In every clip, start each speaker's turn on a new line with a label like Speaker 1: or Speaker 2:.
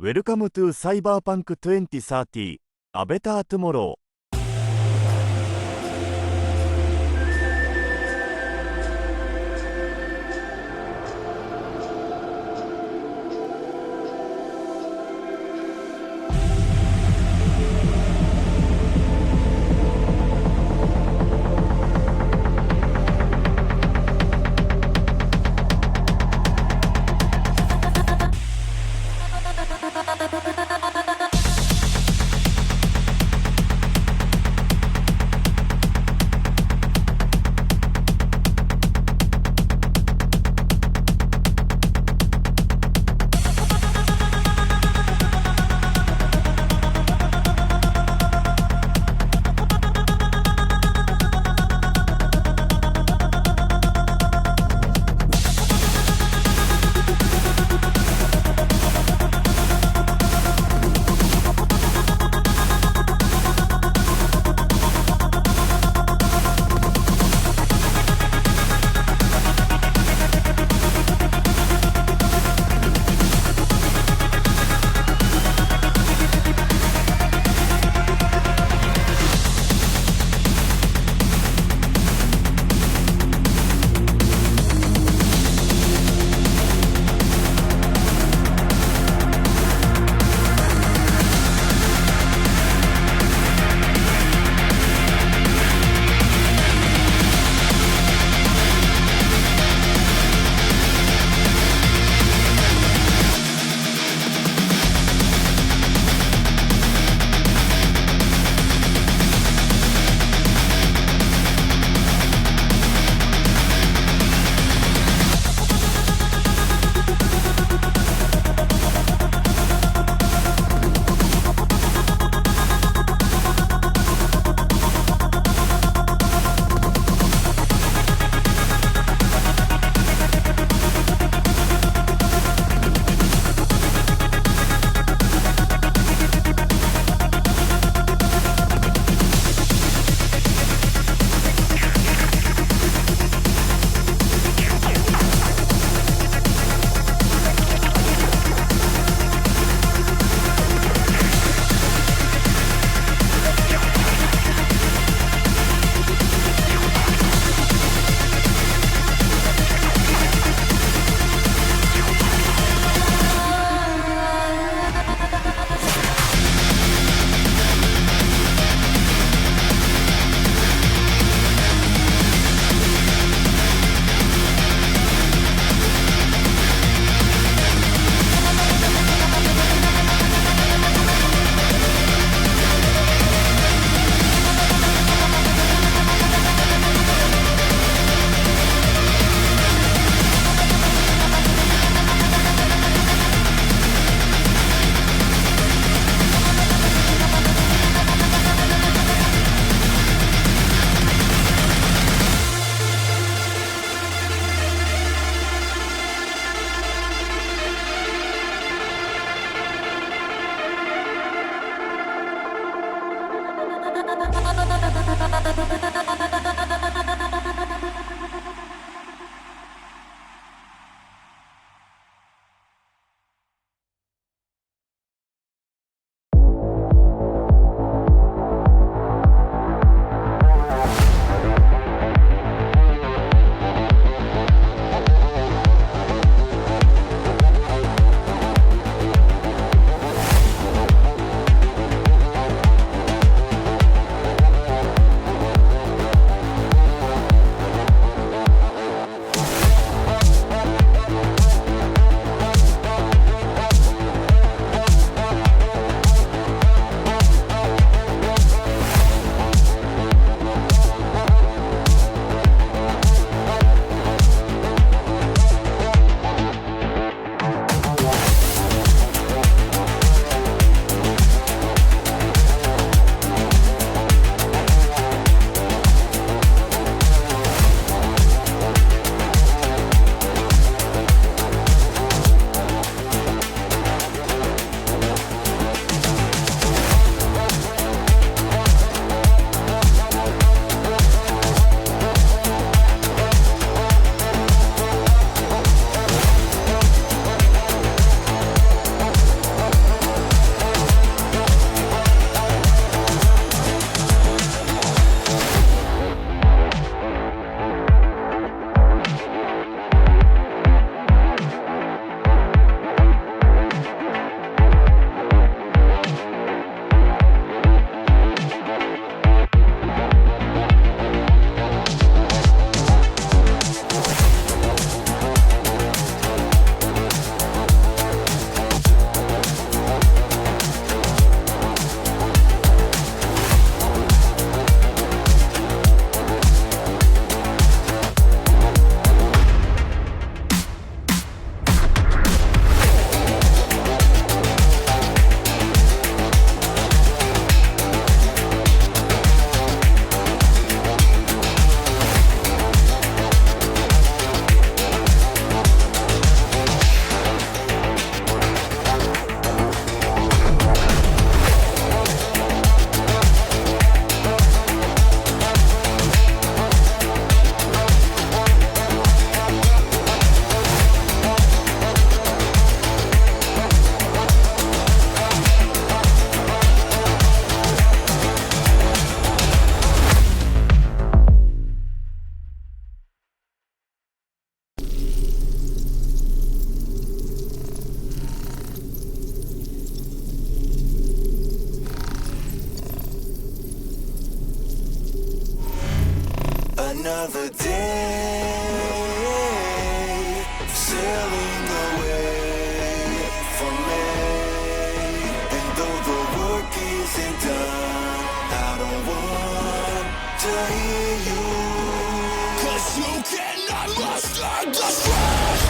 Speaker 1: Welcome to Cyberpunk 2030 A Better Tomorrow。
Speaker 2: another day, sailing away from me. And though the work isn't done, I don't want to hear you, 'cause you cannot master the stress.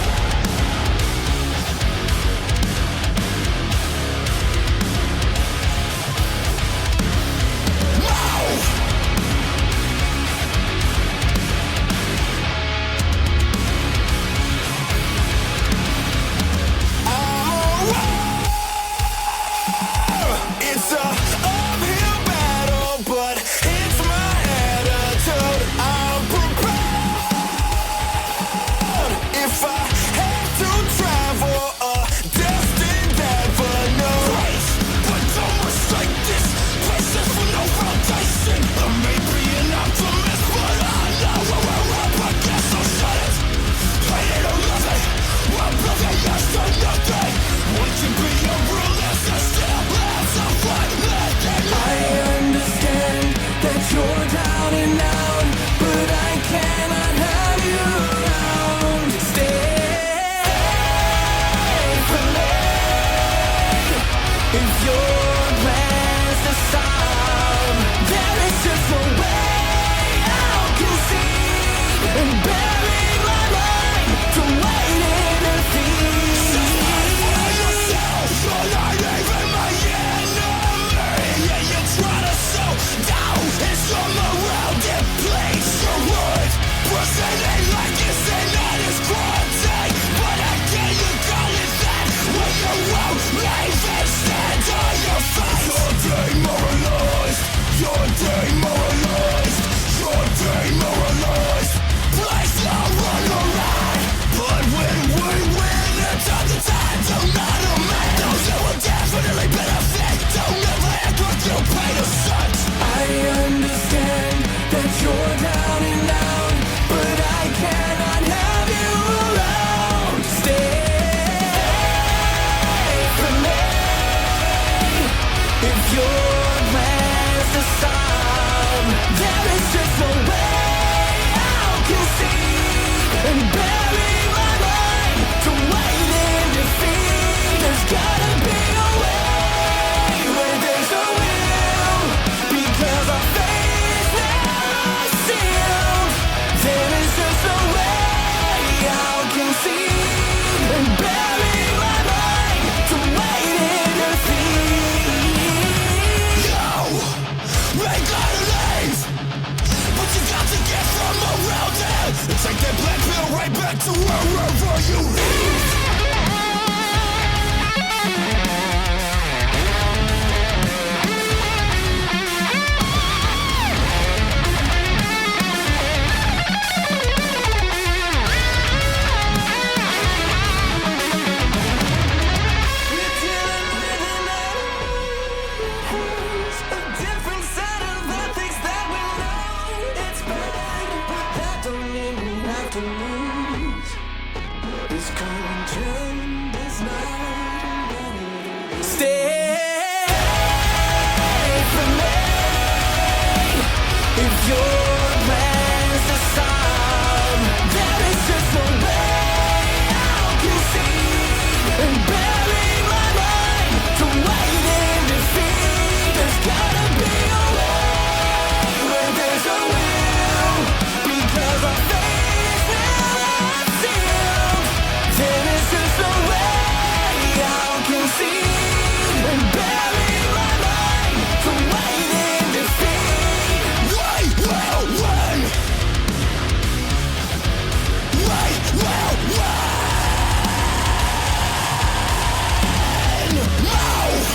Speaker 2: It's a uphill battle, but it's my attitude. I'm prepared. If I had to travel a destined avenue, but don't mistake this place is for no foundation. I may be an optimist, but I know where we're up against, so shut it. Hate it or love it, I'm looking yes to nothing. Would you be a realist or still have some fun left in me? I understand that you're down and out, but I cannot have you around. Stay for me. If your plans to solve, there is just no way I'll concede and bury my mind to wait in defeat. You're not even my enemy. Yeah, you try to slow down it's your morale depletes your words. Presenting like you say that is cruelty, but how can you call it that when you won't even stand on your face? You're demoralized. You're demoralized. You're demoralized. Place no run around, but when we win, it's on the time to not a man. Those who will definitely benefit don't ever act like you paid a cent. I understand that you're down and out, but I cannot have you around. Stay for me. If your plans to solve, there is just no way I'll concede and bury my mind to wait in defeat. There's gotta be a way where there's a will, because our fate is now sealed. There is just no way I'll concede and bury my mind to wait in defeat. Yo, make gotta leave, but you got to get from around it and take that black pill right back to wherever you live. We're dealing with an enemy who's a different set of ethics that we know. It's bad, but that don't mean we have to lose. This content is not stay for me. If your plans to solve, there is just no way I'll concede and bury my mind to wait in defeat. There's gotta be a way where there's a will, because our fate is now sealed. There is just no way I'll concede and bury my mind to wait in defeat. We will win. We will win. Move.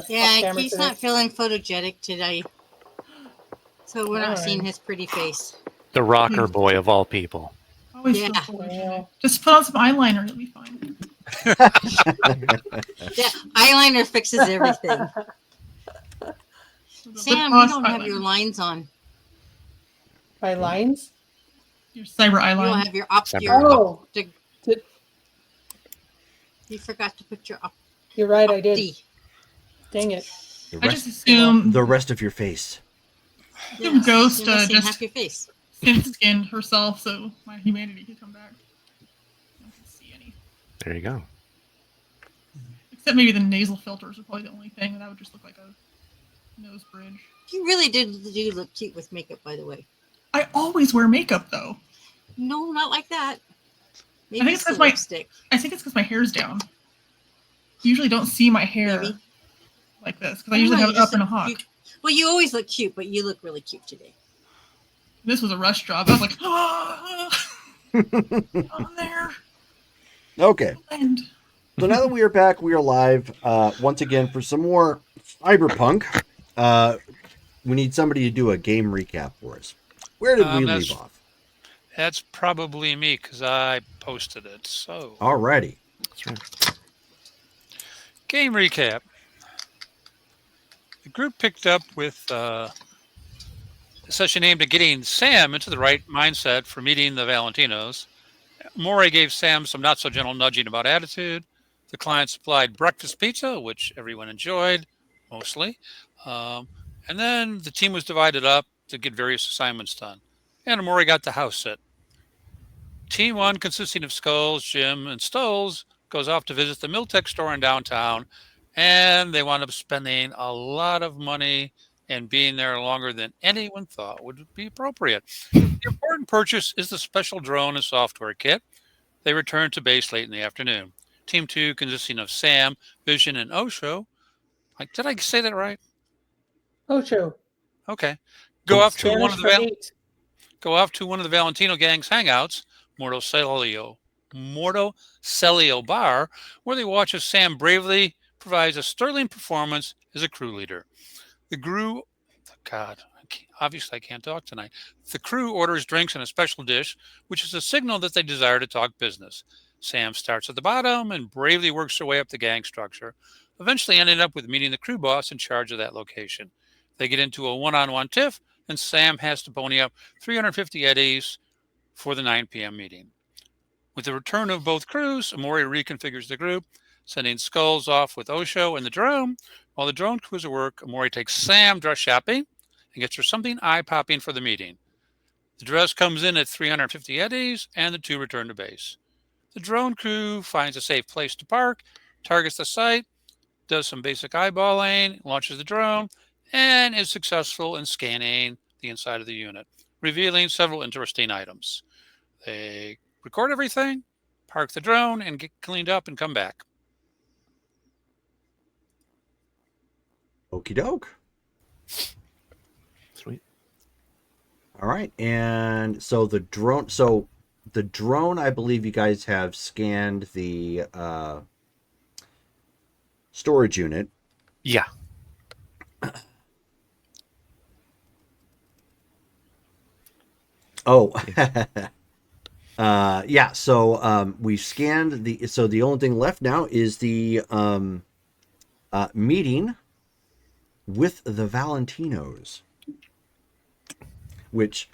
Speaker 3: Yeah, he's not feeling photogenic today. So we're not seeing his pretty face.
Speaker 4: The rocker boy of all people.
Speaker 5: Always
Speaker 3: Yeah.
Speaker 5: feel photogenic. Just put on some eyeliner, it'll be fine.
Speaker 3: Yeah, eyeliner fixes everything. Sam, you don't have your lines on.
Speaker 6: By lines?
Speaker 5: Your cyber eye
Speaker 3: You will
Speaker 5: line.
Speaker 3: have your
Speaker 6: Oh,
Speaker 3: You forgot to put your
Speaker 6: you're right, I did.
Speaker 3: opti.
Speaker 6: Dang it.
Speaker 7: The
Speaker 5: I
Speaker 7: rest,
Speaker 5: just assume
Speaker 7: the rest of your face.
Speaker 5: Some ghost,
Speaker 3: You're missing
Speaker 5: just-
Speaker 3: half your face.
Speaker 5: thin-skinned herself, so my humanity could come back. I don't see any.
Speaker 4: There you go.
Speaker 5: Except maybe the nasal filters are probably the only thing that would just look like a nose bridge.
Speaker 3: You really do look cute with makeup, by the way.
Speaker 5: I always wear makeup though.
Speaker 3: No, not like that. Maybe
Speaker 5: I think it's
Speaker 3: the
Speaker 5: 'cause my-
Speaker 3: lipstick.
Speaker 5: I think it's because my hair's down. You usually don't see my hair
Speaker 3: Maybe.
Speaker 5: like this because I usually have it up in a hawk.
Speaker 3: Well, you always look cute, but you look really cute today.
Speaker 5: This was a rush job. I was like, on there.
Speaker 7: Okay.
Speaker 5: And
Speaker 7: So now that we are back, we are live once again for some more Cyberpunk. We need somebody to do a game recap for us. Where did we leave off?
Speaker 8: That's probably me because I posted it. So,
Speaker 7: Alrighty.
Speaker 4: That's right.
Speaker 8: game recap. The group picked up with a session aimed at getting Sam into the right mindset for meeting the Valentinos. Mori gave Sam some not so gentle nudging about attitude. The client supplied breakfast pizza, which everyone enjoyed, mostly. And then the team was divided up to get various assignments done. And Mori got the house set. Team 1, consisting of Skulls, Jim, and Stoles, goes off to visit the Miltech store in downtown, and they wound up spending a lot of money and being there longer than anyone thought would be appropriate. The important purchase is the special drone and software kit. They return to base late in the afternoon. Team 2, consisting of Sam, Vision, and Osho. Did I say that right?
Speaker 6: Ocho.
Speaker 8: Okay. Go off to one
Speaker 6: Spanish
Speaker 8: of
Speaker 6: for
Speaker 8: the
Speaker 6: 8.
Speaker 8: go off to one of the Valentino gang's hangouts, Morto Celio Bar, where they watch as Sam bravely provides a sterling performance as a crew leader. The crew, obviously I can't talk tonight. The crew orders drinks and a special dish, which is a signal that they desire to talk business. Sam starts at the bottom and bravely works her way up the gang structure, eventually ending up with meeting the crew boss in charge of that location. They get into a one-on-one tiff, and Sam has to pony up 350 eddies for the 9 p.m. meeting. With the return of both crews, Amori reconfigures the group, sending Skulls off with Osho and the drone. While the drone crews at work, Amori takes Sam dress shopping and gets her something eye-popping for the meeting. The dress comes in at 350 eddies, and the two return to base. The drone crew finds a safe place to park, targets the site, does some basic eyeballing, launches the drone, and is successful in scanning the inside of the unit, revealing several interesting items. They record everything, park the drone, and get cleaned up and come back.
Speaker 7: Okie doke.
Speaker 4: Sweet.
Speaker 7: All right. And so the drone, I believe you guys have scanned the storage unit.
Speaker 4: Yeah.
Speaker 7: Oh, yeah. So we've scanned the only thing left now is the meeting with the Valentinos, which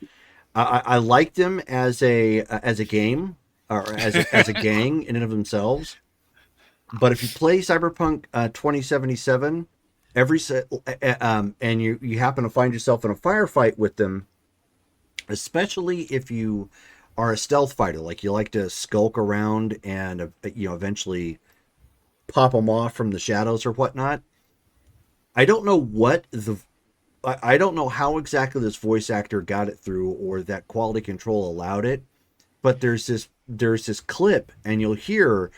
Speaker 7: I like them as a game or as a gang in and of themselves. But if you play Cyberpunk 2077, and you happen to find yourself in a firefight with them, especially if you are a stealth fighter, like you like to skulk around and eventually pop them off from the shadows or whatnot. I don't know how exactly this voice actor got it through or that quality control allowed it, but there's this clip and you'll hear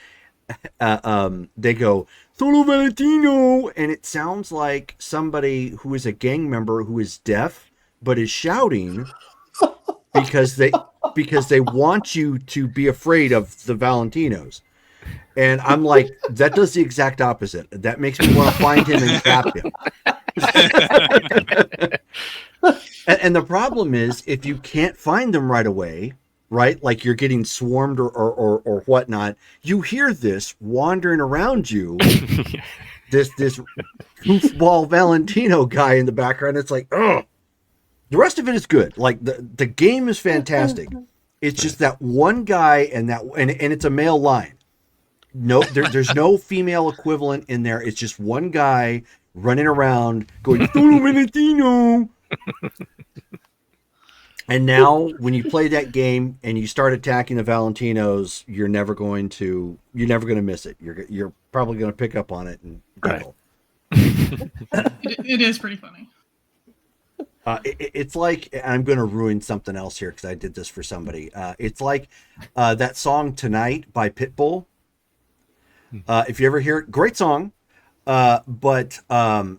Speaker 7: they go Solo Valentino, and it sounds like somebody who is a gang member who is deaf but is shouting because they want you to be afraid of the Valentinos. And I'm like, that does the exact opposite. That makes me want to find him and trap him. and the problem is, if you can't find them right away, right, like you're getting swarmed or whatnot, you hear this wandering around you, this goofball Valentino guy in the background. It's like, oh, The rest of it is good. Like the game is fantastic. It's just that one guy and it's a male line. No, there's no female equivalent in there. It's just one guy running around going Solo Valentino. And now when you play that game and you start attacking the Valentinos, you're never going to miss it. You're probably going to pick up on it and giggle.
Speaker 5: It is pretty funny.
Speaker 7: It's like, I'm going to ruin something else here because I did this for somebody. It's like that song Tonight by Pitbull. If you ever hear it, great song. But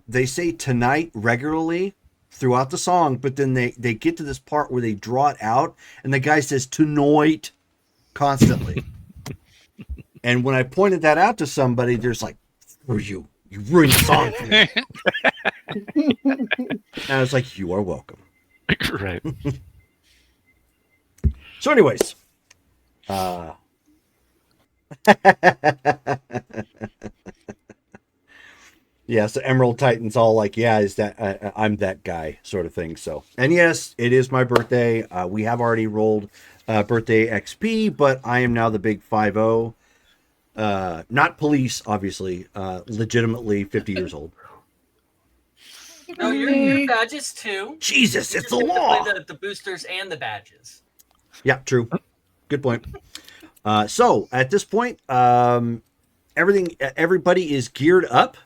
Speaker 7: they say tonight regularly throughout the song, but then they get to this part where they draw it out and the guy says tonight constantly. And when I pointed that out to somebody, there's like, you ruined the song for me. And I was like, you are welcome.
Speaker 4: Right.
Speaker 7: So anyways, yeah, so Emerald Titan's all like, yeah, is that I'm that guy sort of thing. So, and yes, it is my birthday. We have already rolled birthday XP, but I am now the big 5-0. Not police, obviously. Legitimately 50 years old.
Speaker 9: No, your badges too.
Speaker 7: Jesus,
Speaker 9: You
Speaker 7: it's
Speaker 9: just
Speaker 7: the
Speaker 9: get to
Speaker 7: law.
Speaker 9: play the boosters and the badges.
Speaker 7: Yeah, true. Good point. So at this point, everybody is geared up.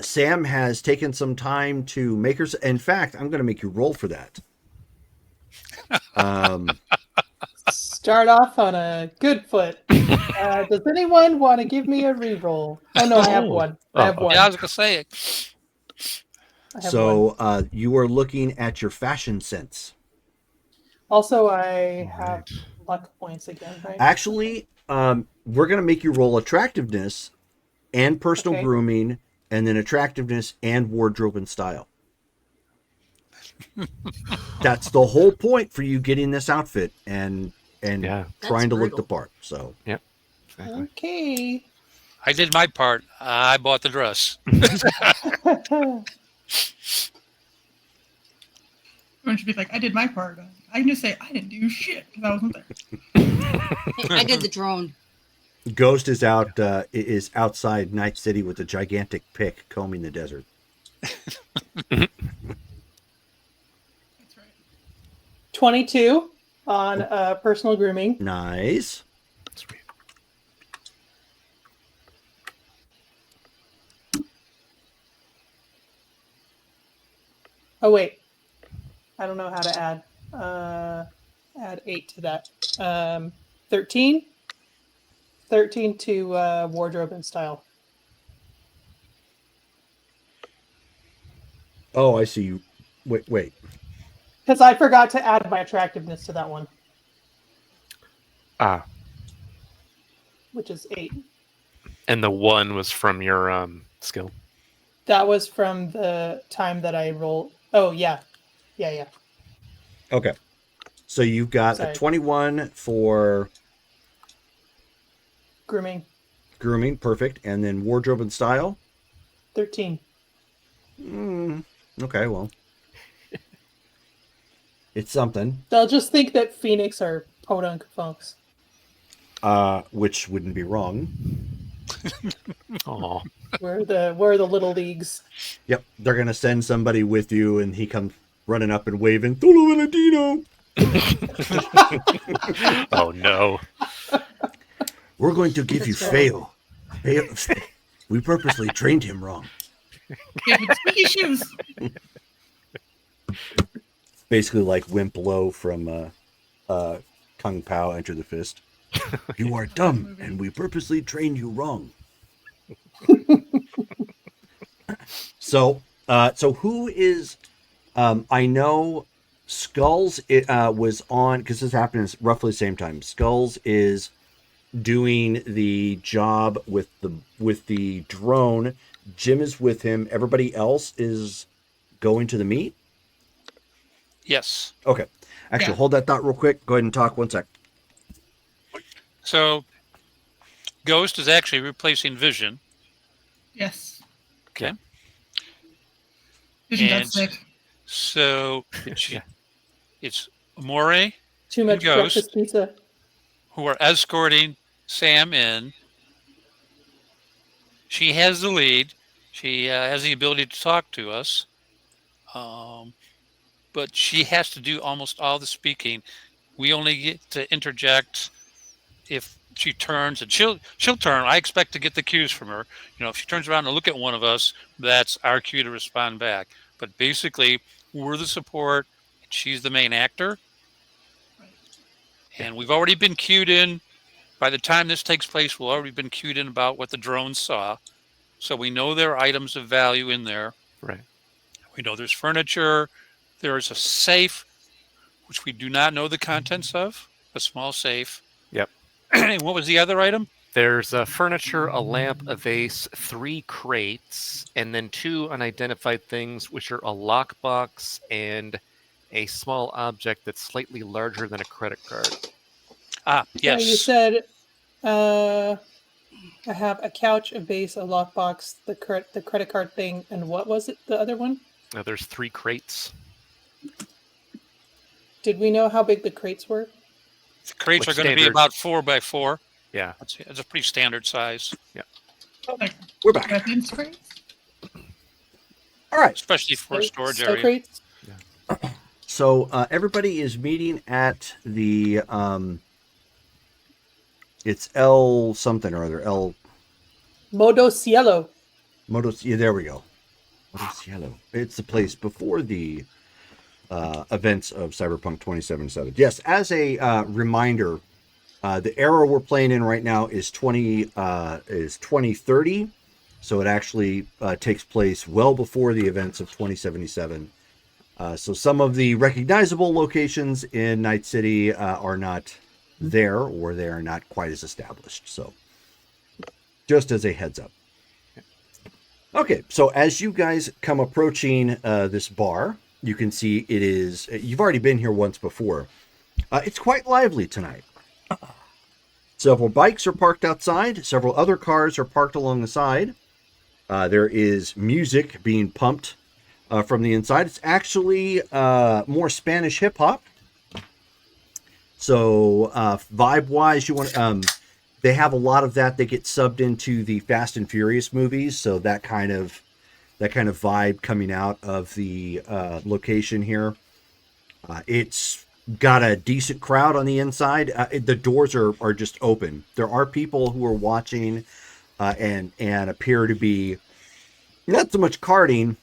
Speaker 7: Sam has taken some time to make her. In fact, I'm going to make you roll for that.
Speaker 6: Start off on a good foot. Does anyone want to give me a reroll? Oh no, I have one. I have one.
Speaker 8: Yeah, I was gonna say it.
Speaker 6: I have one.
Speaker 7: So you are looking at your fashion sense.
Speaker 6: Also, I have luck points again, right?
Speaker 7: Actually, we're going to make you roll attractiveness and personal
Speaker 6: Okay.
Speaker 7: grooming, and then attractiveness and wardrobe and style. That's the whole point for you getting this outfit and
Speaker 4: Yeah.
Speaker 7: trying to look
Speaker 3: brutal.
Speaker 7: the part. So
Speaker 4: Exactly.
Speaker 6: Okay.
Speaker 8: I did my part. I bought the dress.
Speaker 5: Everyone should be like, I did my part. I can just say I didn't do shit because I wasn't there.
Speaker 3: I did the drone.
Speaker 7: Ghost is outside Night City with a gigantic pick combing the desert.
Speaker 5: That's right.
Speaker 6: 22 on personal grooming.
Speaker 7: Nice.
Speaker 4: Sweet.
Speaker 6: Oh wait, I don't know how to add. Add 8 to that. 13. 13 to wardrobe and style.
Speaker 7: Oh, I see you. Wait.
Speaker 6: Because I forgot to add my attractiveness to that one,
Speaker 4: Ah,
Speaker 6: which is 8.
Speaker 4: and the one was from your skill.
Speaker 6: That was from the time that I rolled. Oh yeah, yeah.
Speaker 7: Okay. So you've got
Speaker 6: Sorry.
Speaker 7: a 21 for
Speaker 6: Grooming.
Speaker 7: grooming, perfect, and then wardrobe and style.
Speaker 6: 13.
Speaker 7: Okay, well, it's something.
Speaker 6: They'll just think that Phoenix are podunk folks.
Speaker 7: Which wouldn't be wrong.
Speaker 4: Oh,
Speaker 6: We're the little leagues.
Speaker 7: Yep, they're gonna send somebody with you, and he comes running up and waving Solo Valentino.
Speaker 4: oh no!
Speaker 7: We're going to give you
Speaker 6: That's
Speaker 7: fail. We purposely trained him wrong.
Speaker 5: Kid with squeaky shoes.
Speaker 7: Basically, like Wimp Lo from Kung Pao Enter the Fist. You are dumb, and we purposely trained you wrong. So who is? I know Skulls. Was on because this happened at roughly the same time. Skulls is doing the job with the drone. Jim is with him. Everybody else is going to the meet.
Speaker 8: Yes.
Speaker 7: Okay. Actually,
Speaker 5: Yeah.
Speaker 7: hold that thought real quick. Go ahead and talk 1 sec.
Speaker 8: So Ghost is actually replacing Vision.
Speaker 5: Yes.
Speaker 8: Okay.
Speaker 5: Vision got
Speaker 8: And-
Speaker 5: sick.
Speaker 8: So it's Amore
Speaker 6: Too much
Speaker 8: Ghost.
Speaker 6: breakfast pizza.
Speaker 8: who are escorting Sam in. She has the lead. She has the ability to talk to us. But she has to do almost all the speaking. We only get to interject if she turns, and she'll turn. I expect to get the cues from her. If she turns around and look at one of us, that's our cue to respond back. But basically, we're the support. She's the main actor. And we've already been cued in. By the time this takes place, we'll already been cued in about what the drones saw. So we know there are items of value in there.
Speaker 4: Right.
Speaker 8: We know there's furniture. There is a safe, which we do not know the contents of, a small safe.
Speaker 4: Yep.
Speaker 8: And what was the other item?
Speaker 4: There's furniture, a lamp, a vase, 3 crates, and then 2 unidentified things, which are a lockbox and a small object that's slightly larger than a credit card.
Speaker 8: Ah, yes.
Speaker 6: You said I have a couch, a vase, a lockbox, the credit card thing, and what was it? The other one?
Speaker 4: There's 3 crates.
Speaker 6: Did we know how big the crates were?
Speaker 8: The crates
Speaker 4: Like
Speaker 8: are going to be
Speaker 4: standard.
Speaker 8: about 4 by 4.
Speaker 4: Yeah.
Speaker 8: It's a pretty standard size,
Speaker 5: Like
Speaker 7: We're back.
Speaker 5: weapons crates?
Speaker 7: All right.
Speaker 8: especially for a storage
Speaker 6: Snow
Speaker 8: area.
Speaker 6: crates?
Speaker 7: So everybody is meeting at the it's L something or other. L
Speaker 6: Modo Cielo.
Speaker 7: Motos. Yeah, there we go. Modo Cielo. It's the place before the events of Cyberpunk 2077. Yes, as a reminder, the era we're playing in right now is 2030. So it actually takes place well before the events of 2077. So some of the recognizable locations in Night City are not there, or they are not quite as established. So just as a heads up. Okay, so as you guys come approaching this bar, you can see it is, you've already been here once before. It's quite lively tonight. Several bikes are parked outside. Several other cars are parked along the side. There is music being pumped from the inside. It's actually more Spanish hip hop. So vibe wise, you want they have a lot of that. They get subbed into the Fast and Furious movies, so that kind of vibe coming out of the location here. It's got a decent crowd on the inside. The doors are just open. There are people who are watching and appear to be not so much carding,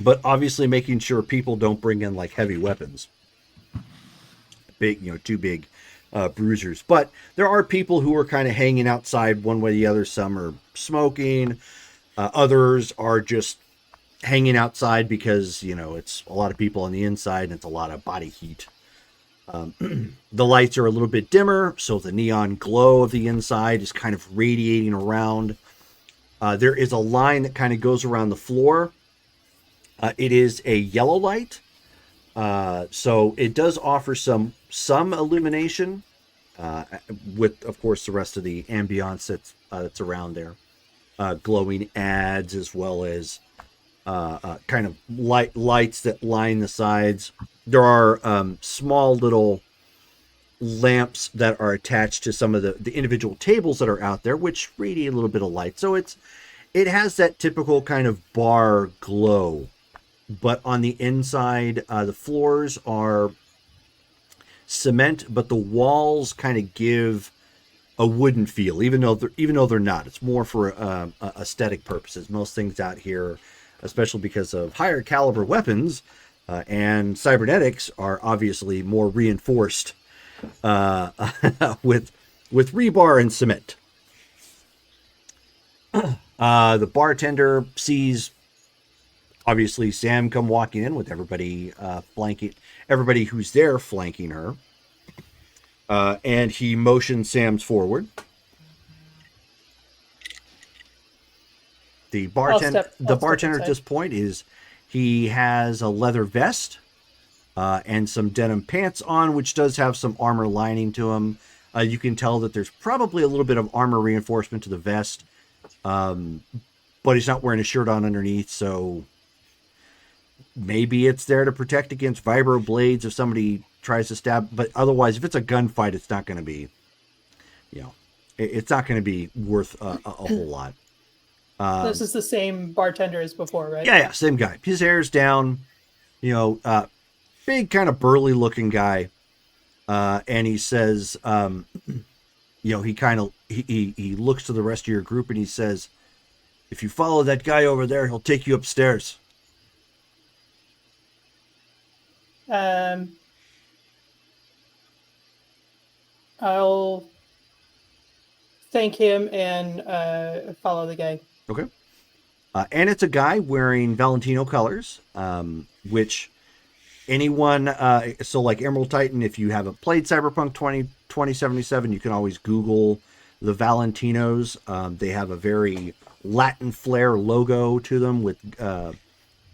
Speaker 7: but obviously making sure people don't bring in like heavy weapons. Big, too big bruisers. But there are people who are kind of hanging outside one way or the other. Some are smoking. Others are just hanging outside because, it's a lot of people on the inside and it's a lot of body heat. The lights are a little bit dimmer, so the neon glow of the inside is kind of radiating around. There is a line that kind of goes around the floor. It is a yellow light. So it does offer some illumination, with, of course, the rest of the ambiance that's around there. Glowing ads, as well as kind of lights that line the sides. There are small little lamps that are attached to some of the individual tables that are out there, which radiate a little bit of light. So it has that typical kind of bar glow. But on the inside, the floors are cement, but the walls kind of give a wooden feel, even though they're not. It's more for aesthetic purposes. Most things out here, especially because of higher caliber weapons and cybernetics, are obviously more reinforced with rebar and cement. The bartender sees, obviously, Sam come walking in with everybody everybody who's there flanking her. And he motions Sam's forward. The bartender at this point he has a leather vest and some denim pants on, which does have some armor lining to him. You can tell that there's probably a little bit of armor reinforcement to the vest, but he's not wearing a shirt on underneath, so maybe it's there to protect against vibro blades if somebody tries to stab. But otherwise, if it's a gunfight, it's not going to be, it's not going to be worth a whole lot.
Speaker 6: This is the same bartender as before, right?
Speaker 7: Yeah, same guy. His hair's down, big kind of burly looking guy. And he says, he looks to the rest of your group and he says, if you follow that guy over there, he'll take you upstairs.
Speaker 6: I'll thank him and follow the guy.
Speaker 7: Okay. And it's a guy wearing Valentino colors, which anyone, so like Emerald Titan, if you haven't played Cyberpunk 2077, you can always Google the Valentinos. They have a very Latin flair logo to them with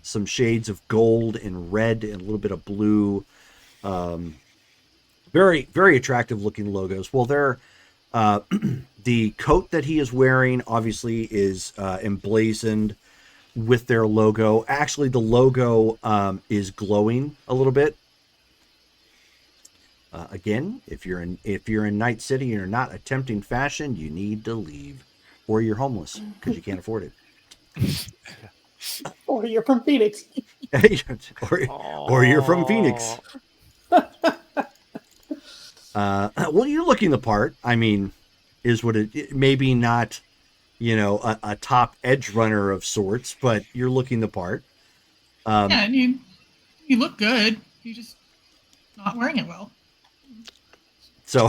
Speaker 7: some shades of gold and red and a little bit of blue. Very, very attractive looking logos. Well, they're the coat that he is wearing obviously is emblazoned with their logo. Actually, the logo is glowing a little bit. Again, if you're in Night City and you're not attempting fashion, you need to leave, or you're homeless because you can't afford it.
Speaker 6: Or you're from Phoenix.
Speaker 7: or you're from Phoenix. Well, you're looking the part. I mean, is what it maybe not, a top edge runner of sorts, but you're looking the part.
Speaker 5: Yeah, and you look good. You're just not wearing it well.
Speaker 7: So,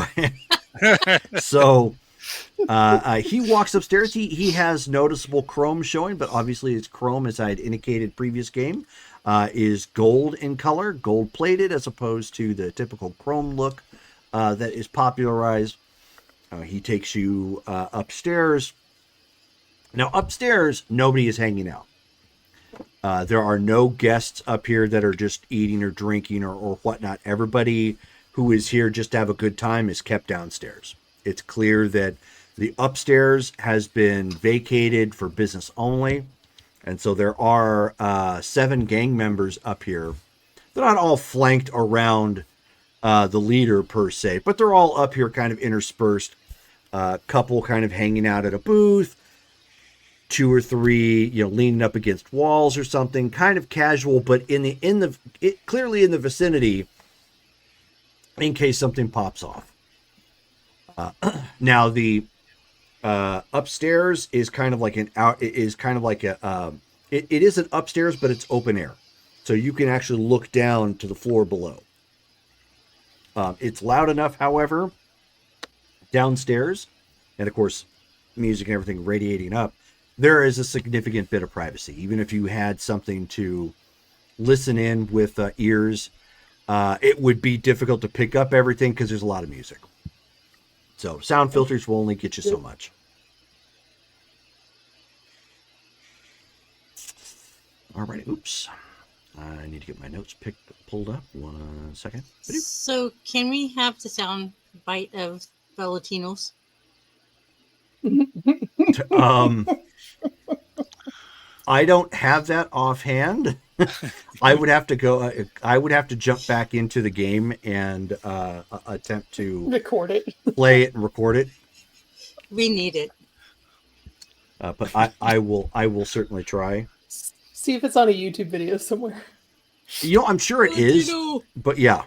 Speaker 7: he walks upstairs. He has noticeable chrome showing, but obviously his chrome, as I had indicated previous game, is gold in color, gold plated, as opposed to the typical chrome look that is popularized. He takes you upstairs. Now, upstairs, nobody is hanging out. There are no guests up here that are just eating or drinking or whatnot. Everybody who is here just to have a good time is kept downstairs. It's clear that the upstairs has been vacated for business only. And so there are 7 gang members up here. They're not all flanked around the leader per se, but they're all up here kind of interspersed. Couple kind of hanging out at a booth, 2 or 3, leaning up against walls or something, kind of casual, but clearly in the vicinity in case something pops off. Now the upstairs is kind of like it isn't upstairs, but it's open air. So you can actually look down to the floor below. It's loud enough, however, downstairs, and of course, music and everything radiating up, there is a significant bit of privacy. Even if you had something to listen in with ears, it would be difficult to pick up everything because there's a lot of music. So sound filters will only get you so much. All right, oops. I need to get my notes pulled up. 1 second.
Speaker 3: So can we have the sound bite of Valentinos?
Speaker 7: I don't have that offhand. I would have to go. I would have to jump back into the game and attempt to
Speaker 6: record it,
Speaker 7: play it, and record it.
Speaker 3: We need it.
Speaker 7: But I will certainly try.
Speaker 6: See if it's on a YouTube video somewhere.
Speaker 7: I'm sure it is. But yeah.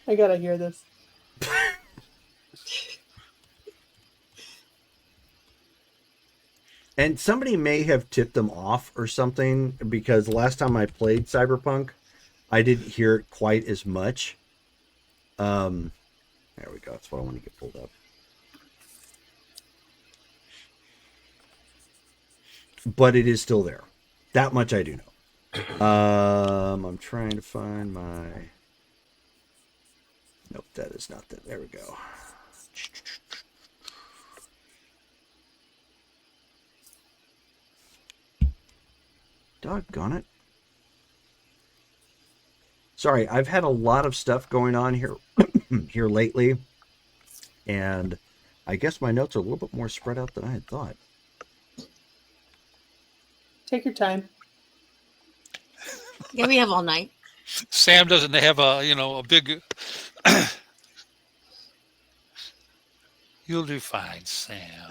Speaker 6: I gotta hear this.
Speaker 7: And somebody may have tipped them off or something, because the last time I played Cyberpunk, I didn't hear it quite as much. There we go. That's what I want to get pulled up. But it is still there. That much I do know. I'm trying to find my... Nope, that is not that. There we go. Doggone it. Sorry, I've had a lot of stuff going on here here lately, and I guess my notes are a little bit more spread out than I had thought.
Speaker 6: Take your time.
Speaker 3: Yeah, we have all night.
Speaker 8: Sam doesn't have a big. You'll do fine, Sam.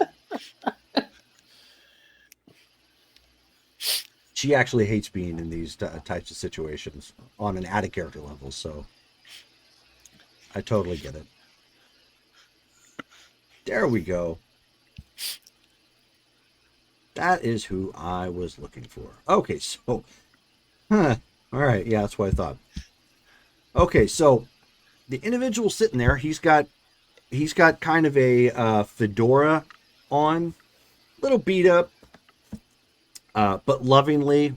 Speaker 7: She actually hates being in these types of situations on an added character level, so I totally get it. There we go. That is who I was looking for. Okay, so, all right, yeah, that's what I thought. Okay, so the individual sitting there, he's got kind of a fedora on, little beat up, but lovingly,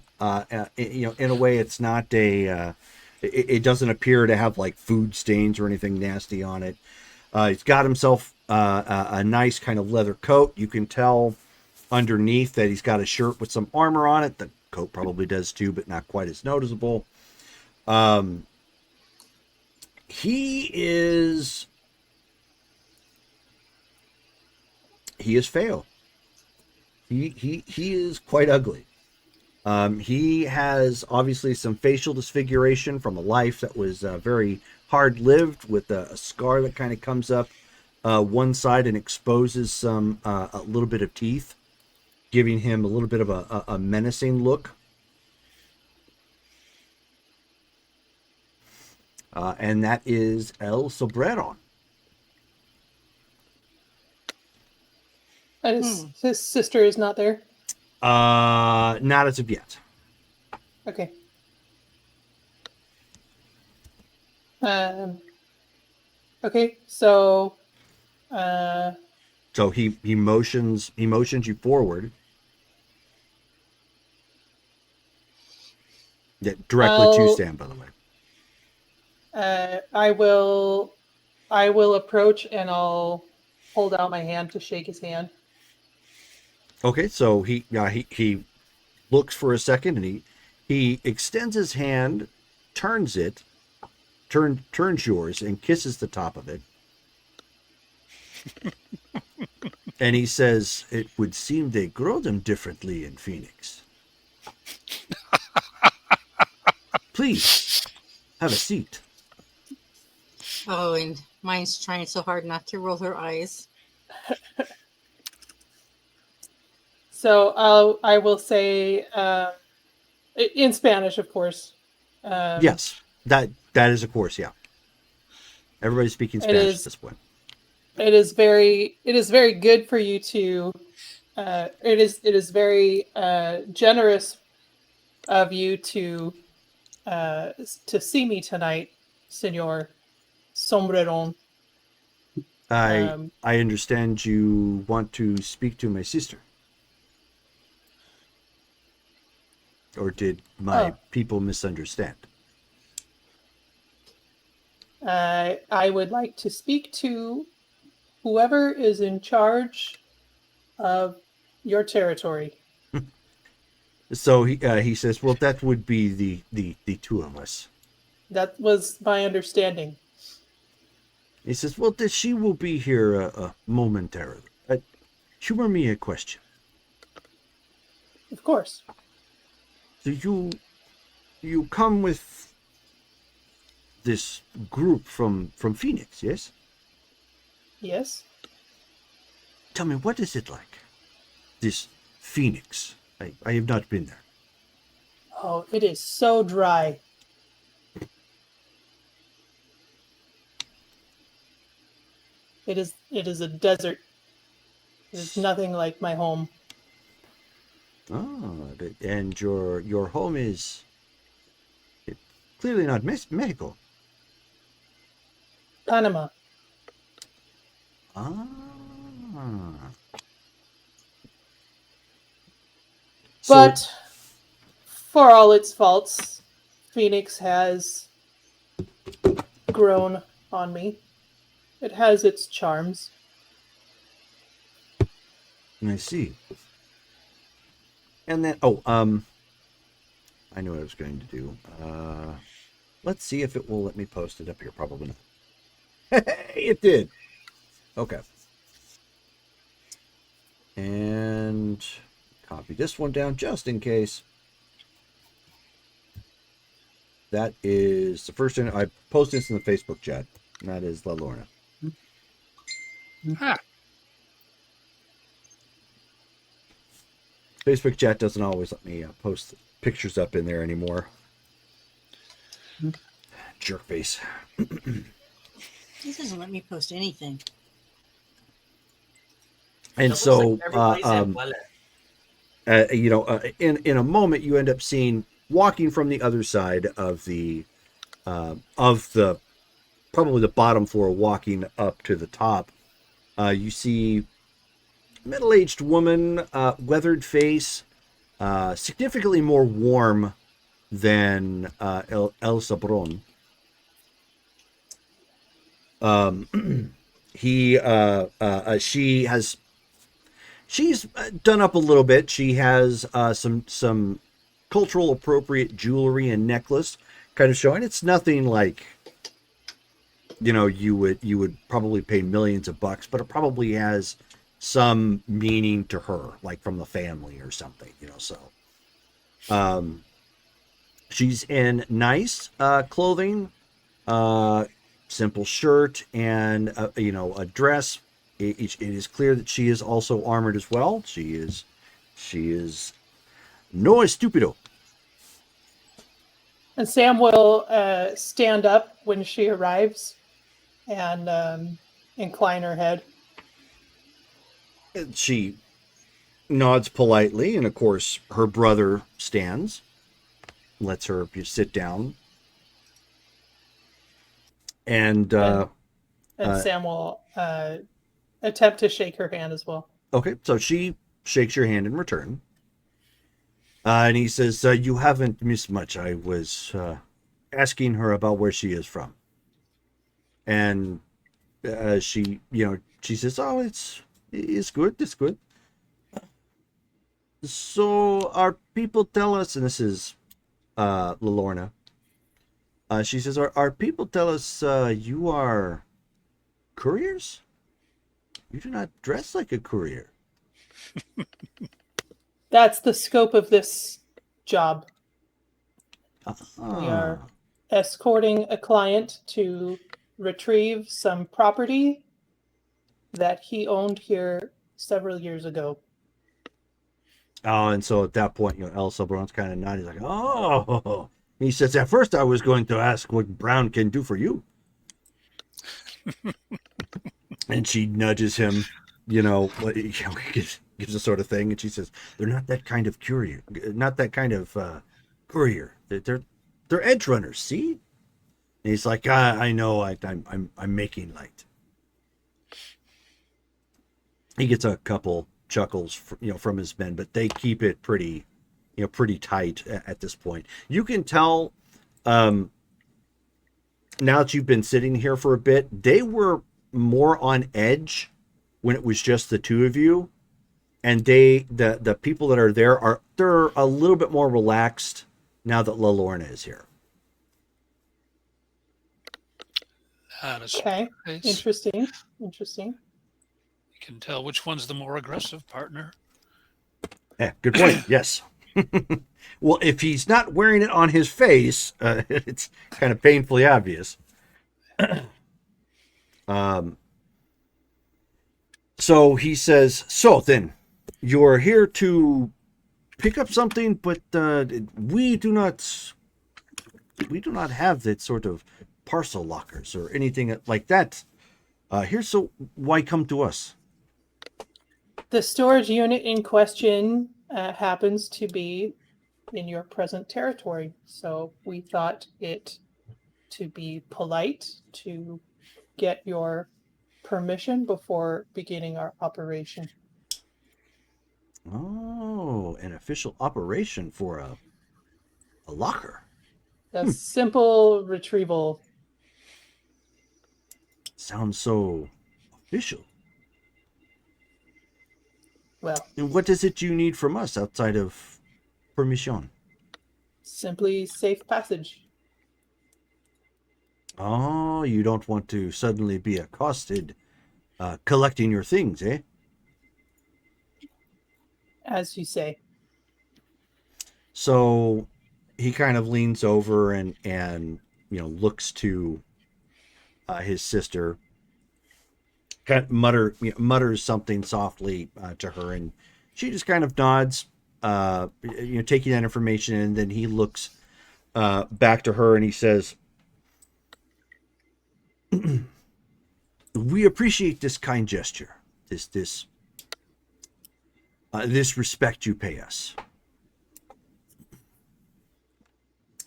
Speaker 7: in a way, it's not it doesn't appear to have like food stains or anything nasty on it. He's got himself a nice kind of leather coat. You can tell underneath that he's got a shirt with some armor on it. The coat probably does too, but not quite as noticeable. He is Feo. He is quite ugly. He has obviously some facial disfiguration from a life that was very hard-lived, with a scar that kind of comes up one side and exposes a little bit of teeth, giving him a little bit of a menacing look. And that is El Sobrero.
Speaker 6: And his sister is not there?
Speaker 7: Not as of yet.
Speaker 6: Okay. Okay, so
Speaker 7: So he motions you forward. Yeah, directly to Sam, by the way.
Speaker 6: I will approach and I'll hold out my hand to shake his hand.
Speaker 7: Okay, so he looks for a second and he extends his hand, turns yours and kisses the top of it. And he says, "It would seem they grow them differently in Phoenix. Please, have a seat."
Speaker 3: Oh, and mine's trying so hard not to roll her eyes.
Speaker 6: So I will say in Spanish, of course.
Speaker 7: Yes, that is, of course, yeah. Everybody's speaking Spanish at this point.
Speaker 6: It is very good for you to. It is very generous of you to see me tonight, Senor Sombreron.
Speaker 7: I understand you want to speak to my sister. Or did my people misunderstand?
Speaker 6: I would like to speak to whoever is in charge of your territory.
Speaker 7: So he says, "Well, that would be the two of us."
Speaker 6: That was my understanding.
Speaker 7: He says, "Well, she will be here momentarily. Humor me a question.
Speaker 6: Of course.
Speaker 7: So you come with this group from Phoenix, yes?
Speaker 6: Yes.
Speaker 7: Tell me, what is it like? This Phoenix. I have not been there."
Speaker 6: Oh, it is so dry. It is a desert. It is nothing like my home.
Speaker 7: Oh, and your home is clearly not Mexico.
Speaker 6: Panama.
Speaker 7: Ah.
Speaker 6: But for all its faults, Phoenix has grown on me. It has its charms.
Speaker 7: I see. And then, I know what I was going to do. Let's see if it will let me post it up here. Probably not. Hey, it did. Okay. And copy this one down just in case. That is the first thing I posted this in the Facebook chat. And that is La Lorna.
Speaker 8: Ah,
Speaker 7: Facebook chat doesn't always let me post pictures up in there anymore. Jerk face.
Speaker 3: This doesn't let me post anything.
Speaker 7: And
Speaker 9: That
Speaker 7: so,
Speaker 9: looks like everybody's at Welle.
Speaker 7: in a moment, you end up seeing walking from the other side of the probably the bottom floor, walking up to the top. You see middle-aged woman, weathered face, significantly more warm than El Sabron. She's done up a little bit. She has some cultural appropriate jewelry and necklace kind of showing. It's nothing like, you would probably pay millions of bucks, but it probably has some meaning to her, like from the family or something, so she's in nice clothing, simple shirt and a dress. It is clear that she is also armored as well. She is no estupido.
Speaker 6: And Sam will stand up when she arrives and incline her head.
Speaker 7: She nods politely, and of course her brother stands, lets her sit down, and
Speaker 6: Sam will attempt to shake her hand as well.
Speaker 7: okay, so she shakes your hand in return. And he says, you haven't missed much. I was asking her about where she is from. And she says, oh, it's good. It's good. So our people tell us, and this is La Lorna. She says, our people tell us you are couriers? You do not dress like a courier.
Speaker 6: That's the scope of this job. We are escorting a client to retrieve some property that he owned here several years ago.
Speaker 7: Oh, and so at that point, El Sabron's kind of nodding. He's like, oh. He says, at first I was going to ask what Brown can do for you. And she nudges him, gives a sort of thing. And she says, they're not that kind of courier. Not that kind of courier. They're edge runners, see? And he's like, I know, I'm making light. He gets a couple chuckles, from his men, but they keep it pretty tight at this point. You can tell, now that you've been sitting here for a bit, they were more on edge when it was just the two of you, and the people that are there they're a little bit more relaxed now that La Lorna is here.
Speaker 6: Okay, interesting.
Speaker 8: You can tell which one's the more aggressive partner.
Speaker 7: Yeah, good point. Yes. Well, if he's not wearing it on his face, it's kind of painfully obvious. So he says, so then you're here to pick up something, but we do not have that sort of parcel lockers or anything like that here. So why come to us?
Speaker 6: The storage unit in question happens to be in your present territory. So we thought it to be polite to get your permission before beginning our operation.
Speaker 7: Oh, an official operation for a locker.
Speaker 6: A simple retrieval.
Speaker 7: Sounds so official.
Speaker 6: Well,
Speaker 7: And what is it you need from us outside of permission?
Speaker 6: simply safe passage.
Speaker 7: Oh, you don't want to suddenly be accosted collecting your things, eh?
Speaker 6: As you say.
Speaker 7: So he kind of leans over and looks to his sister, kind of mutters something softly to her, and she just kind of nods, taking that information, and then he looks back to her and he says, "We appreciate this kind gesture, this respect you pay us.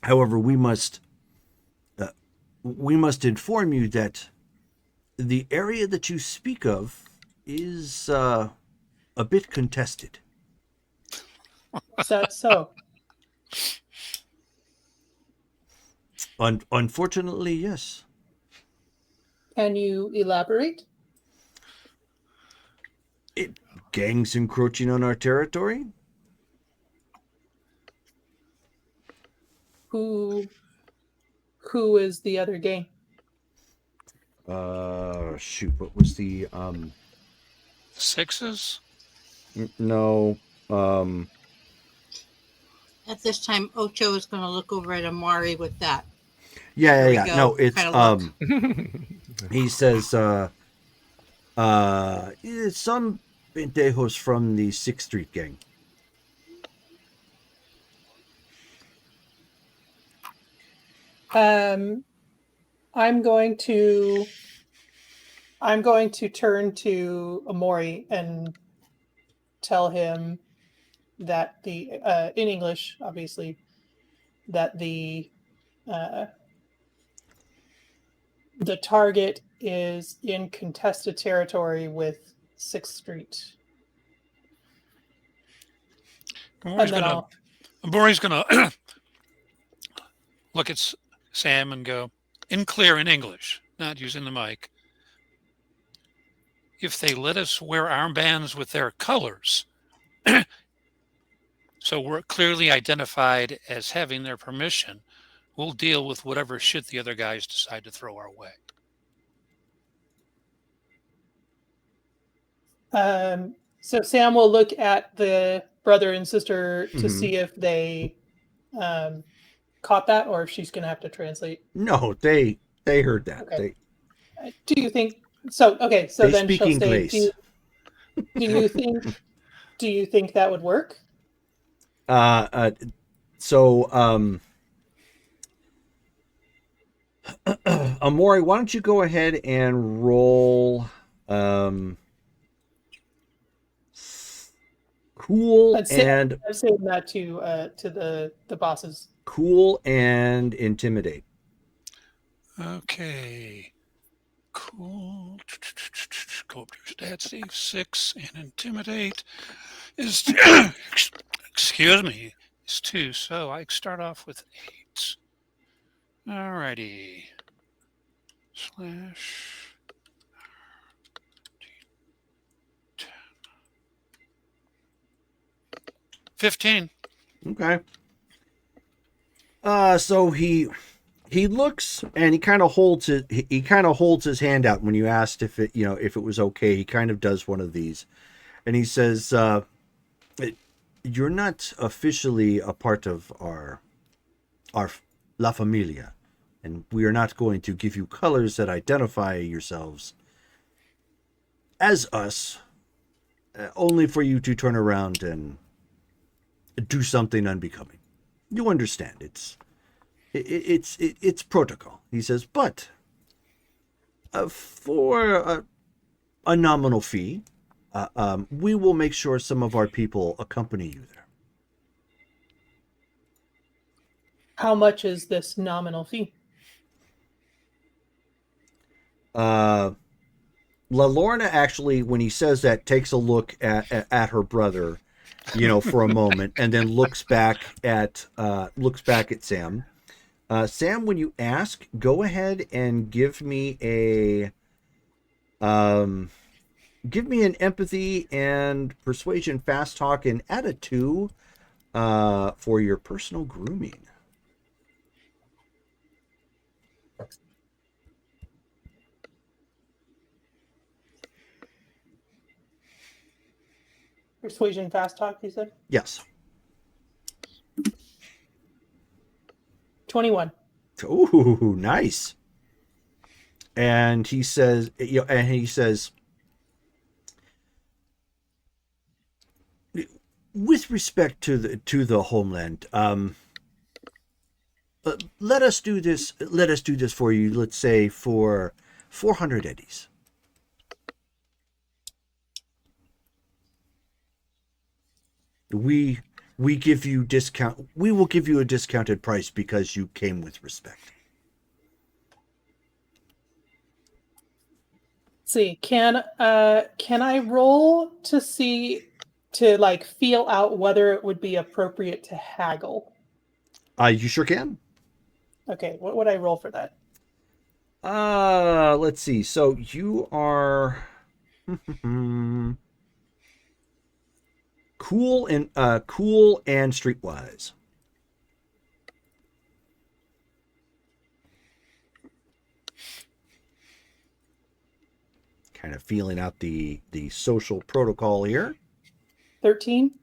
Speaker 7: However, we must inform you that the area that you speak of is a bit contested."
Speaker 6: Is that so?
Speaker 7: Unfortunately, yes.
Speaker 6: Can you elaborate?
Speaker 7: Gangs encroaching on our territory.
Speaker 6: Who is the other gang?
Speaker 7: Shoot, what was the
Speaker 8: Sixes?
Speaker 7: no,
Speaker 3: At this time, Ocho is going to look over at Amari with that.
Speaker 7: yeah.
Speaker 3: There we go.
Speaker 7: No, it's
Speaker 3: Kinda
Speaker 7: he says it's some pendejos from the 6th Street gang.
Speaker 6: I'm going to turn to Amori and tell him that in English, obviously, that the target is in contested territory with 6th Street.
Speaker 8: Amori's gonna look at Sam and go, in English, not using the mic. If they let us wear armbands with their colors, so we're clearly identified as having their permission, we'll deal with whatever shit the other guys decide to throw our way.
Speaker 6: So Sam will look at the brother and sister to see if they caught that, or if she's going to have to translate.
Speaker 7: No, they heard that.
Speaker 6: Okay. Do you think so? Okay, so
Speaker 7: they
Speaker 6: then
Speaker 7: speak
Speaker 6: she'll
Speaker 7: English.
Speaker 6: say, do you think that would work?
Speaker 7: Amori, why don't you go ahead and roll cool
Speaker 6: I'm saying that to the bosses.
Speaker 7: Cool and intimidate.
Speaker 8: Okay. Cool. Go up to your stat save 6 and intimidate is excuse me, is 2. So I start off with 8. Alrighty. Slash 15.
Speaker 7: Okay. So he looks and he kind of holds his hand out when you asked if it was okay. He kind of does one of these, and he says, "You're not officially a part of our La Familia, and we are not going to give you colors that identify yourselves as us, only for you to turn around and do something unbecoming. You understand? It's protocol." He says, "But for a nominal fee, we will make sure some of our people accompany you there."
Speaker 6: How much is this nominal fee?
Speaker 7: La Lorna actually, when he says that, takes a look at her brother, for a moment, and then looks back at Sam. Sam, when you ask, go ahead and give me an empathy and persuasion fast talk, and add a 2 for your personal grooming.
Speaker 6: Persuasion fast talk, you said?
Speaker 7: Yes.
Speaker 6: 21.
Speaker 7: Ooh, nice. And he says, with respect to the homeland, let us do this. Let us do this for you. Let's say for 400 eddies. We give you discount. We will give you a discounted price because you came with respect.
Speaker 6: See, can I roll to feel out whether it would be appropriate to haggle?
Speaker 7: You sure can.
Speaker 6: Okay, what would I roll for that?
Speaker 7: Let's see. So you are cool and streetwise. Kind of feeling out the social protocol here.
Speaker 6: 13.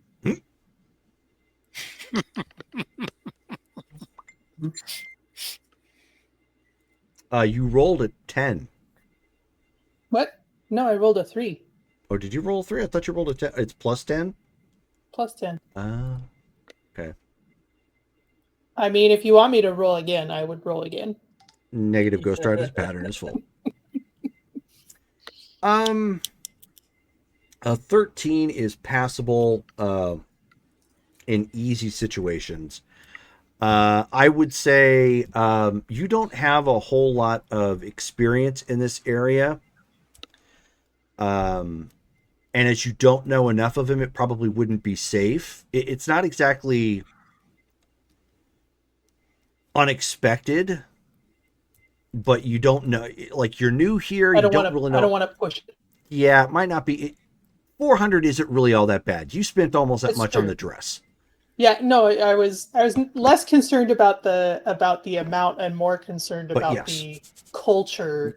Speaker 7: You rolled a 10.
Speaker 6: What? No, I rolled a 3.
Speaker 7: Oh, did you roll a 3? I thought you rolled a 10. It's plus 10?
Speaker 6: Plus 10.
Speaker 7: Okay.
Speaker 6: I mean, if you want me to roll again, I would roll again.
Speaker 7: Negative Ghost Rider's pattern is full. A 13 is passable in easy situations. I would say you don't have a whole lot of experience in this area. And as you don't know enough of him, it probably wouldn't be safe. It's not exactly unexpected, but you don't know. Like, you're new here. You don't really know.
Speaker 6: I don't want to push it.
Speaker 7: Yeah, it might not be. 400 isn't really all that bad. You spent almost that
Speaker 6: That's
Speaker 7: much
Speaker 6: true.
Speaker 7: on the dress.
Speaker 6: Yeah, no, I was less concerned about the amount and more concerned
Speaker 7: But
Speaker 6: about
Speaker 7: yes.
Speaker 6: the culture.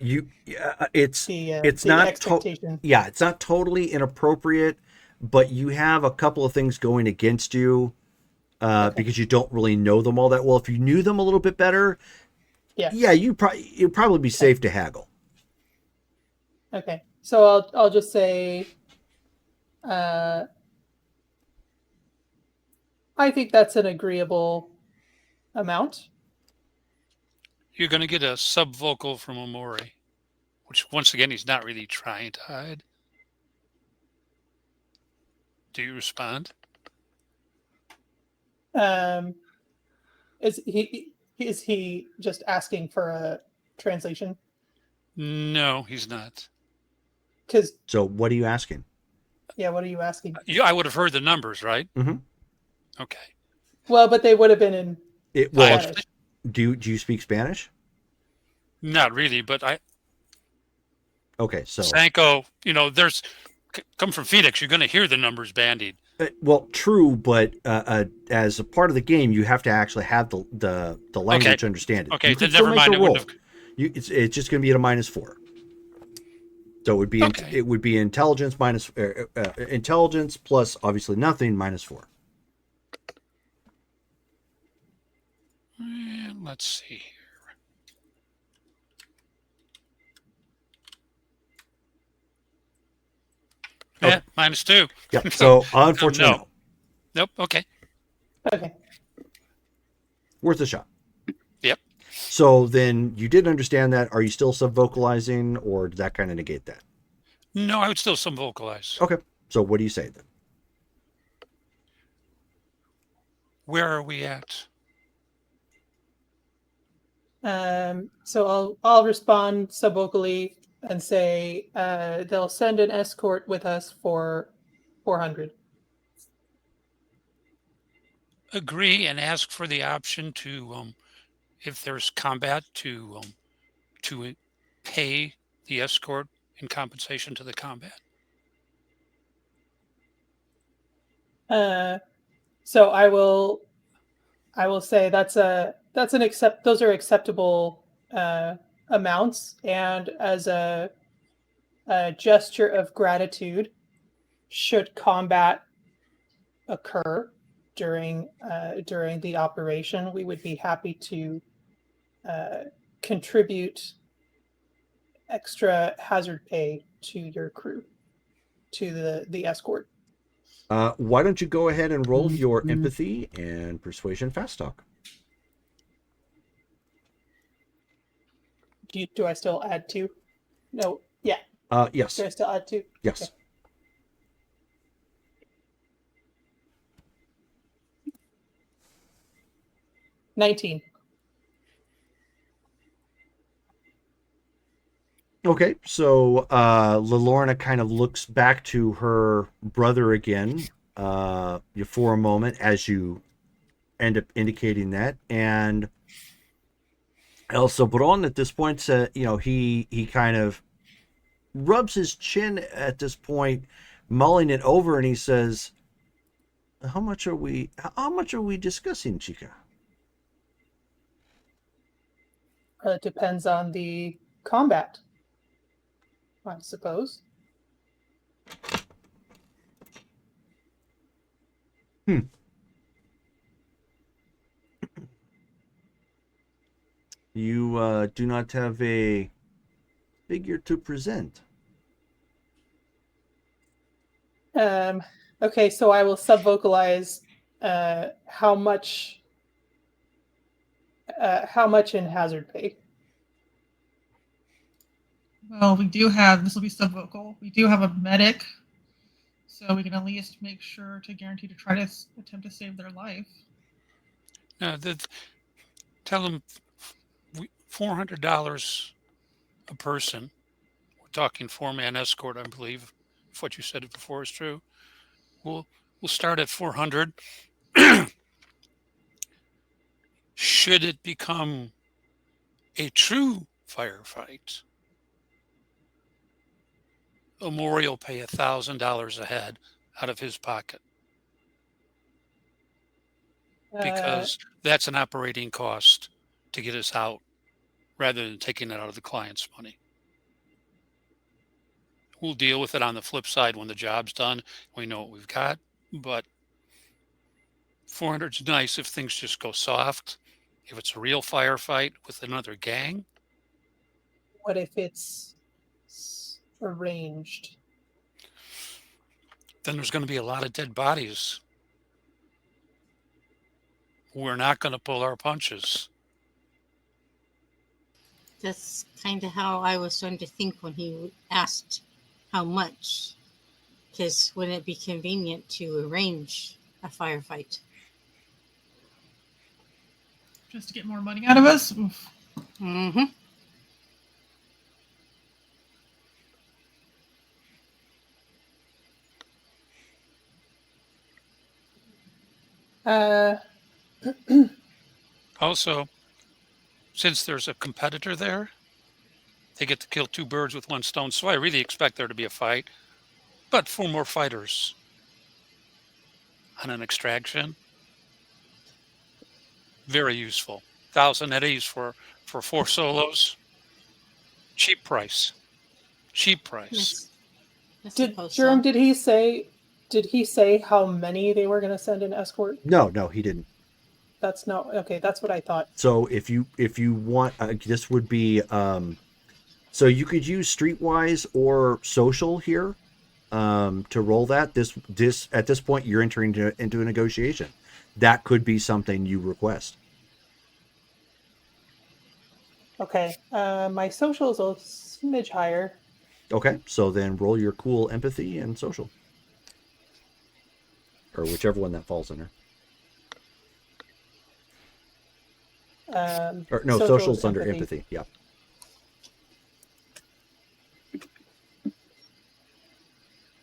Speaker 7: It's
Speaker 6: The
Speaker 7: not
Speaker 6: expectation.
Speaker 7: it's not totally inappropriate, but you have a couple of things going against you because you don't really know them all that well. If you knew them a little bit better, it'd probably be safe to haggle.
Speaker 6: Okay, so I'll just say, I think that's an agreeable amount.
Speaker 8: You're going to get a subvocal from Omori, which once again he's not really trying to hide. Do you respond?
Speaker 6: Is he just asking for a translation?
Speaker 8: No, he's not.
Speaker 7: So what are you asking?
Speaker 6: Yeah, what are you asking?
Speaker 8: I would have heard the numbers, right?
Speaker 7: Mm-hmm.
Speaker 8: Okay.
Speaker 6: Well, but they would have been in Spanish.
Speaker 7: Do you speak Spanish?
Speaker 8: Not really, but
Speaker 7: Okay, so
Speaker 8: Sanko, there's come from Phoenix. You're going to hear the numbers bandied.
Speaker 7: well, true, but as a part of the game, you have to actually have the language to understand it.
Speaker 8: Okay,
Speaker 7: You can
Speaker 8: then never
Speaker 7: still make
Speaker 8: mind.
Speaker 7: a
Speaker 8: It
Speaker 7: roll.
Speaker 8: wouldn't have.
Speaker 7: It's just going to be at a -4. So it would be it would be intelligence minus intelligence plus obviously nothing -4.
Speaker 8: Let's see here. Yeah, -2.
Speaker 7: Yep. So unfortunately, no.
Speaker 8: Nope. Okay.
Speaker 6: Okay.
Speaker 7: Worth a shot.
Speaker 8: Yep.
Speaker 7: So then you did understand that. Are you still sub-vocalizing, or did that kind of negate that?
Speaker 8: No, I would still vocalize.
Speaker 7: Okay. So what do you say then?
Speaker 8: Where are we at?
Speaker 6: So I'll respond subvocally and say they'll send an escort with us for 400.
Speaker 8: Agree and ask for the option to, if there's combat, to pay the escort in compensation to the combat.
Speaker 6: So I will say those are acceptable amounts, and as a gesture of gratitude, should combat occur during the operation, we would be happy to contribute extra hazard pay to your crew, to the escort.
Speaker 7: Why don't you go ahead and roll your empathy and persuasion fast talk?
Speaker 6: Do I still add 2? No. Yeah.
Speaker 7: Yes.
Speaker 6: Do I still add 2?
Speaker 7: Yes.
Speaker 6: Okay. 19.
Speaker 7: Okay, so Lorna kind of looks back to her brother again for a moment as you end up indicating that, and also Bron at this point, he kind of rubs his chin at this point, mulling it over, and he says, "How much are we discussing, Chica?"
Speaker 6: It depends on the combat, I suppose.
Speaker 7: You do not have a figure to present.
Speaker 6: Okay, so I will subvocalize how much in hazard pay.
Speaker 5: Well, we do have, this will be subvocal, we do have a medic, so we can at least make sure to guarantee to try to attempt to save their life.
Speaker 8: Tell them $400 a person. We're talking 4-man escort, I believe. If what you said before is true, we'll start at 400. Should it become a true firefight, Omori will pay $1,000 a head out of his pocket, because that's an operating cost to get us out, rather than taking it out of the client's money. We'll deal with it on the flip side when the job's done. We know what we've got, but 400's nice if things just go soft. If it's a real firefight with another gang.
Speaker 6: What if it's arranged?
Speaker 8: Then there's going to be a lot of dead bodies. We're not going to pull our punches.
Speaker 3: That's kind of how I was starting to think when he asked how much. Because wouldn't it be convenient to arrange a firefight?
Speaker 5: Just to get more money out of us? Oof.
Speaker 3: Mm-hmm.
Speaker 8: Also, since there's a competitor there, they get to kill 2 birds with 1 stone. So I really expect there to be a fight, but 4 more fighters on an extraction. Very useful. 1,000 eddies for 4 solos. Cheap price. Cheap price.
Speaker 6: Jerome, did he say how many they were going to send in escort?
Speaker 7: No, he didn't.
Speaker 6: That's not okay. That's what I thought.
Speaker 7: So if you want, this would be so you could use Streetwise or Social here to roll that. This at this point you're entering into a negotiation. That could be something you request.
Speaker 6: Okay, my social is a smidge higher.
Speaker 7: Okay, so then roll your cool, empathy, and social, or whichever one that falls under. Or no, social's under empathy. Yeah.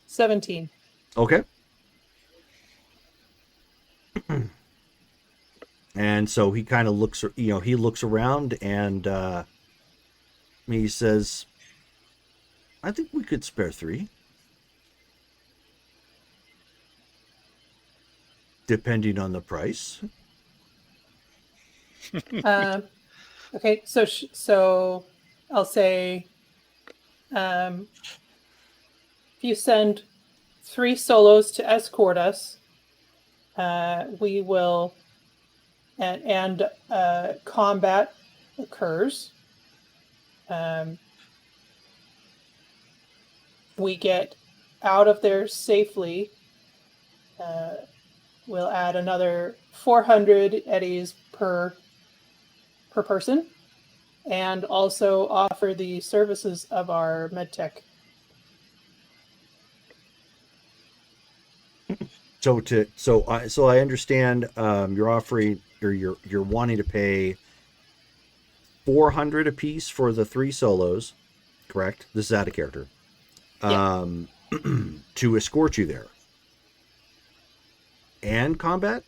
Speaker 6: $17.
Speaker 7: Okay. And so he kind of looks, he looks around and he says, "I think we could spare 3. Depending on the price."
Speaker 6: Okay, so I'll say, if you send 3 solos to escort us, we will, and combat occurs. We get out of there safely. We'll add another 400 eddies per person, and also offer the services of our medtech.
Speaker 7: So I understand you're offering, or you're wanting to pay 400 apiece for the 3 solos, correct? This is out of character.
Speaker 6: Yeah.
Speaker 7: To escort you there. And combat?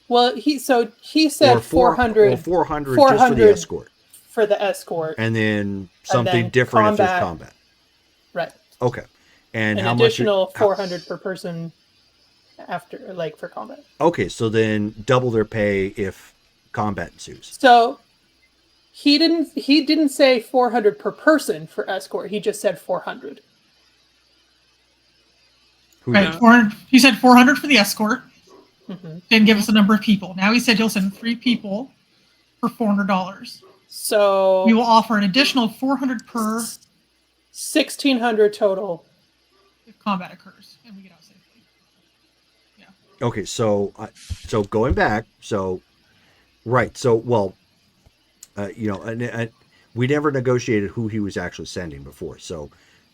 Speaker 6: Well, he said 400.
Speaker 7: Or 400 just for the escort.
Speaker 6: For the escort.
Speaker 7: And then something
Speaker 6: then
Speaker 7: different if there's combat.
Speaker 6: Right.
Speaker 7: Okay. And
Speaker 6: an
Speaker 7: how
Speaker 6: additional
Speaker 7: much?
Speaker 6: 400 per person after, like, for combat.
Speaker 7: Okay, so then double their pay if combat ensues.
Speaker 6: So he didn't say 400 per person for escort. He just said 400.
Speaker 5: Right. 400, he said 400 for the escort.
Speaker 6: Mm-hmm.
Speaker 5: Didn't give us a number of people. Now he said he'll send 3 people for $400.
Speaker 6: So
Speaker 5: we will offer an additional 400 per
Speaker 6: 1,600 total
Speaker 5: if combat occurs and we get out safely. Yeah.
Speaker 7: Okay, so going back, right. So we never negotiated who he was actually sending before. So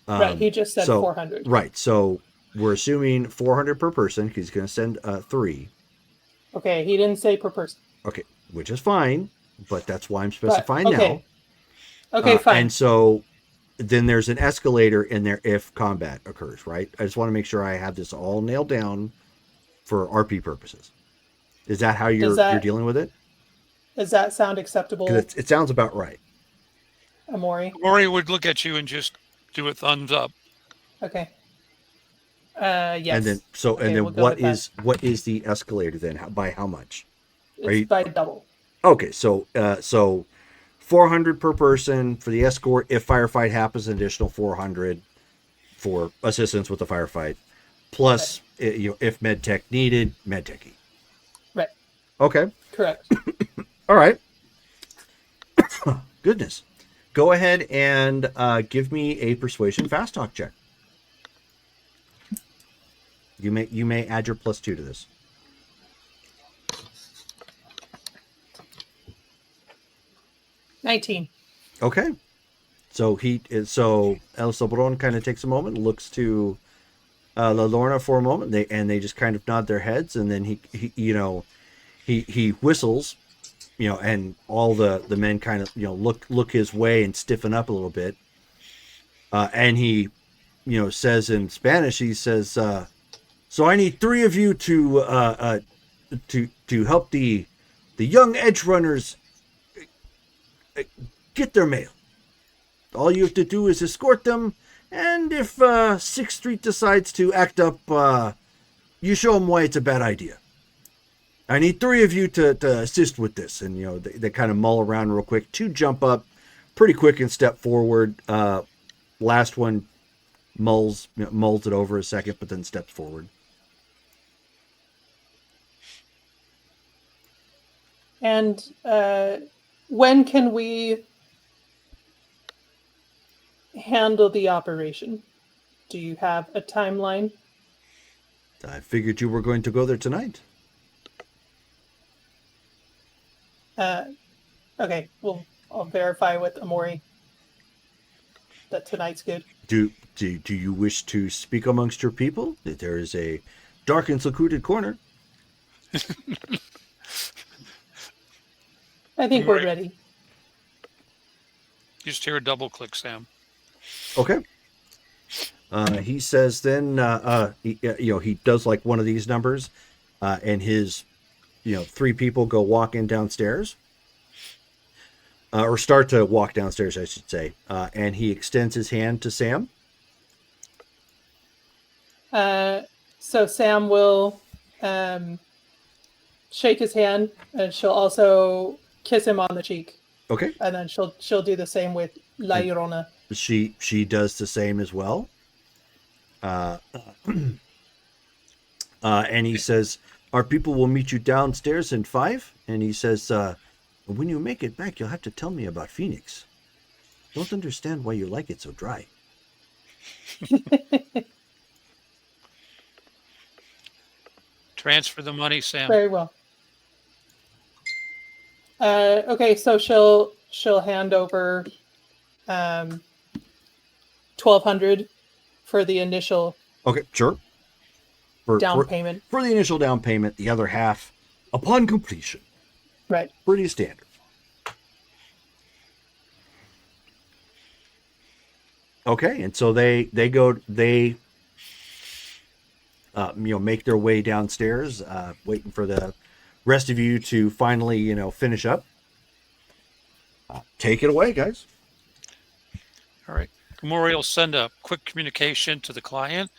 Speaker 6: right, he just said 400.
Speaker 7: Right. So we're assuming 400 per person. He's going to send 3.
Speaker 6: Okay, he didn't say per person.
Speaker 7: Okay, which is fine, but that's why I'm specifying now.
Speaker 6: Okay, fine.
Speaker 7: And so then there's an escalator in there if combat occurs, right? I just want to make sure I have this all nailed down for RP purposes. Is that how you're dealing with it?
Speaker 6: Does that sound acceptable?
Speaker 7: It sounds about right.
Speaker 6: Amori?
Speaker 8: Amori would look at you and just do a thumbs up.
Speaker 6: Okay. Yes.
Speaker 7: And then what is the escalator then? By how much?
Speaker 6: It's by double.
Speaker 7: Okay, so 400 per person for the escort. If firefight happens, an additional 400 for assistance with the firefight. Plus, if medtech needed, medtech.
Speaker 6: Right.
Speaker 7: Okay.
Speaker 6: Correct.
Speaker 7: All right. Goodness. Go ahead and give me a persuasion fast talk check. You may add your +2 to this.
Speaker 6: $19.
Speaker 7: Okay. So El Sobron kind of takes a moment, looks to La Lorna for a moment, they just kind of nod their heads, and then he whistles, and all the men kind of look his way and stiffen up a little bit, and he says in Spanish, he says, so I need 3 of you to help the young edge runners get their mail. All you have to do is escort them, and if 6th Street decides to act up, you show them why it's a bad idea. I need 3 of you to assist with this. And they kind of mull around real quick. 2 jump up pretty quick and step forward. Last one mulls it over a second, but then steps forward.
Speaker 6: And when can we handle the operation? Do you have a timeline?
Speaker 7: I figured you were going to go there tonight.
Speaker 6: Okay, well, I'll verify with Amori that tonight's good.
Speaker 7: Do you wish to speak amongst your people? There is a dark and secluded corner.
Speaker 6: I think we're ready.
Speaker 8: You just hear a double click, Sam.
Speaker 7: Okay. He says then, he does like one of these numbers, and his, 3 people go walking downstairs, or start to walk downstairs, I should say. And he extends his hand to Sam.
Speaker 6: So Sam will shake his hand, and she'll also kiss him on the cheek.
Speaker 7: Okay.
Speaker 6: And then she'll do the same with La Llorona.
Speaker 7: She does the same as well. And he says, our people will meet you downstairs in 5. And he says, when you make it back, you'll have to tell me about Phoenix. Don't understand why you like it so dry.
Speaker 8: Transfer the money, Sam.
Speaker 6: Very well. Okay, so she'll hand over 1,200 for the initial
Speaker 7: Okay, sure.
Speaker 6: down payment.
Speaker 7: For the initial down payment, the other half upon completion.
Speaker 6: Right.
Speaker 7: Pretty standard. Okay, and so they make their way downstairs, waiting for the rest of you to finally, finish up. Take it away, guys.
Speaker 8: All right. Gamora will send a quick communication to the client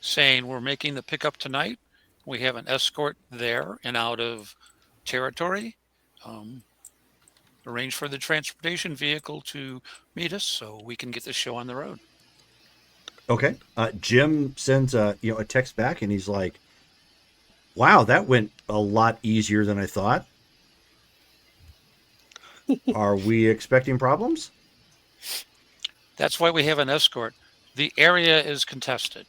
Speaker 8: saying we're making the pickup tonight. We have an escort there and out of territory. Arrange for the transportation vehicle to meet us so we can get the show on the road.
Speaker 7: Okay. Jim sends a text back, and he's like, "Wow, that went a lot easier than I thought. Are we expecting problems?"
Speaker 8: That's why we have an escort. The area is contested.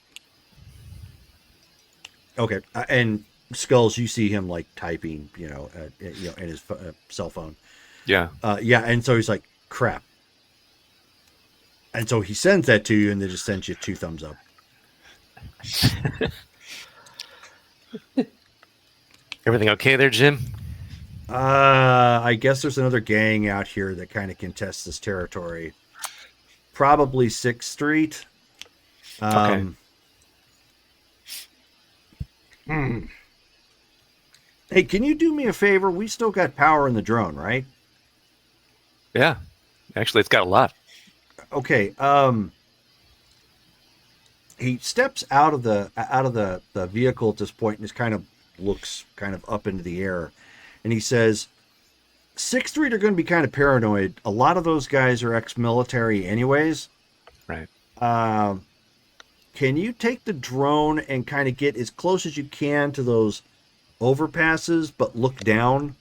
Speaker 7: Okay. And Skulls, you see him like typing, in his cell phone.
Speaker 4: Yeah.
Speaker 7: Yeah. And so he's like, crap. And so he sends that to you, and then just sends you 2 thumbs up.
Speaker 4: Everything okay there, Jim?
Speaker 7: I guess there's another gang out here that kind of contests this territory. Probably 6th Street.
Speaker 4: Okay.
Speaker 7: Hey, can you do me a favor? We still got power in the drone, right?
Speaker 4: Yeah. Actually, it's got a lot.
Speaker 7: Okay. He steps out of the vehicle at this point and just kind of looks kind of up into the air, and he says, 6th Street are going to be kind of paranoid. A lot of those guys are ex-military anyways.
Speaker 4: Right.
Speaker 7: Can you take the drone and kind of get as close as you can to those overpasses, but look down?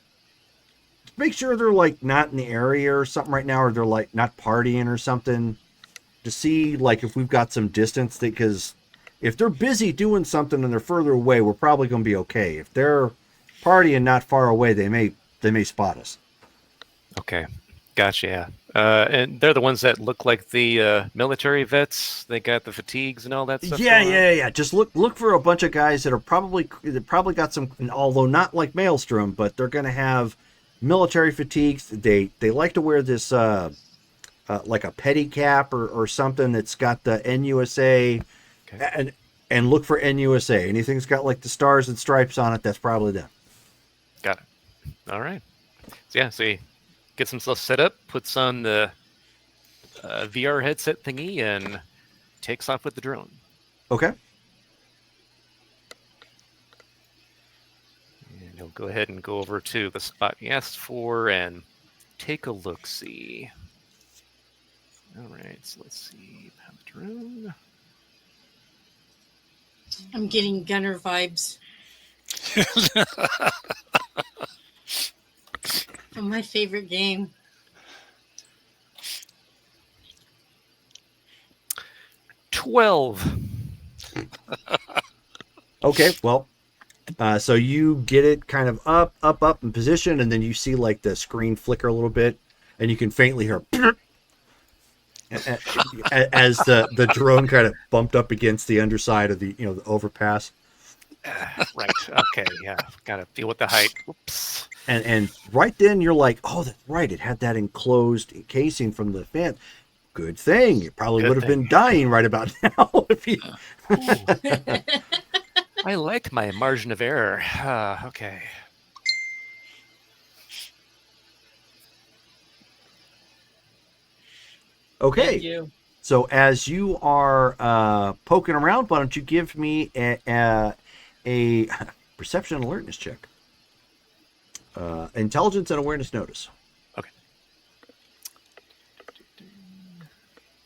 Speaker 7: Make sure they're like not in the area or something right now, or they're like not partying or something, to see like if we've got some distance, because if they're busy doing something and they're further away, we're probably going to be okay. If they're partying not far away, they may spot us.
Speaker 4: Okay. Gotcha. Yeah. And they're the ones that look like the military vets. They got the fatigues and all that stuff.
Speaker 7: Yeah. Just look for a bunch of guys that probably got some, although not like Maelstrom, but they're going to have military fatigues. They like to wear this like a petty cap or something that's got the NUSA. Okay. And look for NUSA. Anything that's got like the stars and stripes on it, that's probably them.
Speaker 4: Got it. All right. So yeah, so he gets himself set up, puts on the VR headset thingy, and takes off with the drone.
Speaker 7: Okay.
Speaker 4: And he'll go ahead and go over to the spot he asked for and take a look-see. All right, so let's see. Have the drone.
Speaker 3: I'm getting Gunner vibes. From my favorite game.
Speaker 4: $12.
Speaker 7: Okay, well, so you get it kind of up in position, and then you see like the screen flicker a little bit, and you can faintly hear as the drone kind of bumped up against the underside of the the overpass.
Speaker 4: Right. Okay. Yeah. Got to deal with the height. Whoops.
Speaker 7: And right then you're like, oh, that's right. It had that enclosed casing from the fan. Good thing. You probably would have been dying right about now if you.
Speaker 4: I like my margin of error. Okay.
Speaker 7: Okay.
Speaker 6: Thank you.
Speaker 7: So as you are poking around, why don't you give me a perception and alertness check? Intelligence and awareness notice.
Speaker 4: Okay.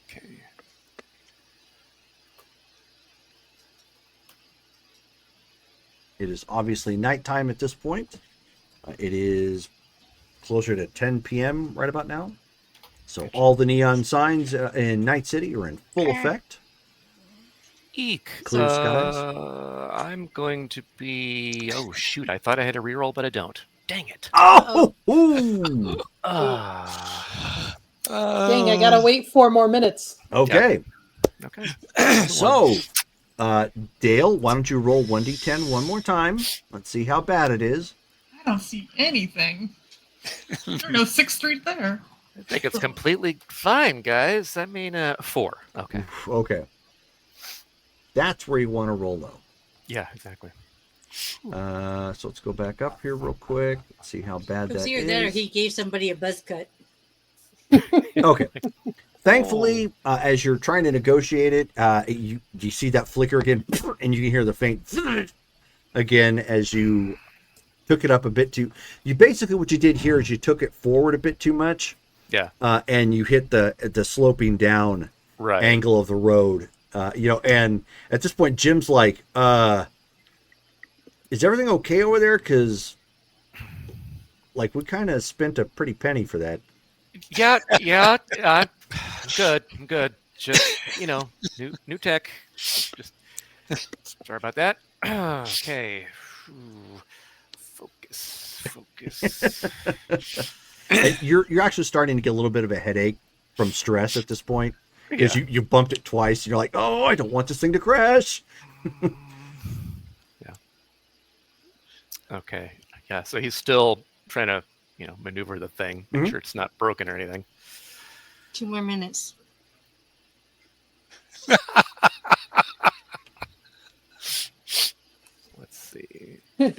Speaker 4: Okay.
Speaker 7: It is obviously nighttime at this point. It is closer to 10 p.m. right about now. So all the neon signs in Night City are in full effect.
Speaker 4: Eek.
Speaker 7: Clear skies.
Speaker 4: I'm going to be. Oh shoot! I thought I had a reroll, but I don't. Dang it.
Speaker 7: Oh! Ooh.
Speaker 6: Dang, I gotta wait 4 more minutes.
Speaker 7: Okay.
Speaker 4: Okay.
Speaker 7: So, Dale, why don't you roll 1d10 one more time? Let's see how bad it is.
Speaker 5: I don't see anything. There's no 6th Street there.
Speaker 4: I think it's completely fine, guys. I mean, 4. Okay.
Speaker 7: Okay. That's where you want to roll low.
Speaker 4: Yeah, exactly.
Speaker 7: So let's go back up here real quick. See how bad
Speaker 3: It was
Speaker 7: that
Speaker 3: either
Speaker 7: is.
Speaker 3: that or he gave somebody a buzz cut.
Speaker 7: Okay. Thankfully, as you're trying to negotiate it, you see that flicker again, and you can hear the faint again as you took it up a bit too. You basically what you did here is you took it forward a bit too much.
Speaker 4: Yeah.
Speaker 7: And you hit the sloping down
Speaker 4: Right.
Speaker 7: angle of the road. And at this point, Jim's like, is everything okay over there? Because, like, we kind of spent a pretty penny for that.
Speaker 4: Yeah. I'm good. Just new tech. Just sorry about that. Okay. Focus.
Speaker 7: And you're actually starting to get a little bit of a headache from stress at this point because you bumped it twice. And you're like, oh, I don't want this thing to crash.
Speaker 4: Yeah. Okay. Yeah. So he's still trying to maneuver the thing, make sure it's not broken or anything.
Speaker 3: 2 more minutes.
Speaker 4: Let's see. All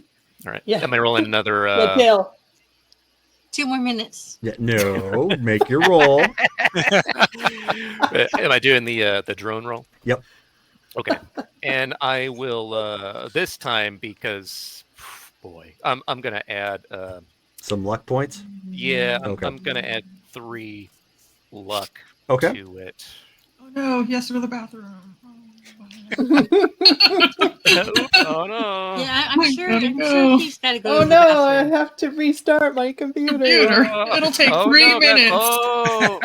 Speaker 4: right.
Speaker 6: Yeah.
Speaker 4: Am I rolling another?
Speaker 6: Dale.
Speaker 3: 2 more minutes.
Speaker 7: Yeah, no, make your roll.
Speaker 4: Am I doing the drone roll?
Speaker 7: Yep.
Speaker 4: Okay. And I will this time because, boy, I'm gonna add.
Speaker 7: Some luck points.
Speaker 4: Yeah,
Speaker 7: Okay.
Speaker 4: I'm gonna add 3 luck
Speaker 7: Okay.
Speaker 4: to it.
Speaker 5: Oh no, he has to go to the bathroom.
Speaker 4: Oh no!
Speaker 3: Yeah, I'm sure.
Speaker 5: gotta
Speaker 3: I'm
Speaker 5: go.
Speaker 3: sure he's got to go.
Speaker 6: Oh
Speaker 3: to the
Speaker 6: no, I
Speaker 3: bathroom.
Speaker 6: have to restart my computer.
Speaker 5: It'll take 3 minutes.
Speaker 4: Oh,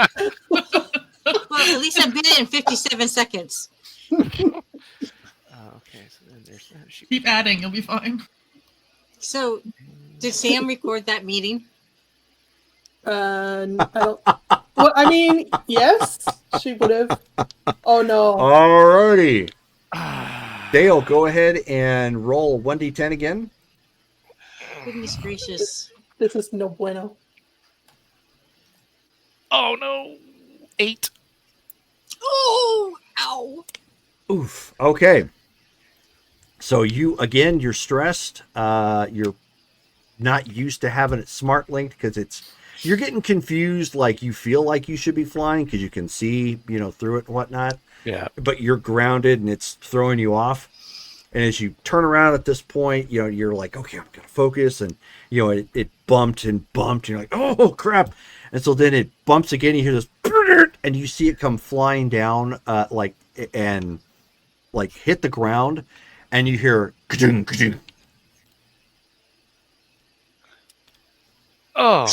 Speaker 3: Well, at least a minute and 57 seconds.
Speaker 4: okay. So then there's that. Shoot.
Speaker 5: Keep adding, you'll be fine.
Speaker 3: So, did Sam record that meeting?
Speaker 6: I don't. Well, I mean, yes, she would have. Oh no.
Speaker 7: Alrighty. Dale, go ahead and roll 1d10 again.
Speaker 3: Goodness gracious.
Speaker 6: This is no bueno.
Speaker 4: Oh no! 8.
Speaker 3: Oh, ow.
Speaker 7: Oof. Okay. So you're stressed. You're not used to having it smart linked because you're getting confused. Like you feel like you should be flying because you can see, through it and whatnot.
Speaker 4: Yeah.
Speaker 7: But you're grounded and it's throwing you off. And as you turn around at this point, you're like, okay, I'm gonna focus, and it bumped and bumped. And you're like, oh crap! And so then it bumps again. You hear this, and you see it come flying down, and hit the ground, and you hear ka-ding, ka-ding.
Speaker 4: Oh.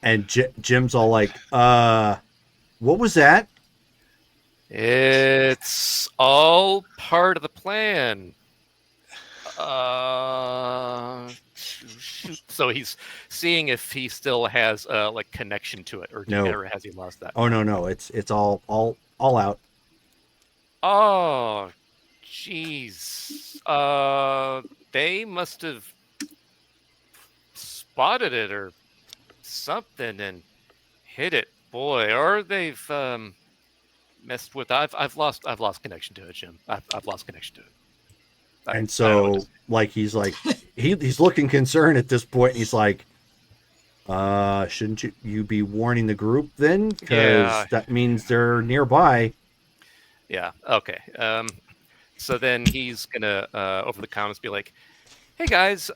Speaker 7: And Jim's all like, what was that?
Speaker 4: It's all part of the plan. So he's seeing if he still has connection to it, or has he lost that?
Speaker 7: Oh no, it's all out.
Speaker 4: Oh, jeez. They must have spotted it or something and hit it, boy, or they've messed with. I've lost connection to it, Jim. I've lost connection to it.
Speaker 7: And so, he's looking concerned at this point. And he's like, shouldn't you be warning the group then? Because that means they're nearby.
Speaker 4: Yeah. Okay. So then he's gonna over the comments be like, "Hey guys,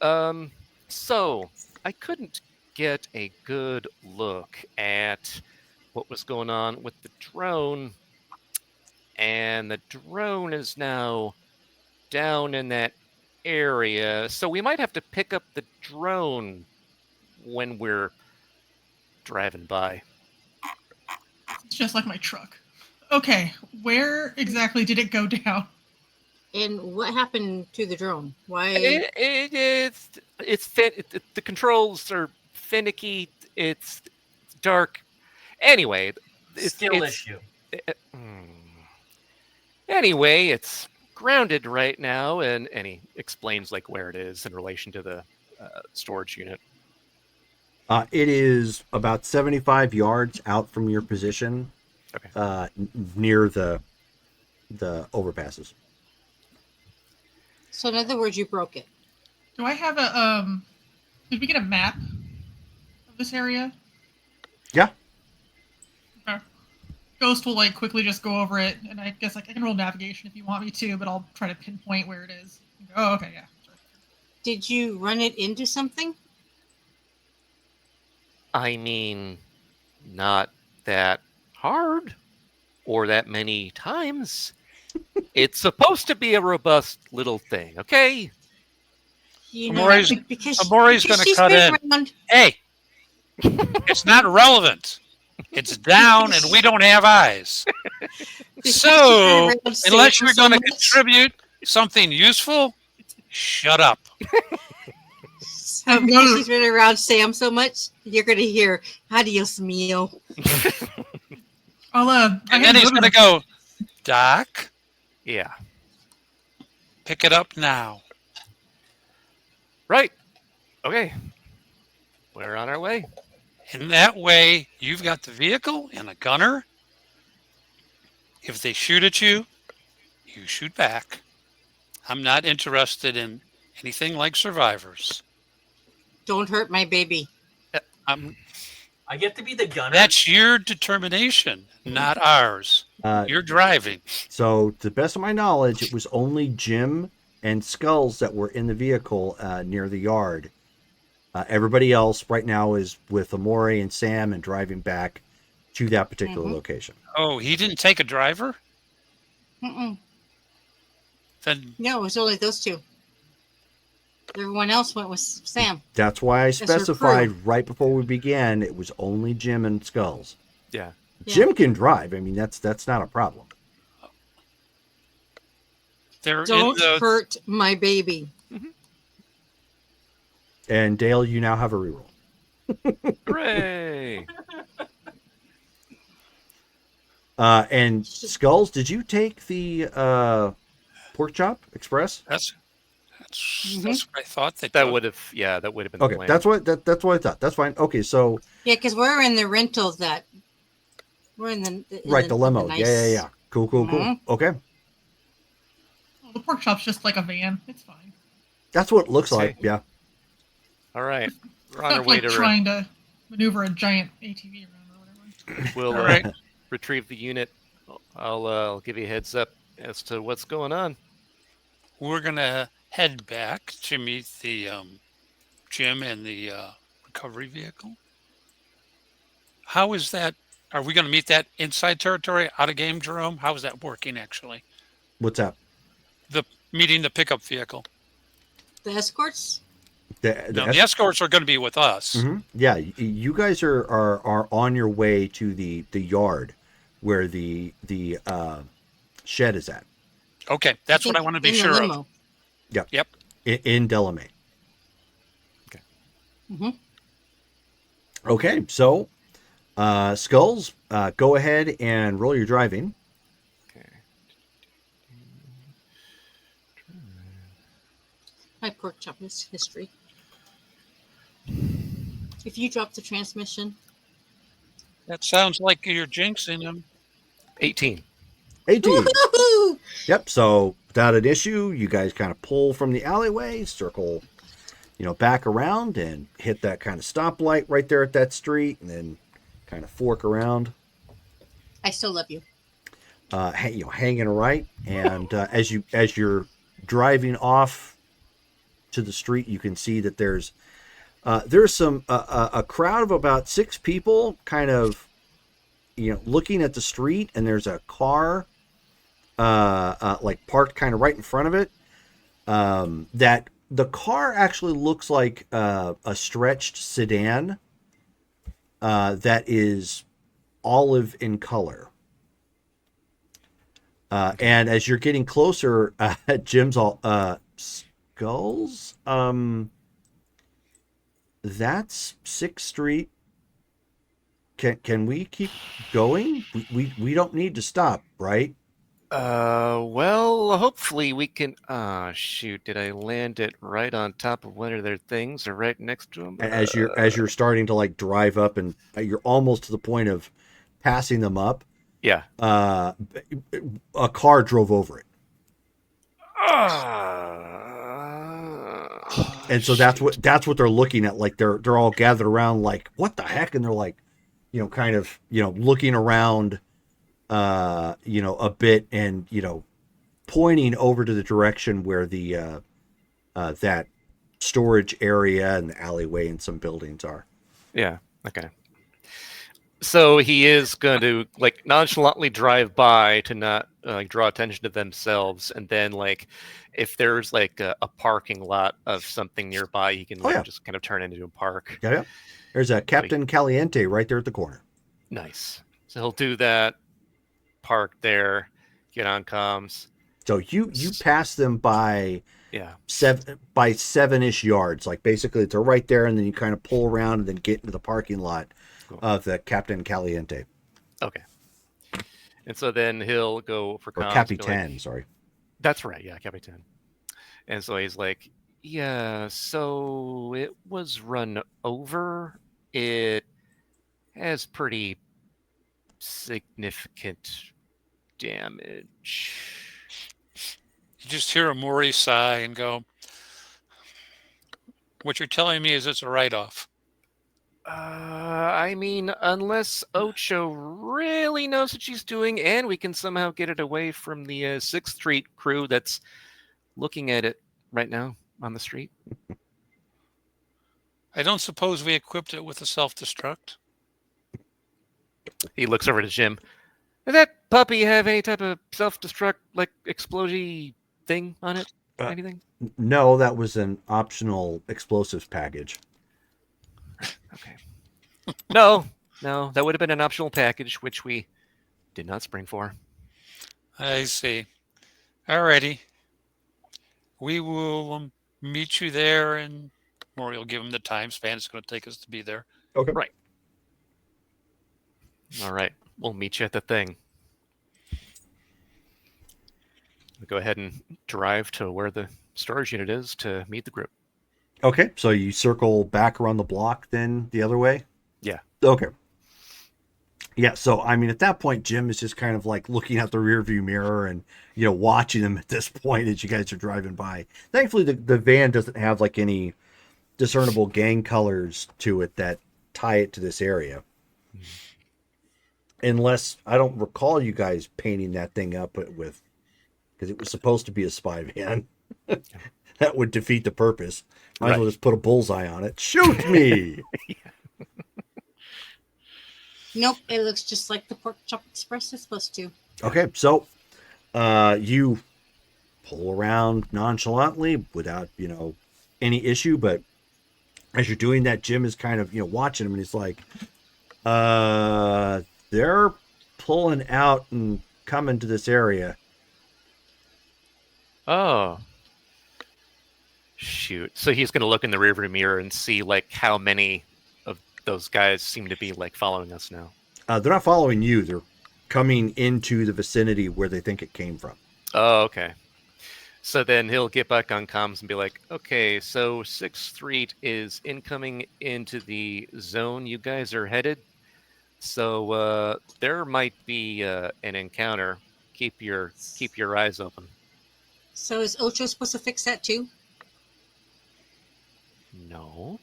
Speaker 4: so I couldn't get a good look at what was going on with the drone, and the drone is now down in that area, so we might have to pick up the drone when we're driving by.
Speaker 5: It's just like my truck. Okay, where exactly did it go down?
Speaker 3: And what happened to the drone? Why?
Speaker 4: The controls are finicky. It's dark. Anyway,
Speaker 9: Skill issue.
Speaker 4: Anyway, it's grounded right now, and he explains like where it is in relation to the storage unit.
Speaker 7: It is about 75 yards out from your position,
Speaker 4: Okay.
Speaker 7: Near the overpasses.
Speaker 3: So in other words, you broke it.
Speaker 5: Do I have a did we get a map of this area?
Speaker 7: Yeah.
Speaker 5: Okay. Ghost will like quickly just go over it, and I guess like I can roll navigation if you want me to, but I'll try to pinpoint where it is. Oh, okay, yeah. Sorry.
Speaker 3: Did you run it into something?
Speaker 4: I mean, not that hard or that many times. It's supposed to be a robust little thing, okay?
Speaker 3: You
Speaker 8: Amore's-
Speaker 3: because
Speaker 8: Amore's gonna
Speaker 3: she's
Speaker 8: cut
Speaker 3: been
Speaker 8: in.
Speaker 3: around-
Speaker 8: Hey, it's not relevant. It's down, and we don't have eyes.
Speaker 3: because
Speaker 8: So,
Speaker 3: she's been around
Speaker 8: unless
Speaker 3: Sam
Speaker 8: you're
Speaker 3: so
Speaker 8: going to
Speaker 3: much.
Speaker 8: contribute something useful, shut up.
Speaker 3: So because she's been around Sam so much, you're going to hear "Adios, mio."
Speaker 5: I'll
Speaker 8: And then he's going to go, Doc,
Speaker 4: Yeah.
Speaker 8: pick it up now.
Speaker 4: Right. Okay. We're on our way.
Speaker 8: And that way, you've got the vehicle and a gunner. If they shoot at you, you shoot back. I'm not interested in anything like survivors.
Speaker 3: Don't hurt my baby.
Speaker 9: I get to be the gunner.
Speaker 8: That's your determination, not ours. You're driving.
Speaker 7: So, to the best of my knowledge, it was only Jim and Skulls that were in the vehicle near the yard. Everybody else right now is with Amore and Sam and driving back to that particular location.
Speaker 8: Oh, he didn't take a driver?
Speaker 3: Mm-mm.
Speaker 8: Then
Speaker 3: No, it was only those two. Everyone else went with Sam.
Speaker 7: That's why I
Speaker 3: her
Speaker 7: specified
Speaker 3: crew.
Speaker 7: right before we began it was only Jim and Skulls.
Speaker 4: Yeah.
Speaker 7: Jim can drive. I mean, that's not a problem.
Speaker 8: they're in
Speaker 3: Don't
Speaker 8: the
Speaker 3: hurt my baby.
Speaker 7: And Dale, you now have a reroll.
Speaker 4: Hooray!
Speaker 7: And Skulls, did you take the Pork Chop Express?
Speaker 8: That's what I thought
Speaker 4: That
Speaker 8: took.
Speaker 4: would have been
Speaker 7: Okay,
Speaker 4: the plan.
Speaker 7: that's what I thought. That's fine. Okay, so
Speaker 3: Yeah, because we're in the rental that we're in the
Speaker 7: right, the limo.
Speaker 3: nice-
Speaker 7: Yeah. Cool.
Speaker 3: Mhm.
Speaker 7: Okay,
Speaker 5: Well, the pork chop's just like a van. It's fine.
Speaker 7: that's what it looks
Speaker 4: Okay.
Speaker 7: like. Yeah.
Speaker 4: All right. We're on
Speaker 5: It's
Speaker 4: our
Speaker 5: not
Speaker 4: way
Speaker 5: like
Speaker 4: to
Speaker 5: trying to maneuver a giant ATV around or whatever.
Speaker 4: we'll
Speaker 8: All right.
Speaker 4: retrieve the unit. I'll give you a heads up as to what's going on.
Speaker 8: We're going to head back to meet the Jim and the recovery vehicle. How is that? Are we going to meet that inside territory, out of game, Jerome? How is that working, actually?
Speaker 7: What's that?
Speaker 8: Meeting the pickup vehicle.
Speaker 3: The escorts.
Speaker 8: No, the escorts are going to be with us.
Speaker 7: Mhm. Yeah, you guys are on your way to the yard where the shed is at.
Speaker 8: Okay, that's what I want to be
Speaker 3: in the
Speaker 8: sure of.
Speaker 3: limo.
Speaker 8: Yep.
Speaker 7: In Delamay.
Speaker 4: Okay.
Speaker 3: Mhm.
Speaker 7: Okay, so Skulls, go ahead and roll your driving.
Speaker 4: Okay.
Speaker 3: My pork chop is history. If you drop the transmission,
Speaker 8: That sounds like you're jinxing him.
Speaker 4: 18.
Speaker 7: 18.
Speaker 3: woohoo!
Speaker 7: Yep, so without an issue, you guys kind of pull from the alleyway, circle, back around and hit that kind of stoplight right there at that street, and then kind of fork around,
Speaker 3: I still love you.
Speaker 7: hanging right. And as you're driving off to the street, you can see that there's some a crowd of about 6 people kind of looking at the street, and there's a car like parked kind of right in front of it. that the car actually looks like a stretched sedan that is olive in color. And as you're getting closer, Jim's all Skulls. That's 6th Street. Can we keep going? We don't need to stop, right?
Speaker 4: Well, hopefully we can. Shoot! Did I land it right on top of one of their things, or right next to them?
Speaker 7: As you're starting to like drive up, and you're almost to the point of passing them up.
Speaker 4: Yeah.
Speaker 7: A car drove over it. And so that's what they're looking at. Like they're all gathered around, like, what the heck? And they're like, kind of, looking around, a bit, and pointing over to the direction where the that storage area and the alleyway and some buildings are.
Speaker 4: Yeah. Okay. So he is going to like nonchalantly drive by to not draw attention to themselves, and then like if there's like a parking lot of something nearby, he can just kind of turn into a park.
Speaker 7: Yeah. There's a Captain Caliente right there at the corner.
Speaker 4: Nice. So he'll do that, park there, get on comms.
Speaker 7: So you pass them by 7-ish yards. Like basically they're right there, and then you kind of pull around and then get into the parking lot of the Captain Caliente.
Speaker 4: Okay. And so then he'll go for comms.
Speaker 7: Or Capitan, sorry.
Speaker 4: That's right, yeah, Capitan. And so he's like, yeah, so it was run over. It has pretty significant damage.
Speaker 8: You just hear a Maury sigh and go, what you're telling me is it's a write-off.
Speaker 4: I mean, unless Ocho really knows what she's doing, and we can somehow get it away from the 6th Street crew that's looking at it right now on the street.
Speaker 8: I don't suppose we equipped it with a self-destruct.
Speaker 4: He looks over to Jim. Does that puppy have any type of self-destruct, like, explosive thing on it? Anything?
Speaker 7: No, that was an optional explosives package.
Speaker 4: Okay. No, that would have been an optional package, which we did not spring for.
Speaker 8: I see. Alrighty. We will meet you there, and Maury will give him the time span it's going to take us to be there.
Speaker 7: Okay.
Speaker 4: Right. All right. We'll meet you at the thing. We'll go ahead and drive to where the storage unit is to meet the group.
Speaker 7: Okay, so you circle back around the block then the other way?
Speaker 4: Yeah.
Speaker 7: Okay. Yeah, so I mean at that point Jim is just kind of like looking out the rearview mirror and watching them at this point as you guys are driving by. Thankfully the van doesn't have like any discernible gang colors to it that tie it to this area. Unless I don't recall you guys painting that thing up with, because it was supposed to be a spy van. That would defeat the purpose. Might as well just put a bullseye on it. Shoot me!
Speaker 3: Nope, it looks just like the Pork Chop Express is supposed to.
Speaker 7: Okay, so you pull around nonchalantly without, any issue, but as you're doing that, Jim is kind of, watching him, and he's like, they're pulling out and coming to this area.
Speaker 4: Oh. Shoot. So he's going to look in the rearview mirror and see, like, how many of those guys seem to be, like, following us now.
Speaker 7: They're not following you. They're coming into the vicinity where they think it came from.
Speaker 4: Oh, okay. So then he'll get back on comms and be like, okay, so 6th Street is incoming into the zone you guys are headed. So there might be an encounter. Keep your eyes open.
Speaker 3: So is Ocho supposed to fix that too?
Speaker 4: No.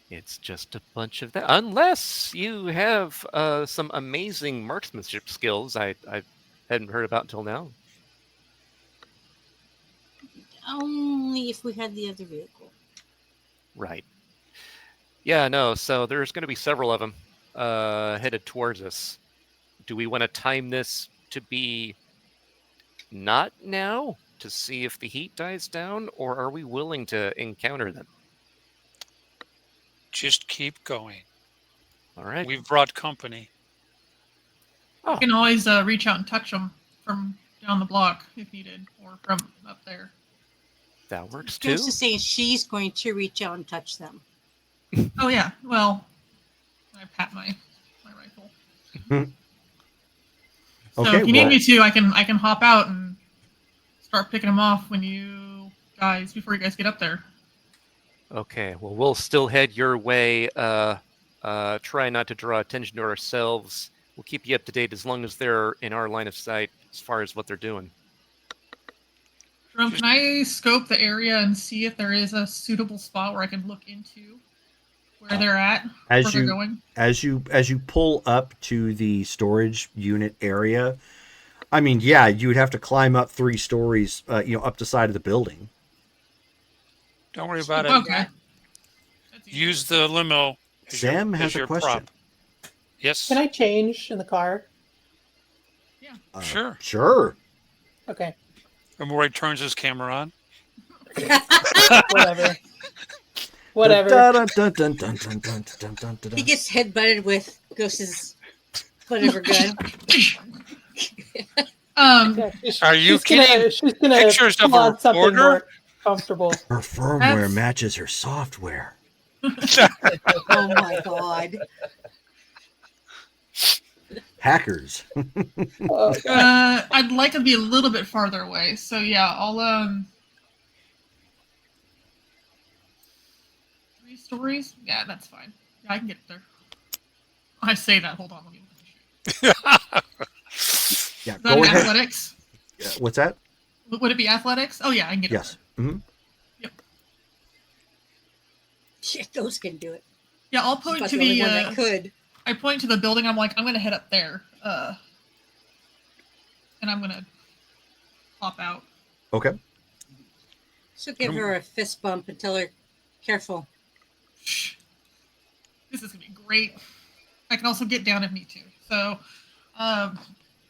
Speaker 4: It's just a bunch of that. Unless you have some amazing marksmanship skills I hadn't heard about until now.
Speaker 3: Only if we had the other vehicle.
Speaker 4: Right. Yeah, no, so there's going to be several of them headed towards us. Do we want to time this to be not now? to see if the heat dies down, or are we willing to encounter them?
Speaker 8: Just keep going.
Speaker 4: All right.
Speaker 8: We've brought company.
Speaker 5: You can always reach out and touch them from down the block if needed, or from up there.
Speaker 4: That works too.
Speaker 3: Just to say she's going to reach out and touch them.
Speaker 5: Oh yeah, well, I pat my rifle. So
Speaker 7: Okay,
Speaker 5: if you need
Speaker 7: well-
Speaker 5: me to, I can hop out and start picking them off before you guys get up there.
Speaker 4: Okay, well, we'll still head your way. Try not to draw attention to ourselves. We'll keep you up to date as long as they're in our line of sight as far as what they're doing.
Speaker 5: Jerome, can I scope the area and see if there is a suitable spot where I can look into where they're at,
Speaker 7: As
Speaker 5: where they're going?
Speaker 7: as you pull up to the storage unit area, I mean, yeah, you would have to climb up 3 stories, up the side of the building.
Speaker 8: Don't worry about it.
Speaker 5: Okay. That's easy.
Speaker 8: Use the limo. as your-
Speaker 7: Sam
Speaker 8: as
Speaker 7: has a
Speaker 8: your
Speaker 7: question.
Speaker 8: prop. Yes.
Speaker 6: Can I change in the car?
Speaker 8: Sure.
Speaker 7: Sure.
Speaker 6: Okay.
Speaker 8: Amori turns his camera on.
Speaker 6: Whatever. Whatever.
Speaker 7: Dun, dun, dun, dun, dun, dun, dun, dun, dun,
Speaker 3: He
Speaker 7: dun.
Speaker 3: gets headbutted with Ghost's whatever gun.
Speaker 6: Yeah,
Speaker 8: Are you
Speaker 6: she's gonna-
Speaker 8: kidding?
Speaker 6: She's gonna
Speaker 8: Pictures of
Speaker 6: pull
Speaker 8: a
Speaker 6: out something
Speaker 8: order?
Speaker 6: more comfortable.
Speaker 7: Her firmware
Speaker 5: That's-
Speaker 7: matches her software.
Speaker 3: Oh my god.
Speaker 7: Hackers.
Speaker 6: Oh, God.
Speaker 5: I'd like to be a little bit farther away. So yeah, I'll 3 stories. Yeah, that's fine. Yeah, I can get there. I say that. Hold on, let me look at the sheet.
Speaker 7: Yeah,
Speaker 5: Is that
Speaker 7: go
Speaker 5: in
Speaker 7: ahead.
Speaker 5: athletics?
Speaker 7: What's that?
Speaker 5: Would it be athletics? Oh yeah, I can get
Speaker 7: Yes. hmm
Speaker 3: Shit, those can do it.
Speaker 5: Yeah, I'll
Speaker 3: She's
Speaker 5: point
Speaker 3: about
Speaker 5: to
Speaker 3: the only
Speaker 5: the.
Speaker 3: one that could.
Speaker 5: I point to the building. I'm like, I'm gonna head up there. And I'm gonna pop out.
Speaker 7: Okay.
Speaker 3: So give her a fist bump and tell her, careful.
Speaker 5: Shh. This is gonna be great. I can also get down if need to. So,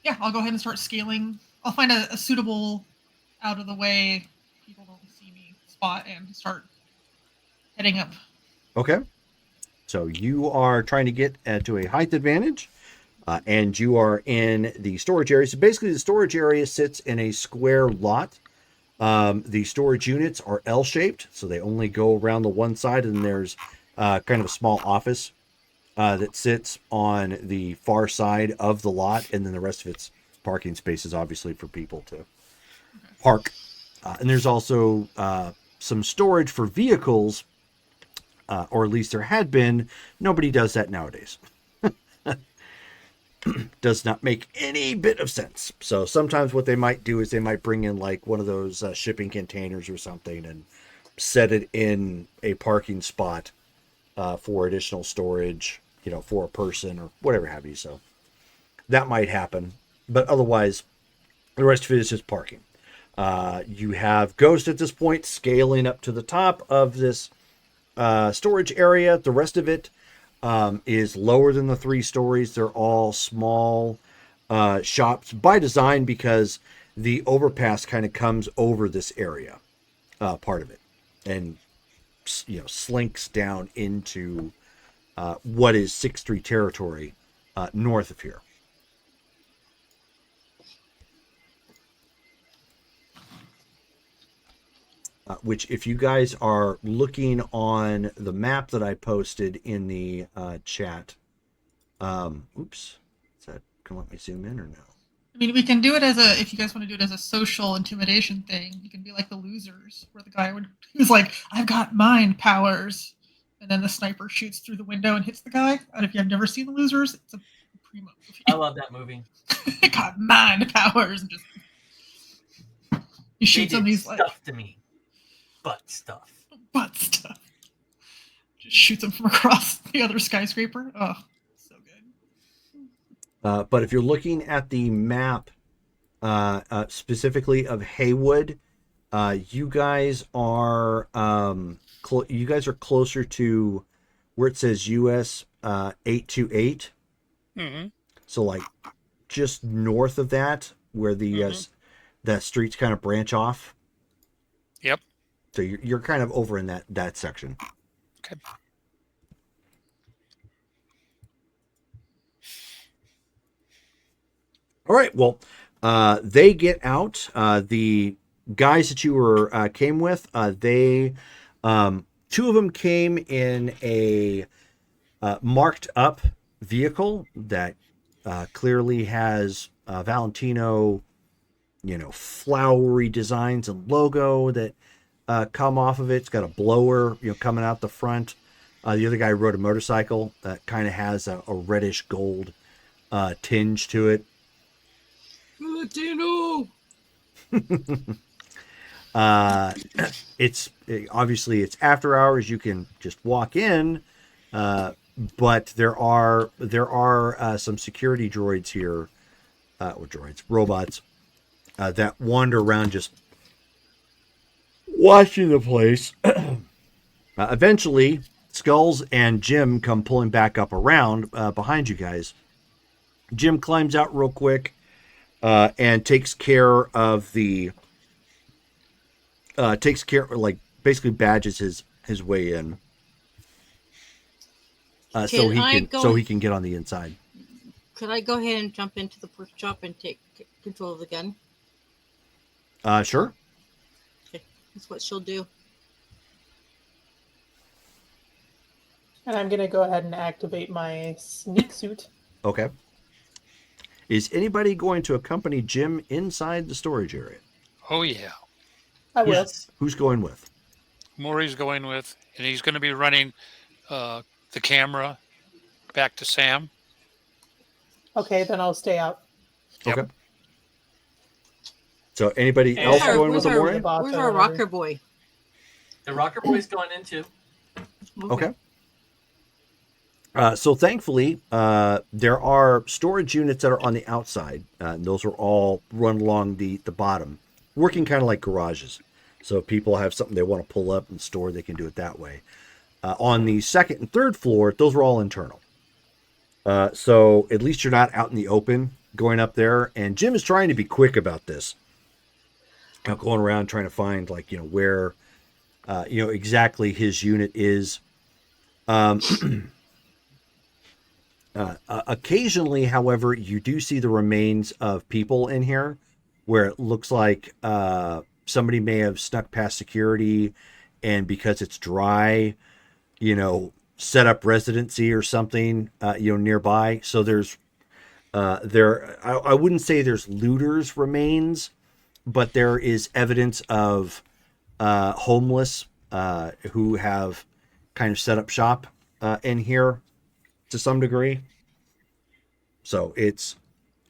Speaker 5: yeah, I'll go ahead and start scaling. I'll find a suitable, out of the way, people don't see me spot and start heading up.
Speaker 7: Okay. So you are trying to get to a height advantage, and you are in the storage area. So basically, the storage area sits in a square lot. The storage units are L-shaped, so they only go around the one side, and there's kind of a small office that sits on the far side of the lot, and then the rest of it's parking spaces, obviously, for people to park. And there's also some storage for vehicles, or at least there had been. Nobody does that nowadays. Does not make any bit of sense. So sometimes what they might do is they might bring in like one of those shipping containers or something and set it in a parking spot for additional storage, for a person or whatever have you. So that might happen, but otherwise the rest of it is just parking. You have Ghost at this point scaling up to the top of this storage area. The rest of it is lower than the 3 stories. They're all small shops by design because the overpass kind of comes over this area, part of it, and slinks down into what is 6th Street territory north of here. Which, if you guys are looking on the map that I posted in the chat, oops, is that gonna let me zoom in or no?
Speaker 5: I mean, we can do it if you guys want to do it as a social intimidation thing. You can be like the losers, where the guy who's like, I've got mind powers. And then the sniper shoots through the window and hits the guy. And if you've never seen the losers, it's a primo movie.
Speaker 9: I love that movie.
Speaker 5: I got mind powers and just he
Speaker 9: They
Speaker 5: shoots him.
Speaker 9: did
Speaker 5: He's like
Speaker 9: stuff to me. Butt stuff.
Speaker 5: butt stuff. Just shoots him from across the other skyscraper. Oh, so good.
Speaker 7: But if you're looking at the map, specifically of Haywood, you guys are closer to where it says US 828.
Speaker 8: Mm-hmm.
Speaker 7: So like just north of that, where the that streets kind of branch off.
Speaker 8: Yep.
Speaker 7: So you're kind of over in that section.
Speaker 8: Okay.
Speaker 7: All right. Well, they get out. The guys that you were came with, they two of them came in a marked up vehicle that clearly has Valentino, flowery designs and logo that come off of it. It's got a blower, coming out the front. The other guy rode a motorcycle that kind of has a reddish gold tinge to it.
Speaker 3: Latino.
Speaker 7: It's obviously it's after hours. You can just walk in, but there are some security droids here, robots that wander around just watching the place. Eventually, Skulls and Jim come pulling back up around behind you guys. Jim climbs out real quick. And takes care, basically badges his way in, so he can get on the inside.
Speaker 3: Could I go ahead and jump into the pork chop and take control of the gun?
Speaker 7: Sure.
Speaker 3: Okay, that's what she'll do.
Speaker 6: And I'm gonna go ahead and activate my sneak suit.
Speaker 7: Okay. Is anybody going to accompany Jim inside the storage area?
Speaker 8: Oh, yeah.
Speaker 6: I will.
Speaker 7: Who's going with?
Speaker 8: Maury's going with, and he's going to be running the camera back to Sam.
Speaker 6: Okay, then I'll stay out.
Speaker 8: Yep.
Speaker 7: Okay. So anybody else going with Maury?
Speaker 3: Where's our rocker boy?
Speaker 9: The rocker boy's going in too.
Speaker 7: Okay. So thankfully, there are storage units that are on the outside. And those are all run along the bottom, working kind of like garages. So if people have something they want to pull up and store, they can do it that way. On the second and third floor, those are all internal. So at least you're not out in the open going up there. And Jim is trying to be quick about this. Going around trying to find where, exactly his unit is. Occasionally, however, you do see the remains of people in here where it looks like somebody may have snuck past security and because it's dry, set up residency or something, nearby. So there's I wouldn't say there's looters remains, but there is evidence of homeless who have kind of set up shop in here to some degree. So it's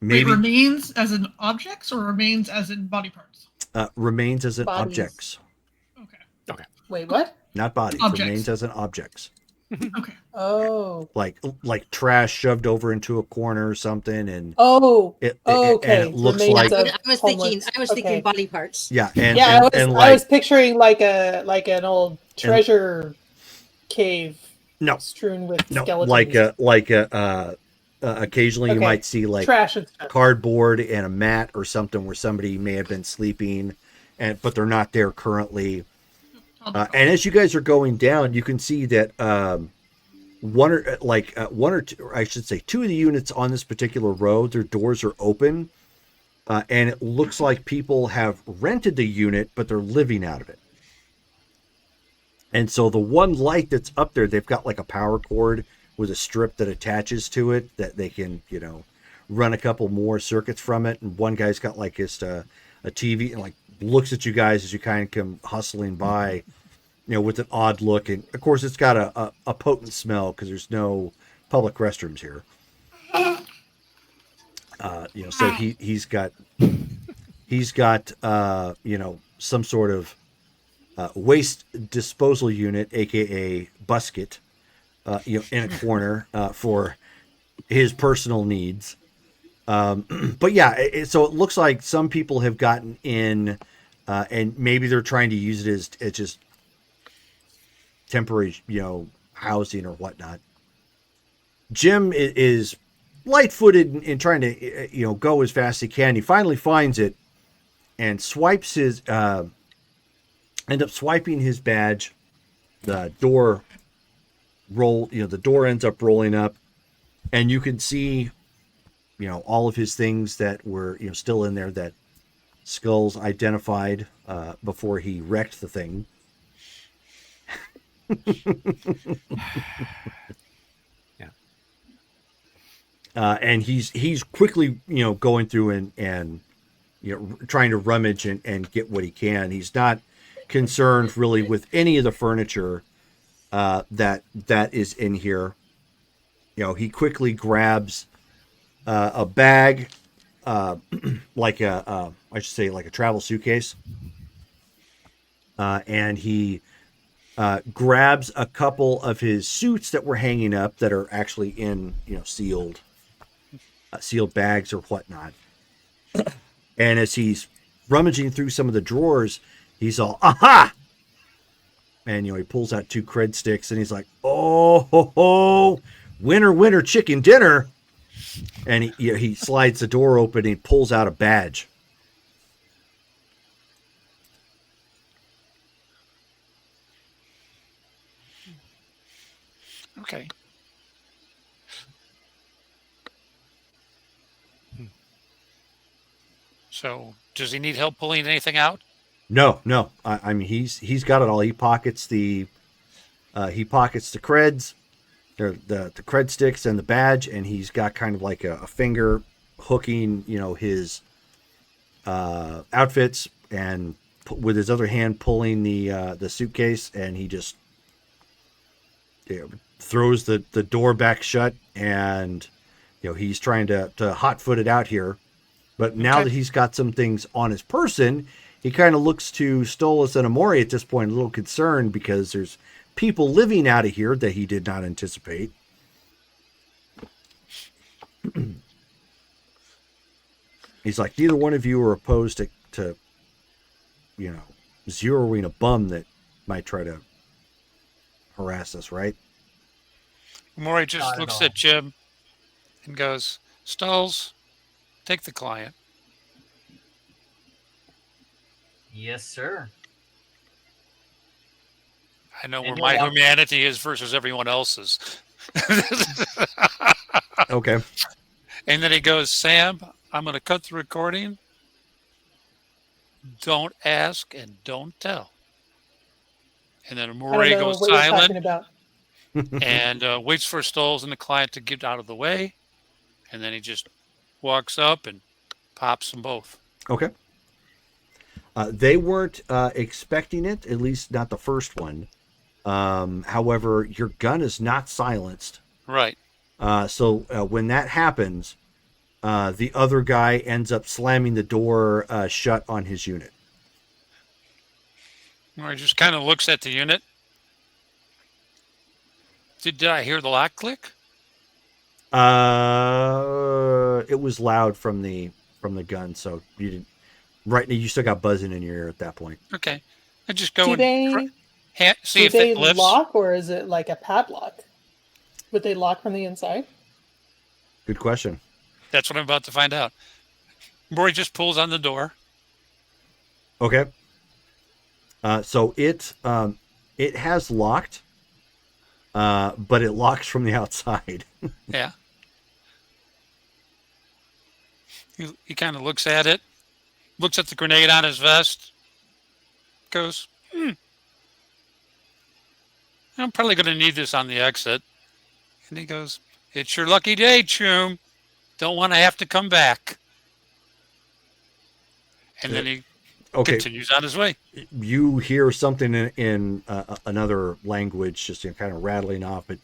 Speaker 7: maybe
Speaker 5: remains as in objects or remains as in body parts?
Speaker 7: Remains as in
Speaker 6: Bodies.
Speaker 7: objects.
Speaker 5: Okay.
Speaker 6: Wait, what?
Speaker 7: Not bodies.
Speaker 5: Objects.
Speaker 7: Remains as in objects.
Speaker 5: Okay.
Speaker 6: Oh.
Speaker 7: Like trash shoved over into a corner or something, and
Speaker 6: Oh.
Speaker 7: it
Speaker 6: Okay.
Speaker 7: and it looks
Speaker 6: Remains
Speaker 7: like
Speaker 6: of
Speaker 3: I was
Speaker 6: homeless.
Speaker 3: thinking
Speaker 6: Okay.
Speaker 3: body parts.
Speaker 7: yeah, and
Speaker 6: Yeah,
Speaker 7: and
Speaker 6: I was picturing like an old treasure cave
Speaker 7: no,
Speaker 6: strewn with
Speaker 7: no,
Speaker 6: skeletons.
Speaker 7: occasionally you
Speaker 6: Okay.
Speaker 7: might see like
Speaker 6: trash and stuff.
Speaker 7: cardboard and a mat or something where somebody may have been sleeping, but they're not there currently. And as you guys are going down, you can see that one or two, or I should say, two of the units on this particular row, their doors are open, and it looks like people have rented the unit, but they're living out of it. And so the one light that's up there, they've got like a power cord with a strip that attaches to it that they can, run a couple more circuits from it. And one guy's got like just a TV and like looks at you guys as you kind of come hustling by, with an odd look. And of course it's got a potent smell because there's no public restrooms here. So he's got some sort of waste disposal unit, aka busket, in a corner for his personal needs. But yeah, so it looks like some people have gotten in, and maybe they're trying to use it as just temporary, housing or whatnot. Jim is light-footed in trying to, go as fast as he can. He finally finds it, and swipes his end up swiping his badge. The door the door ends up rolling up, and you can see, all of his things that were, still in there that Skulls identified before he wrecked the thing.
Speaker 4: Yeah.
Speaker 7: And he's quickly, going through and trying to rummage and get what he can. He's not concerned really with any of the furniture that is in here. He quickly grabs a bag, like I should say, like a travel suitcase, and he grabs a couple of his suits that were hanging up that are actually in sealed bags or whatnot. And as he's rummaging through some of the drawers, he's all, aha! And, he pulls out 2 cred sticks and he's like, oh, ho, ho, winner, winner, chicken dinner. And he slides the door open and he pulls out a badge.
Speaker 8: Okay. So, does he need help pulling anything out?
Speaker 7: No. I mean, he's got it all. He pockets the creds, the cred sticks and the badge, and he's got kind of like a finger hooking, his outfits, and with his other hand pulling the suitcase, and he just throws the door back shut, and he's trying to hot-foot it out here. But now that he's got some things on his person, he kind of looks to Stolas and Amori at this point, a little concerned, because there's people living out of here that he did not anticipate. He's like, neither one of you are opposed to zeroing a bum that might try to harass us, right?
Speaker 8: Amori just looks at Jim and goes, Stalls, take the client.
Speaker 10: Yes, sir.
Speaker 8: I know where my humanity is versus everyone else's.
Speaker 7: Okay.
Speaker 8: And then he goes, Sam, I'm going to cut the recording. Don't ask and don't tell. And then Amori goes silent and waits for Stoles and the client to get out of the way. And then he just walks up and pops them both.
Speaker 7: Okay. They weren't expecting it, at least not the first one. However, your gun is not silenced.
Speaker 8: Right.
Speaker 7: So when that happens, the other guy ends up slamming the door shut on his unit.
Speaker 8: Or he just kind of looks at the unit. Did I hear the lock click?
Speaker 7: It was loud from the
Speaker 6: gun,
Speaker 7: so you didn't. Right now, you still got buzzing in your ear at that point.
Speaker 8: Okay, I just go
Speaker 6: Do
Speaker 8: and see if
Speaker 6: they
Speaker 8: it lifts.
Speaker 6: lock, or is it like a padlock? Would they lock from the inside?
Speaker 7: Good question.
Speaker 8: That's what I'm about to find out. Rory just pulls on the door.
Speaker 7: Okay. So it has locked, but it locks from the outside.
Speaker 8: Yeah. He kind of looks at it, looks at the grenade on his vest, goes, I'm probably going to need this on the exit. And he goes, it's your lucky day, Choom. Don't want to have to come back. And then he continues on his way.
Speaker 7: You hear something in another language, just kind of rattling off, but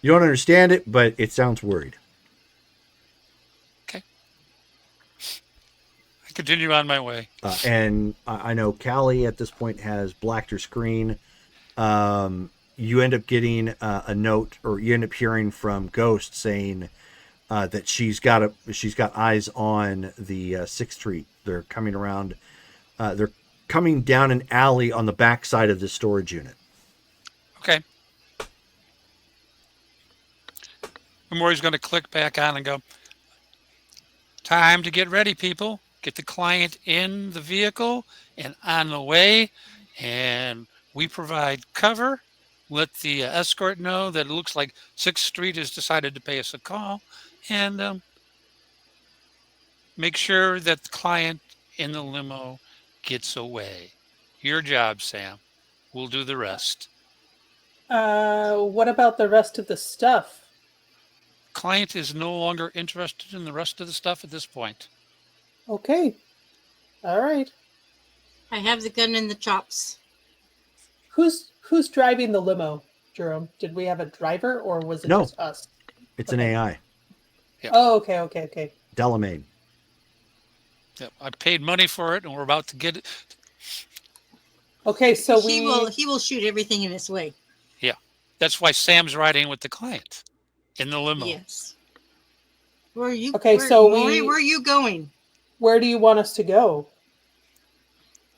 Speaker 7: you don't understand it, but it sounds worried.
Speaker 8: Okay. I continue on my way.
Speaker 7: And I know Callie at this point has blacked her screen. You end up getting a note, or you end up hearing from Ghost saying that she's got eyes on the 6th Street. They're coming around. They're coming down an alley on the back side of the storage unit.
Speaker 8: Okay. Amori's going to click back on and go, time to get ready, people. get the client in the vehicle and on the way, and we provide cover. Let the escort know that it looks like 6th Street has decided to pay us a call, and make sure that the client in the limo gets away. Your job, Sam. We'll do the rest.
Speaker 6: What about the rest of the stuff?
Speaker 8: Client is no longer interested in the rest of the stuff at this point.
Speaker 6: Okay. All right.
Speaker 3: I have the gun in the chops.
Speaker 6: Who's driving the limo, Jerome? Did we have a driver or was it
Speaker 7: No.
Speaker 6: just us?
Speaker 7: It's an
Speaker 6: Okay.
Speaker 7: AI.
Speaker 8: Yeah.
Speaker 6: Oh, okay.
Speaker 7: Delamain.
Speaker 8: Yep, I paid money for it, and we're about to get it.
Speaker 6: Okay, so
Speaker 3: he will shoot everything in his way.
Speaker 8: That's why Sam's riding with the client in the limo.
Speaker 3: Yes. Where are you?
Speaker 6: Okay,
Speaker 3: where,
Speaker 6: so
Speaker 3: Maury, where are you going?
Speaker 6: where do you want us to go?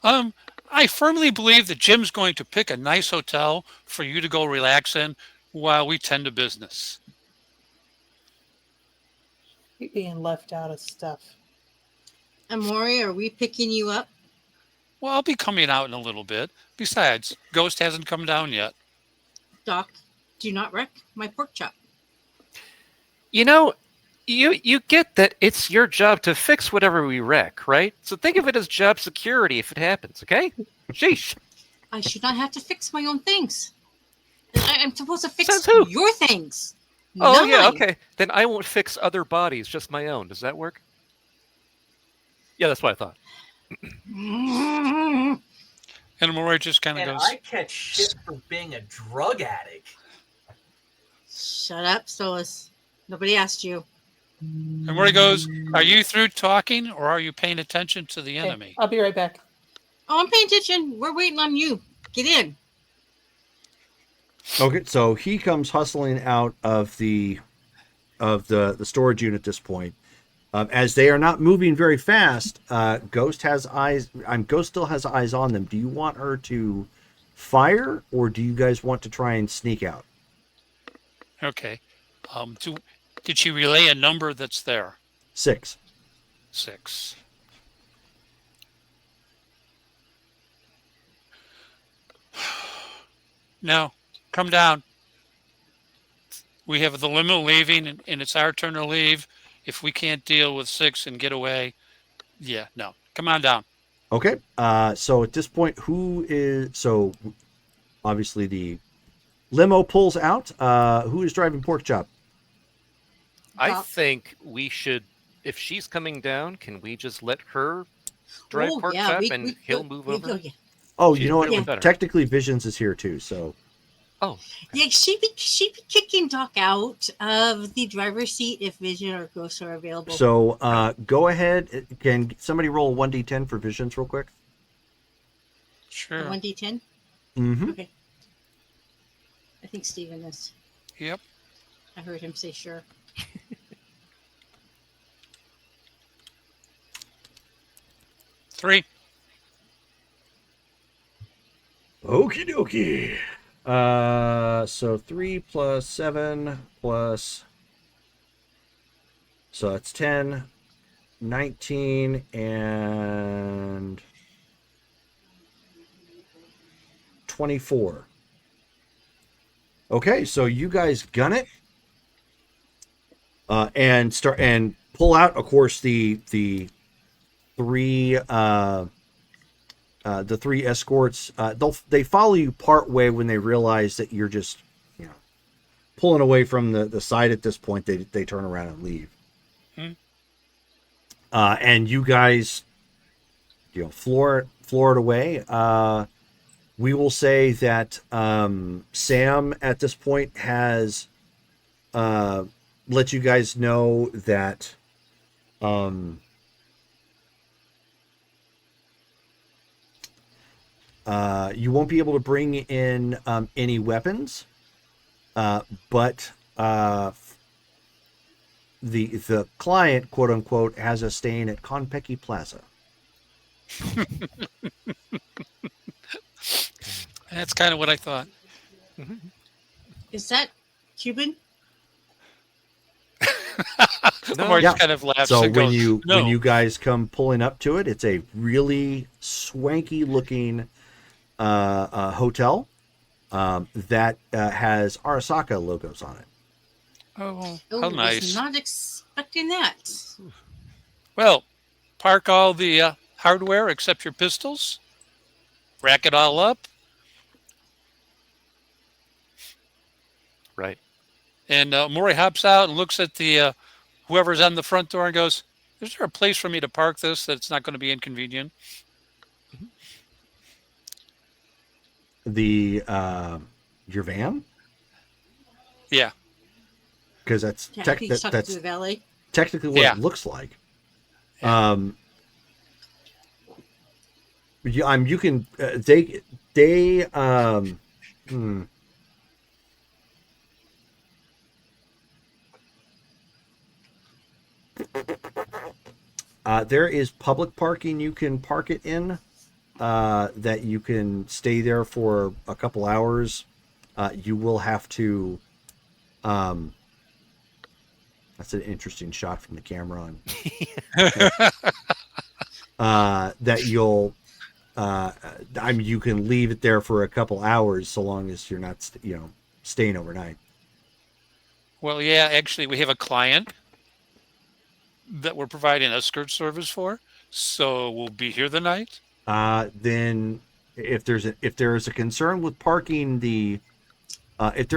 Speaker 8: I firmly believe that Jim's going to pick a nice hotel for you to go relax in while we tend to business.
Speaker 6: You're being left out of stuff.
Speaker 3: Maury, are we picking you up?
Speaker 8: Well, I'll be coming out in a little bit. Besides, Ghost hasn't come down yet.
Speaker 3: Doc, do not wreck my pork chop.
Speaker 4: You know, you get that it's your job to fix whatever we wreck, right? So think of it as job security if it happens, okay? Sheesh.
Speaker 3: I should not have to fix my own things. I'm supposed to fix
Speaker 4: Says who?
Speaker 3: your things.
Speaker 4: Oh,
Speaker 3: not
Speaker 4: yeah,
Speaker 3: mine.
Speaker 4: okay. Then I won't fix other bodies, just my own. Does that work? Yeah, that's what I thought.
Speaker 8: And Maury just kind of
Speaker 10: And
Speaker 8: goes,
Speaker 10: I catch shit for being a drug addict.
Speaker 3: Shut up, Solus. Nobody asked you.
Speaker 8: and Maury goes, are you through talking or are you paying attention to the
Speaker 6: Okay,
Speaker 8: enemy?
Speaker 6: I'll be right back.
Speaker 3: Oh, I'm paying attention. We're waiting on you. Get in.
Speaker 7: Okay, so he comes hustling out of the storage unit at this point. As they are not moving very fast, Ghost has eyes. Ghost still has eyes on them. Do you want her to fire, or do you guys want to try and sneak out?
Speaker 8: Okay. Did she relay a number that's there?
Speaker 7: 6.
Speaker 8: 6. No, come down. We have the limo leaving, and it's our turn to leave. If we can't deal with 6 and get away, yeah, no. Come on down.
Speaker 7: Okay. So at this point, obviously the limo pulls out. Who is driving pork chop?
Speaker 4: I
Speaker 3: Well-
Speaker 4: think we should, if she's coming down, can we just let her drive
Speaker 3: Oh,
Speaker 4: pork
Speaker 3: yeah,
Speaker 4: chop
Speaker 3: we-
Speaker 4: and
Speaker 3: we-
Speaker 4: he'll
Speaker 3: we-
Speaker 4: move
Speaker 3: we-
Speaker 4: over?
Speaker 3: yeah.
Speaker 7: Oh,
Speaker 4: She's
Speaker 7: you know what?
Speaker 4: really better.
Speaker 7: Technically, Visions is here too. So
Speaker 4: Oh,
Speaker 3: Yeah, she'd be kicking Doc out of the driver's seat if Vision or Ghost are available.
Speaker 7: go ahead. Can somebody roll 1d10 for Visions real quick?
Speaker 8: Sure.
Speaker 3: 1d10?
Speaker 7: Mm-hmm.
Speaker 3: Okay. I think Steven is.
Speaker 8: Yep.
Speaker 3: I heard him say sure.
Speaker 8: 3.
Speaker 7: Okie dokie. So 3 plus 7 plus. So that's 10, 19, and 24. Okay, so you guys gun it. And start and pull out, of course, the three escorts. They follow you part way when they realize that you're just pulling away from the side at this point. They turn around and leave. And you guys floor it away. We will say that Sam at this point has let you guys know that you won't be able to bring in any weapons, but the client, quote unquote, has us staying at Konpeki Plaza.
Speaker 8: That's kind of what I thought.
Speaker 3: Is that Cuban?
Speaker 8: Omori
Speaker 7: Yeah.
Speaker 8: just kind of laughs
Speaker 7: So
Speaker 8: and
Speaker 7: when
Speaker 8: goes,
Speaker 7: you
Speaker 8: no.
Speaker 7: when you guys come pulling up to it, it's a really swanky looking hotel that has Arasaka logos on it.
Speaker 8: Oh,
Speaker 3: Oh,
Speaker 8: how
Speaker 3: was
Speaker 8: nice.
Speaker 3: not expecting that.
Speaker 8: Well, park all the hardware except your pistols. Rack it all up.
Speaker 4: Right.
Speaker 8: And Maury hops out and looks at the whoever's on the front door and goes, is there a place for me to park this that's not going to be inconvenient?
Speaker 7: The your van,
Speaker 8: Yeah.
Speaker 7: because that's
Speaker 3: Yeah, I think he's talking
Speaker 7: that's
Speaker 3: to the valet.
Speaker 7: technically what
Speaker 8: Yeah.
Speaker 7: it looks like.
Speaker 8: Yeah.
Speaker 7: You can there is public parking you can park it in, that you can stay there for a couple hours. You will have to that's an interesting shot from the camera on that you'll you can leave it there for a couple hours so long as you're not staying overnight.
Speaker 8: Well, yeah, actually, we have a client that we're providing escort service for, so we'll be here the night.
Speaker 7: Then if there is a concern with parking if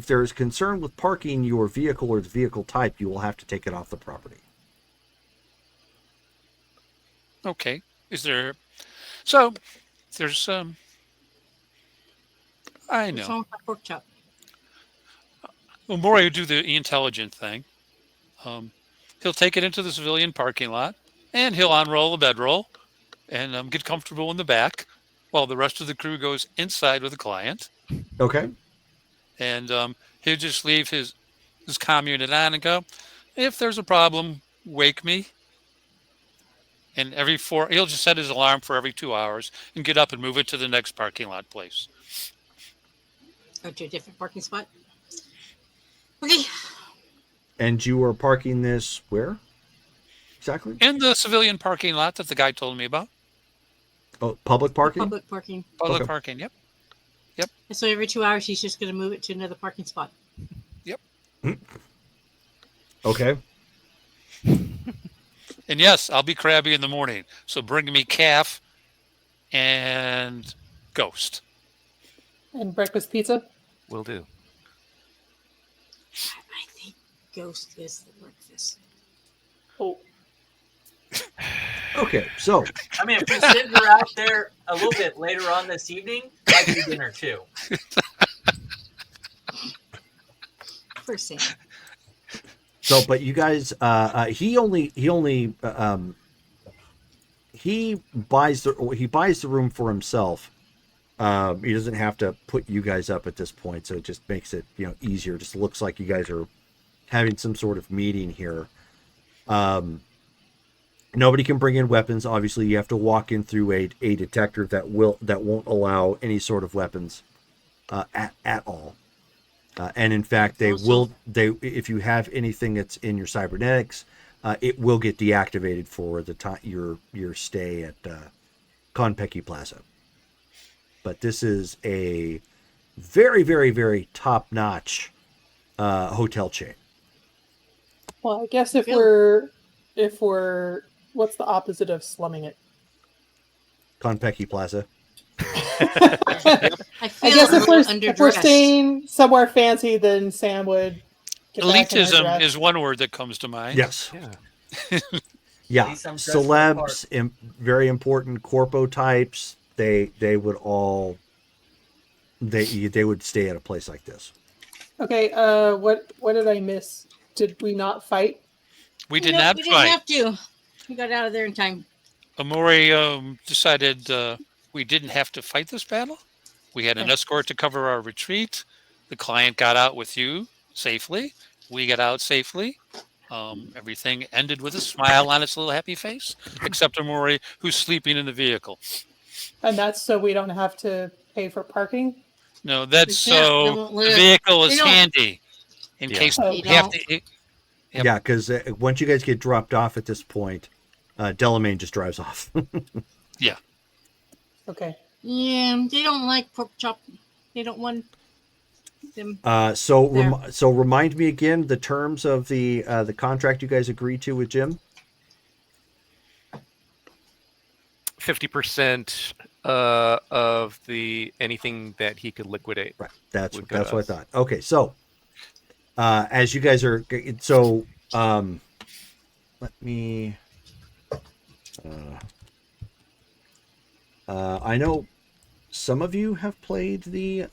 Speaker 7: there is concern with parking your vehicle or the vehicle type, you will have to take it off the property.
Speaker 8: Okay. Is there? So there's I
Speaker 3: What's
Speaker 8: know.
Speaker 3: wrong with my pork chop?
Speaker 8: Well, Maury will do the intelligent thing. He'll take it into the civilian parking lot, and he'll unroll the bedroll and get comfortable in the back while the rest of the crew goes inside with the client.
Speaker 7: Okay.
Speaker 8: And he'll just leave his comm unit on and go, if there's a problem, wake me. And he'll just set his alarm for every 2 hours and get up and move it to the next parking lot place.
Speaker 3: Go to a different parking spot. Okay.
Speaker 7: And you are parking this where exactly?
Speaker 8: In the civilian parking lot that the guy told me about.
Speaker 7: Oh, public parking.
Speaker 3: Public parking.
Speaker 8: Public
Speaker 7: Okay.
Speaker 8: parking, yep.
Speaker 3: And so every 2 hours, he's just going to move it to another parking spot.
Speaker 7: Okay.
Speaker 8: And yes, I'll be crabby in the morning. So bring me calf and ghost.
Speaker 6: And breakfast pizza.
Speaker 4: Will do.
Speaker 3: I think Ghost is the breakfast.
Speaker 6: Oh,
Speaker 7: Okay. So
Speaker 10: I mean, if we send her out there a little bit later on this evening, I can do dinner too.
Speaker 3: For Sam.
Speaker 7: but you guys, he buys the room for himself. He doesn't have to put you guys up at this point, so it just makes it easier. Just looks like you guys are having some sort of meeting here. Nobody can bring in weapons. Obviously, you have to walk in through a detector that won't allow any sort of weapons at all. And in fact, if you have anything that's in your cybernetics, it will get deactivated for the time your stay at Konpeki Plaza. But this is a very, very, very top-notch hotel chain.
Speaker 6: well, I guess if we're what's the opposite of slumming it?
Speaker 7: Konpeki Plaza.
Speaker 3: I
Speaker 6: I
Speaker 3: feel
Speaker 6: guess
Speaker 3: a
Speaker 6: if
Speaker 3: little
Speaker 6: we're
Speaker 3: underdressed.
Speaker 6: staying somewhere fancy, then Sam would get back in her
Speaker 8: Elitism
Speaker 6: dress.
Speaker 8: is one word that comes to mind.
Speaker 7: Yes.
Speaker 4: Yeah.
Speaker 7: Yeah.
Speaker 10: At least I'm dressed for the part.
Speaker 7: Celebs, very important corpo types. They would all they would stay at a place like this.
Speaker 6: Okay, what did I miss? Did we not fight?
Speaker 8: We did
Speaker 3: Nope,
Speaker 8: not
Speaker 3: we didn't
Speaker 8: fight.
Speaker 3: have to. We got out of there in time.
Speaker 8: Amori decided we didn't have to fight this battle. We had an escort to cover our retreat. The client got out with you safely. We got out safely. Everything ended with a smile on its little happy face, except Amori, who's sleeping in the vehicle.
Speaker 6: And that's so we don't have to pay for parking?
Speaker 8: No, that's
Speaker 3: Yeah, they
Speaker 8: so
Speaker 3: won't
Speaker 8: the
Speaker 3: live.
Speaker 8: vehicle is
Speaker 3: They don't-
Speaker 8: handy in
Speaker 4: Yeah.
Speaker 8: case
Speaker 6: Oh.
Speaker 8: we
Speaker 3: They
Speaker 8: have
Speaker 3: don't.
Speaker 8: to. Yep.
Speaker 7: Yeah, because once you guys get dropped off at this point, Delamain just drives off.
Speaker 8: Yeah.
Speaker 6: Okay.
Speaker 3: Yeah, they don't like pork chop. They don't want them.
Speaker 7: So
Speaker 3: There.
Speaker 7: remind me again the terms of the contract you guys agreed to with Jim.
Speaker 4: 50% of the anything that he could liquidate.
Speaker 7: Right. That's
Speaker 4: Would go
Speaker 7: what
Speaker 4: to
Speaker 7: I
Speaker 4: us.
Speaker 7: thought. Okay, so as you guys are so let me I know some of you have played the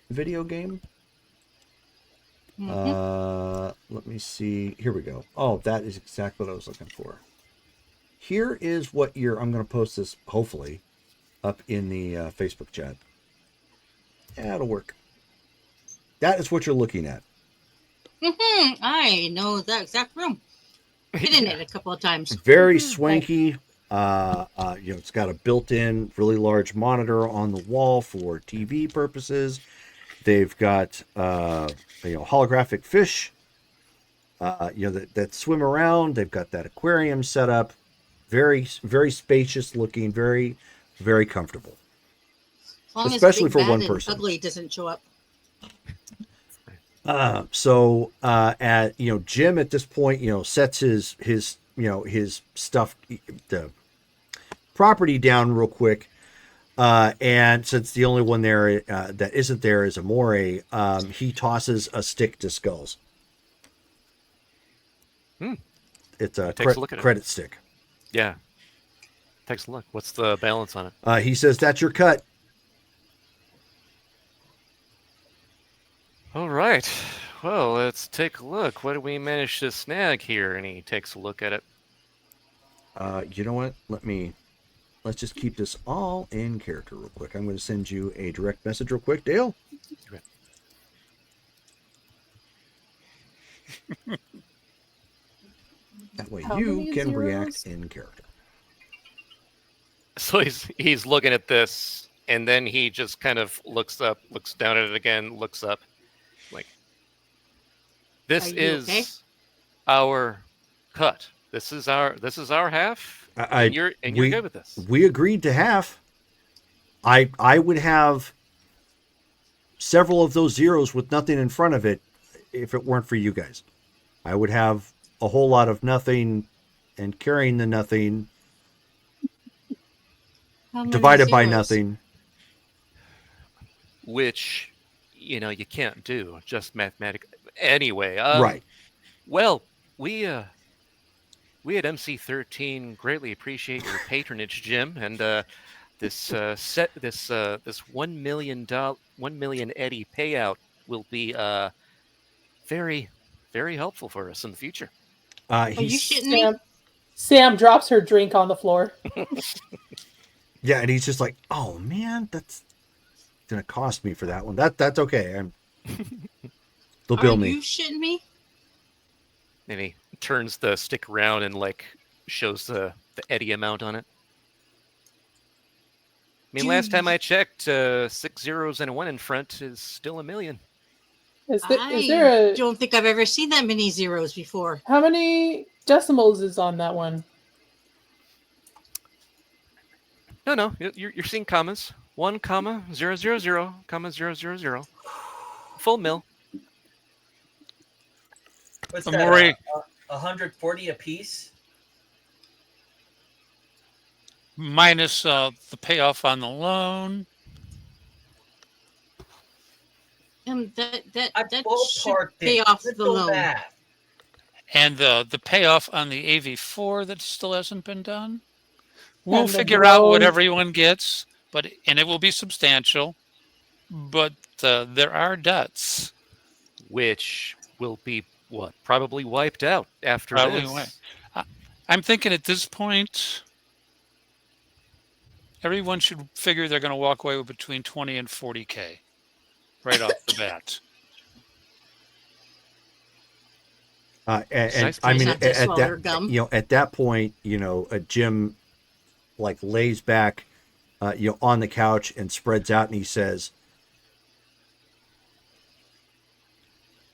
Speaker 7: video game. Let me see. Here we go. Oh, that is exactly what I was looking for. Here is what I'm going to post this, hopefully, up in the Facebook chat. Yeah, it'll work. That is what you're looking at.
Speaker 3: I know that exact room. Been in it a couple of times.
Speaker 7: Very swanky. It's got a built-in, really large monitor on the wall for TV purposes. They've got holographic fish. That swim around. They've got that aquarium set up. Very, very spacious looking. Very, very comfortable.
Speaker 3: As long
Speaker 7: Especially
Speaker 3: as
Speaker 7: for
Speaker 3: Big
Speaker 7: one
Speaker 3: Bad and
Speaker 7: person.
Speaker 3: Ugly doesn't show up.
Speaker 7: Jim at this point, sets his stuff, the property down real quick. And since the only one there that isn't there is Amore, he tosses a stick to Skulls. It's a
Speaker 4: Takes a look at it.
Speaker 7: credit stick.
Speaker 4: Yeah. Takes a look. What's the balance on it?
Speaker 7: He says, "That's your cut."
Speaker 4: All right. Well, let's take a look. What do we manage to snag here? And he takes a look at it.
Speaker 7: You know what? Let's just keep this all in character real quick. I'm going to send you a direct message real quick, Dale. That way
Speaker 6: How
Speaker 7: you
Speaker 6: many
Speaker 7: can
Speaker 6: zeros?
Speaker 7: react in character.
Speaker 4: So he's looking at this, and then he just kind of looks up, looks down at it again, looks up, like, this
Speaker 3: Are you
Speaker 4: is
Speaker 3: okay?
Speaker 4: our cut. This is our half. And you're good with this.
Speaker 7: We agreed to half. I would have several of those zeros with nothing in front of it if it weren't for you guys. I would have a whole lot of nothing and carrying the nothing
Speaker 3: How many
Speaker 7: divided by
Speaker 3: zeros?
Speaker 7: nothing.
Speaker 4: Which, you can't do just mathematically. Anyway,
Speaker 7: Right.
Speaker 4: Well, we at MC13 greatly appreciate your patronage, Jim, and this $1 million Eddie payout will be very, very helpful for us in the future.
Speaker 3: Are you shitting me?
Speaker 6: Sam drops her drink on the floor.
Speaker 7: Yeah, and he's just like, "Oh man, that's gonna cost me for that one. That's okay. They'll bill
Speaker 3: Are
Speaker 7: me."
Speaker 3: you shitting me?
Speaker 4: And he turns the stick around and shows the Eddie amount on it. I mean, last time I checked, 6 zeros and a 1 in front is still $1 million.
Speaker 6: Is there a
Speaker 3: don't think I've ever seen that many zeros before.
Speaker 6: how many decimals is on that one?
Speaker 4: No, you're seeing commas. 1, 0, 0, 0, 0, 0, 0. Full mill.
Speaker 10: What's
Speaker 8: Amore.
Speaker 10: that? 140 apiece.
Speaker 8: Minus the payoff on the loan.
Speaker 3: That
Speaker 10: I
Speaker 3: should
Speaker 10: ballparked
Speaker 3: pay
Speaker 10: it.
Speaker 3: off the
Speaker 10: Simple
Speaker 3: loan.
Speaker 10: math.
Speaker 8: And the payoff on the AV4 that still hasn't been done. We'll
Speaker 6: And the
Speaker 8: figure out what
Speaker 6: loan.
Speaker 8: everyone gets, and it will be substantial. But there are debts.
Speaker 4: Which will be, probably wiped out after
Speaker 8: Probably
Speaker 4: this.
Speaker 8: I'm thinking at this point, everyone should figure they're going to walk away with between 20 and 40K right off the bat.
Speaker 7: And
Speaker 4: Nice
Speaker 7: I
Speaker 3: place
Speaker 7: mean,
Speaker 3: not to
Speaker 7: at
Speaker 3: swallow her
Speaker 7: that
Speaker 3: gum.
Speaker 7: at that point, Jim lays back, on the couch and spreads out, and he says,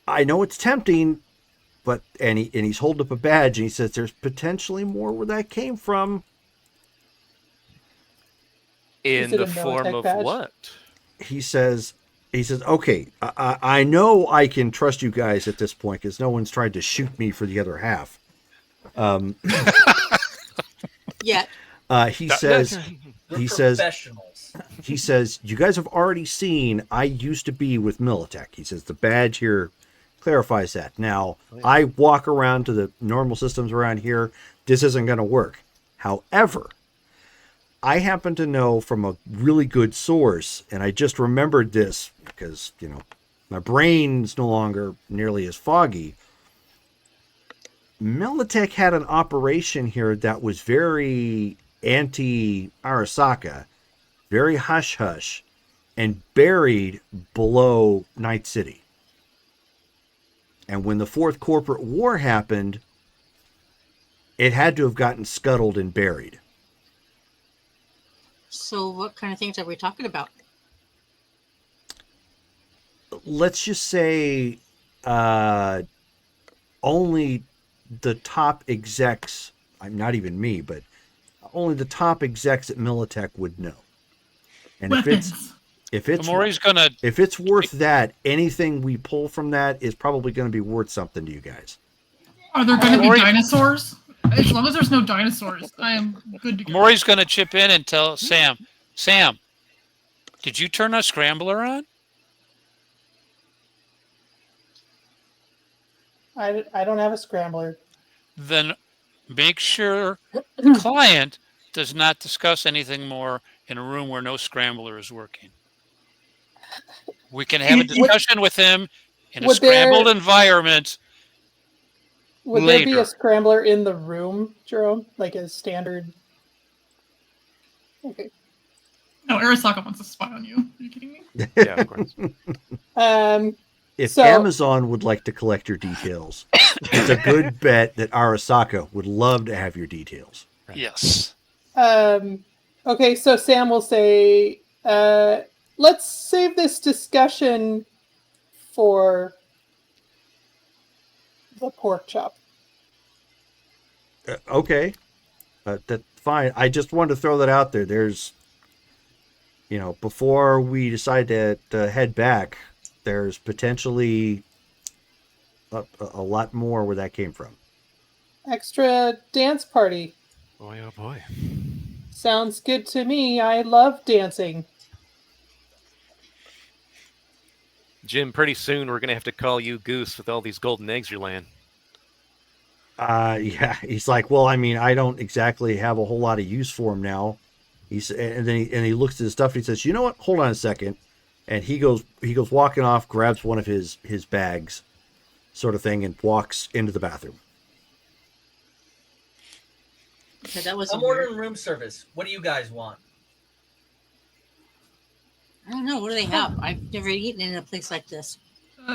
Speaker 7: "I know it's tempting, but he's holding up a badge and he says there's potentially more where that came from.
Speaker 4: In
Speaker 6: it a
Speaker 4: the form
Speaker 6: Militech
Speaker 4: of
Speaker 6: badge?
Speaker 4: what?
Speaker 7: He says, okay, I know I can trust you guys at this point because no one's tried to shoot me for the other half.
Speaker 3: Yeah.
Speaker 7: He says,
Speaker 10: We're professionals.
Speaker 7: he says, you guys have already seen I used to be with Militech. He says the badge here clarifies that. Now, I walk around to the normal systems around here. This isn't going to work. However, I happen to know from a really good source, and I just remembered this because, my brain's no longer nearly as foggy. Militech had an operation here that was very anti-Arasaka, very hush-hush, and buried below Night City. And when the Fourth Corporate War happened, it had to have gotten scuttled and buried.
Speaker 3: So what kind of things are we talking about?
Speaker 7: Let's just say only the top execs, not even me, but only the top execs at Militech would know. And if it's worth that, anything we pull from that is probably going to be worth something to you guys.
Speaker 5: Are there going to be dinosaurs? As long as there's no dinosaurs, I am good to go.
Speaker 8: Maury's going to chip in and tell Sam, did you turn a scrambler on?
Speaker 6: I don't have a scrambler.
Speaker 8: Then make sure the client does not discuss anything more in a room where no scrambler is working. We can have a discussion with him in a scrambled environment.
Speaker 6: Would there be a scrambler in the room, Jerome? Like a standard? Okay.
Speaker 5: No, Arasaka wants to spy on you. Are you kidding me?
Speaker 4: Yeah, of course.
Speaker 7: If Amazon would like to collect your details, it's a good bet that Arasaka would love to have your details.
Speaker 8: Right. Yes.
Speaker 6: Okay, so Sam will say, let's save this discussion for the pork chop.
Speaker 7: Okay. That's fine. I just wanted to throw that out there. There's, before we decide to head back, there's potentially a lot more where that came from.
Speaker 6: Extra dance party.
Speaker 4: Boy, oh boy.
Speaker 6: Sounds good to me. I love dancing.
Speaker 4: Jim, pretty soon we're going to have to call you Goose with all these golden eggs you're laying.
Speaker 7: Yeah, he's like, well, I mean, I don't exactly have a whole lot of use for him now. And then he looks at his stuff and he says, you know what? Hold on a second. And he goes walking off, grabs one of his bags, sort of thing, and walks into the bathroom.
Speaker 3: Okay, that was
Speaker 10: I'm ordering room service. What do you guys want?
Speaker 3: I don't know. What do they have? I've never eaten in a place like this.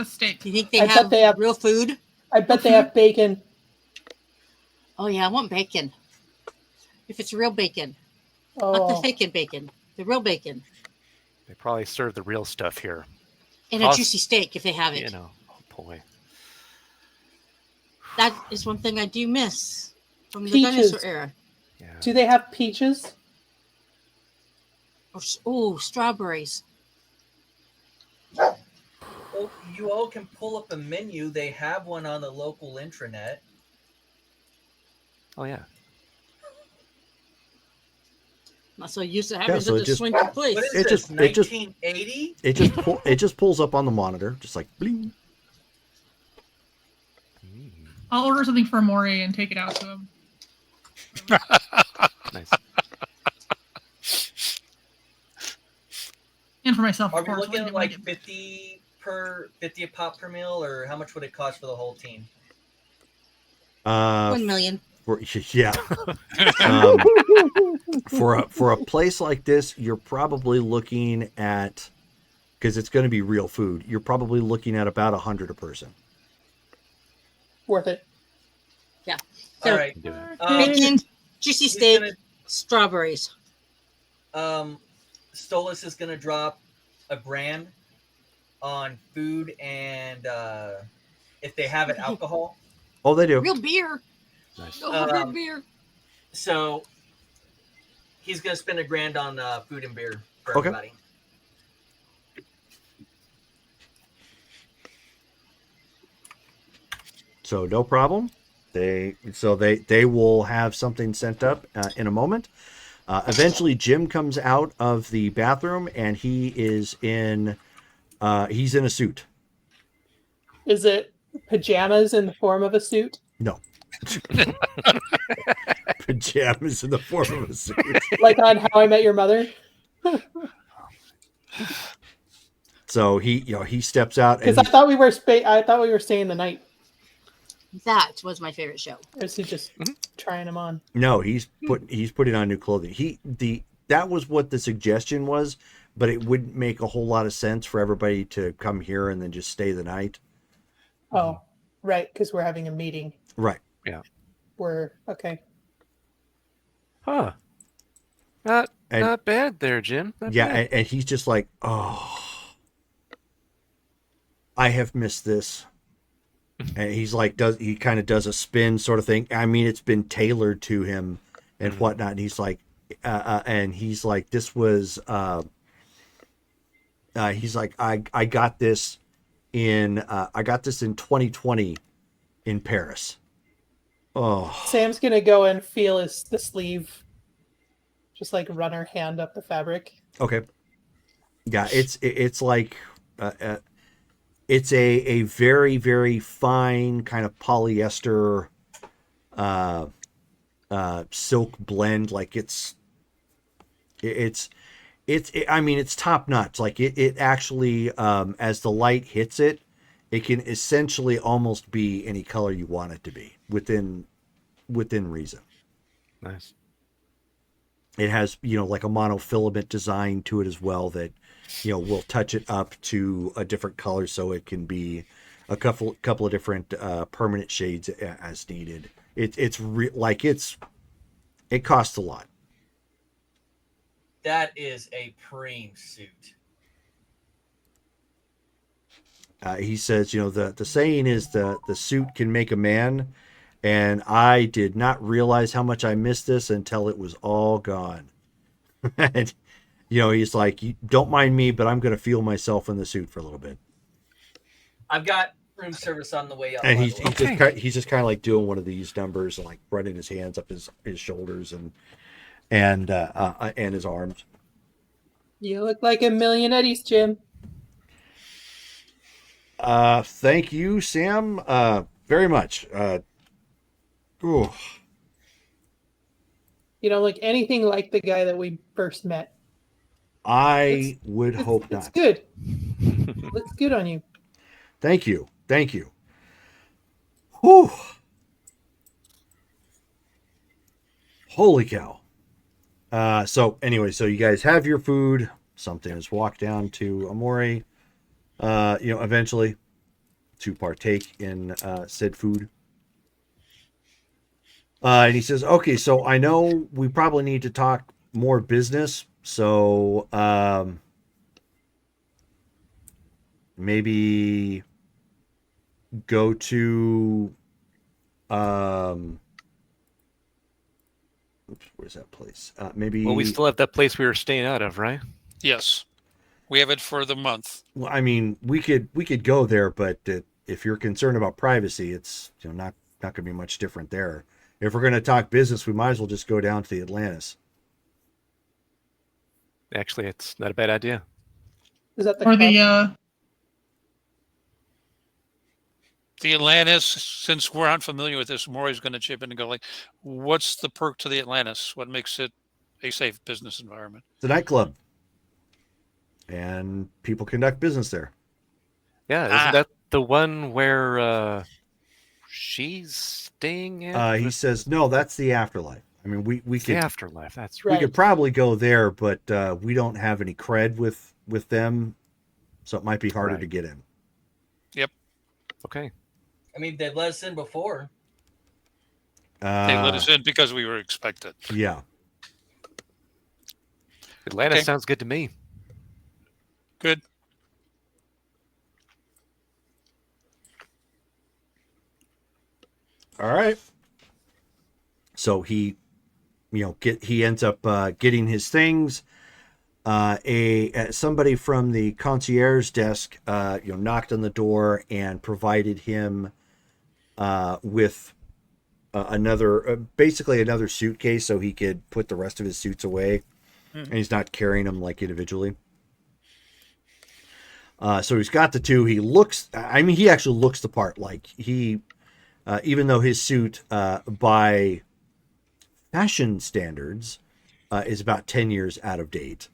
Speaker 5: Steak.
Speaker 3: Do you think
Speaker 6: I bet they have
Speaker 3: real food?
Speaker 6: I bet they have bacon.
Speaker 3: Oh, yeah, I want bacon. If it's real bacon.
Speaker 6: Oh.
Speaker 3: Not the fake bacon. The real bacon.
Speaker 4: They probably serve the real stuff here.
Speaker 3: And a juicy steak if they have it.
Speaker 4: Oh boy.
Speaker 3: That is one thing I do miss from the
Speaker 6: Peaches.
Speaker 3: dinosaur era.
Speaker 4: Yeah.
Speaker 6: Do they have peaches?
Speaker 3: Oh, strawberries.
Speaker 10: Well, you all can pull up a menu. They have one on the local intranet.
Speaker 4: Oh, yeah.
Speaker 3: Not so used to having
Speaker 7: so
Speaker 3: such a swanky place.
Speaker 10: What is
Speaker 7: It
Speaker 10: this,
Speaker 7: just- it just-
Speaker 10: 1980?
Speaker 7: It just pulls up on the monitor, just like bling.
Speaker 5: I'll order something for Maury and take it out to him.
Speaker 4: Nice.
Speaker 5: And for myself,
Speaker 10: Are
Speaker 5: of
Speaker 10: we
Speaker 5: course.
Speaker 10: looking at like 50 a pop per meal, or how much would it cost for the whole team?
Speaker 3: 1 million.
Speaker 7: Yeah. For a place like this, you're probably looking at, because it's going to be real food, you're probably looking at about 100 a person.
Speaker 6: Worth it.
Speaker 3: Yeah.
Speaker 10: All right.
Speaker 3: Bacon, juicy
Speaker 10: he's
Speaker 3: steak,
Speaker 10: gonna-
Speaker 3: strawberries.
Speaker 10: Stolas is going to drop a brand on food and if they have it, alcohol.
Speaker 7: Oh, they do.
Speaker 3: Real beer.
Speaker 4: Nice.
Speaker 3: No more beer.
Speaker 10: So he's gonna spend $1,000 on food and beer for
Speaker 7: Okay.
Speaker 10: everybody.
Speaker 7: So no problem. They will have something sent up in a moment. Eventually, Jim comes out of the bathroom and he is in he's in a suit.
Speaker 6: Is it pajamas in the form of a suit?
Speaker 7: No. Pajamas in the form of a suit.
Speaker 6: Like on How I Met Your Mother?
Speaker 7: So he steps out
Speaker 6: Because
Speaker 7: and
Speaker 6: I thought we were staying the night.
Speaker 3: That was my favorite show.
Speaker 6: Or is he just trying them on?
Speaker 7: no, he's putting on new clothing. That was what the suggestion was, but it wouldn't make a whole lot of sense for everybody to come here and then just stay the night.
Speaker 6: Oh, right, because we're having a meeting.
Speaker 7: Right.
Speaker 6: We're okay.
Speaker 4: Huh.
Speaker 7: And-
Speaker 4: Not bad there, Jim. Not
Speaker 7: Yeah,
Speaker 4: bad.
Speaker 7: and he's just like, oh, I have missed this. And he's like, he kind of does a spin sort of thing. I mean, it's been tailored to him and whatnot. And he's like, this was, he's like, I got this in 2020 in Paris. Oh,
Speaker 6: Sam's gonna go and feel the sleeve, just like run her hand up the fabric.
Speaker 7: okay. Yeah, it's like, it's a very, very fine kind of polyester silk blend. Like it's I mean, it's top notch. Like it actually, as the light hits it, it can essentially almost be any color you want it to be within reason.
Speaker 4: Nice.
Speaker 7: It has, like a monofilament design to it as well that, will touch it up to a different color so it can be a couple of different permanent shades as needed. It costs a lot.
Speaker 10: That is a preem suit.
Speaker 7: He says, the saying is the suit can make a man, and I did not realize how much I missed this until it was all gone. And, he's like, don't mind me, but I'm going to feel myself in the suit for a little bit.
Speaker 10: I've got room service on the way up.
Speaker 7: And
Speaker 10: by
Speaker 7: he's
Speaker 10: the way.
Speaker 7: he's just kind of like doing one of these numbers and like running his hands up his shoulders and his arms.
Speaker 6: You look like a million eddies, Jim.
Speaker 7: Thank you, Sam. Very much. Ooh.
Speaker 6: You don't look anything like the guy that we first met.
Speaker 7: I would hope
Speaker 6: It's
Speaker 7: not.
Speaker 6: good. Looks good on you.
Speaker 7: Thank you. Whew. Holy cow. So you guys have your food. Something is walked down to Amori, eventually to partake in said food. And he says, okay, so I know we probably need to talk more business. So maybe go to where's that place? Maybe.
Speaker 4: Well, we still have that place we were staying out of, right?
Speaker 8: Yes. We have it for the month.
Speaker 7: Well, I mean, we could go there, but if you're concerned about privacy, it's not going to be much different there. If we're going to talk business, we might as well just go down to the Atlantis.
Speaker 4: Actually, it's not a bad idea.
Speaker 6: Is that the
Speaker 5: Or
Speaker 6: club?
Speaker 8: The Atlantis, since we're unfamiliar with this, Maury's going to chip in and go like, what's the perk to the Atlantis? What makes it a safe business environment?
Speaker 7: It's a nightclub, and people conduct business there.
Speaker 4: Yeah, isn't that the one where she's staying at?
Speaker 7: He says, no, that's the afterlife. I mean, we
Speaker 4: It's the
Speaker 7: could
Speaker 4: afterlife. That's
Speaker 7: we
Speaker 4: right.
Speaker 7: could probably go there, but we don't have any cred with them, so it might be harder
Speaker 4: Right.
Speaker 7: to get in.
Speaker 8: Yep.
Speaker 4: Okay.
Speaker 10: I mean, they've let us in before.
Speaker 8: They let us in because we were expected.
Speaker 7: Yeah.
Speaker 4: Atlanta
Speaker 8: Okay.
Speaker 4: sounds good to me.
Speaker 8: Good.
Speaker 7: All right. So he, he ends up getting his things. Somebody from the concierge desk, knocked on the door and provided him with basically another suitcase so he could put the rest of his suits away, and he's not carrying them like individually. So he's got the two. He actually looks the part. Like he, even though his suit, by fashion standards, is about 10 years out of date.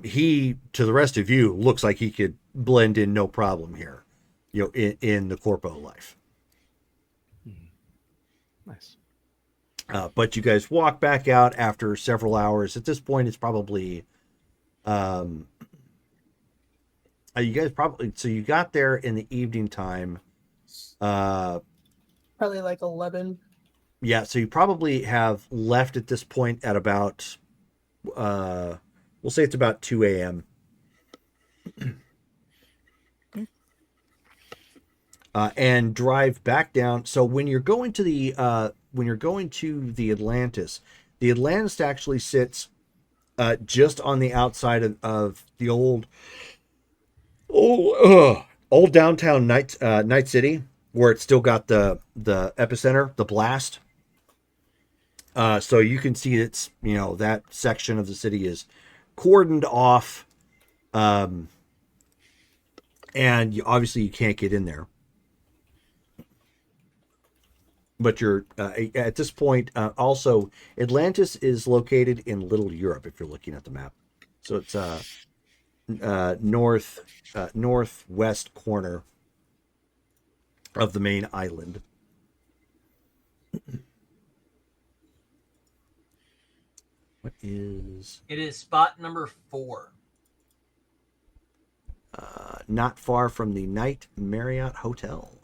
Speaker 7: He, to the rest of you, looks like he could blend in no problem here, in the corpo life.
Speaker 4: Nice.
Speaker 7: But you guys walk back out after several hours. At this point, it's probably, so you got there in the evening time.
Speaker 6: Probably like 11.
Speaker 7: Yeah, so you probably have left at this point at about, we'll say it's about 2 a.m. And drive back down. So when you're going to the Atlantis, the Atlantis actually sits just on the outside of the old downtown Night City, where it's still got the epicenter, the blast. So you can see it's, that section of the city is cordoned off, and obviously you can't get in there. But you're at this point. Also, Atlantis is located in Little Europe. If you're looking at the map, so it's northwest corner of the main island. What is?
Speaker 10: It is spot number 4.
Speaker 7: Not far from the Night Marriott Hotel.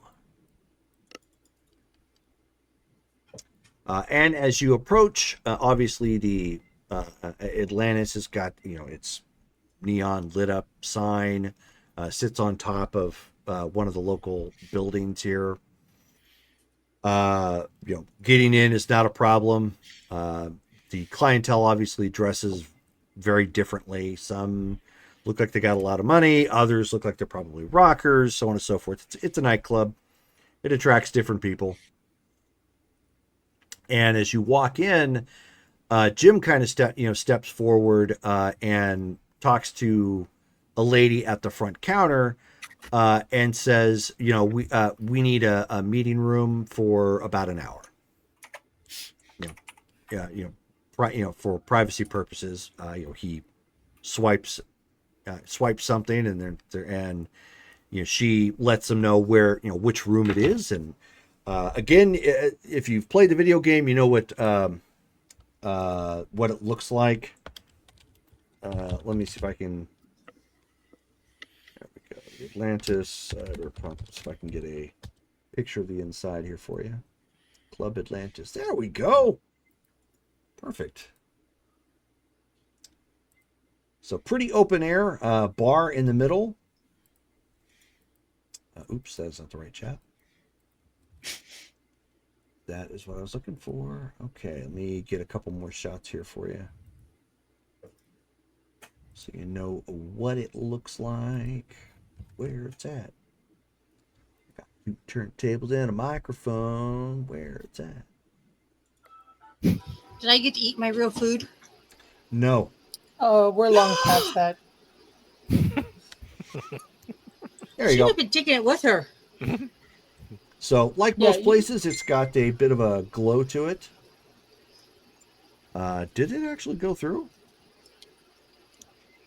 Speaker 7: And as you approach, obviously the Atlantis has got, its neon lit up sign, sits on top of one of the local buildings here. Getting in is not a problem. The clientele obviously dresses very differently. Some look like they got a lot of money. Others look like they're probably rockers, so on and so forth. It's a nightclub. It attracts different people. And as you walk in, Jim kind of steps forward and talks to a lady at the front counter and says, we need a meeting room for about an hour. For privacy purposes. He swipes something, and she lets them know where, which room it is. And again, if you've played the video game, you know what it looks like. Let me see if I can. There we go. The Atlantis. See if I can get a picture of the inside here for you. Club Atlantis. There we go. Perfect. So pretty open air. Bar in the middle. Oops, that's not the right chat. That is what I was looking for. Okay, let me get a couple more shots here for you, so you know what it looks like, where it's at. Got 2 turntables and a microphone. Where it's at.
Speaker 3: Did I get to eat my real food?
Speaker 7: No.
Speaker 6: Oh, we're long past that.
Speaker 7: There you
Speaker 3: Should
Speaker 7: go.
Speaker 3: have been taking it with her.
Speaker 7: So, like most places, it's got a bit of a glow to it. Did it actually go through?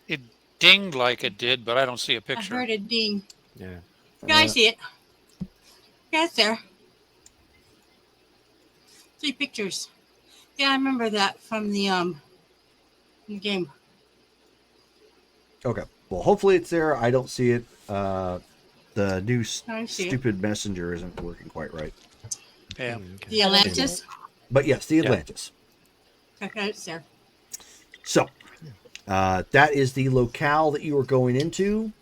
Speaker 8: It dinged like it did, but I don't see a picture.
Speaker 3: I heard a ding.
Speaker 4: Yeah.
Speaker 3: Yeah, I see it. Yeah, it's there. 3 pictures. Yeah, I remember that from the game.
Speaker 7: Okay. Well, hopefully it's there. I don't see it. The new
Speaker 3: I see it.
Speaker 7: stupid messenger isn't working quite right.
Speaker 8: Yeah.
Speaker 3: The Atlantis.
Speaker 7: But yes, the Atlantis.
Speaker 3: Okay, it's there.
Speaker 7: So, that is the locale that you are going into.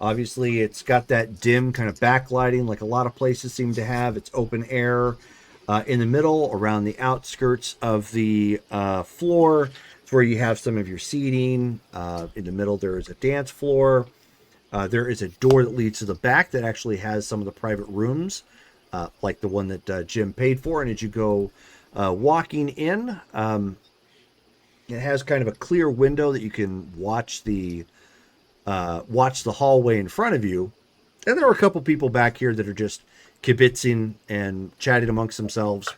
Speaker 7: Obviously, it's got that dim kind of backlighting like a lot of places seem to have. It's open air. In the middle, around the outskirts of the floor, it's where you have some of your seating. In the middle, there is a dance floor. There is a door that leads to the back that actually has some of the private rooms, like the one that Jim paid for. And as you go walking in, it has kind of a clear window that you can watch the hallway in front of you. And there are a couple people back here that are just kibitzing and chatting amongst themselves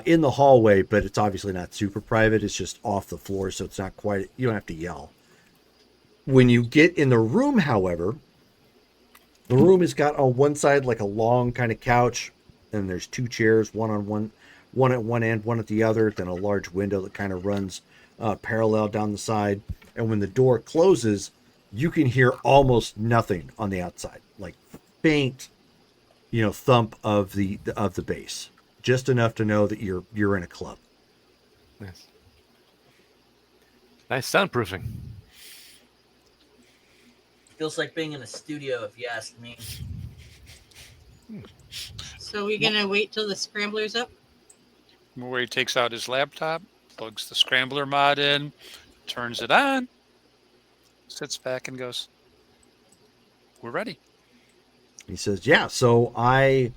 Speaker 7: in the hallway, but it's obviously not super private. It's just off the floor, so it's not quite, you don't have to yell. When you get in the room, however, the room has got on one side like a long kind of couch, and there's two chairs, one at one end, one at the other, then a large window that kind of runs parallel down the side. And when the door closes, you can hear almost nothing on the outside, like faint, thump of the bass, just enough to know that you're in a club.
Speaker 4: Nice soundproofing.
Speaker 10: Feels like being in a studio, if you ask me.
Speaker 3: So we're gonna wait till the scrambler's up?
Speaker 8: Where he takes out his laptop, plugs the scrambler mod in, turns it on, sits back and goes, "We're ready."
Speaker 7: He says, "Yeah." So I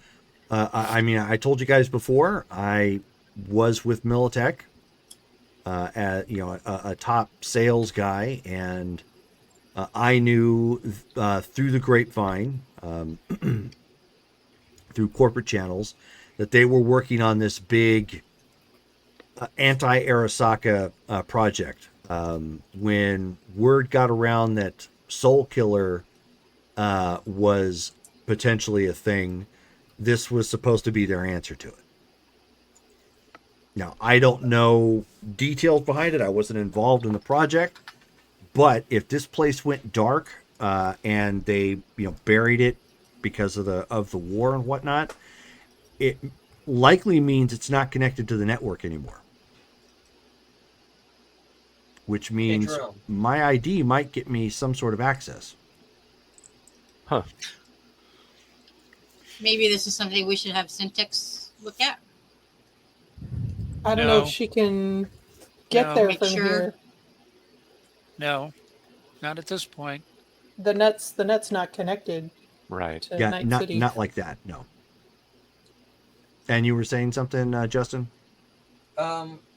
Speaker 7: told you guys before, I was with Militech, a top sales guy, and I knew through the grapevine, through corporate channels, that they were working on this big anti-Arasaka project. When word got around that Soul Killer was potentially a thing, this was supposed to be their answer to it. Now, I don't know details behind it. I wasn't involved in the project, but if this place went dark and they buried it because of the war and whatnot, it likely means it's not connected to the network anymore, which means my ID might get me some sort of access.
Speaker 4: Huh.
Speaker 3: Maybe this is something we should have Syntax look at.
Speaker 6: I don't know if she can get there from here.
Speaker 8: No, not at this point.
Speaker 6: The net's not connected.
Speaker 4: Right.
Speaker 6: To
Speaker 7: Yeah,
Speaker 6: Night
Speaker 7: not
Speaker 6: City.
Speaker 7: not like that. No. And you were saying something, Justin?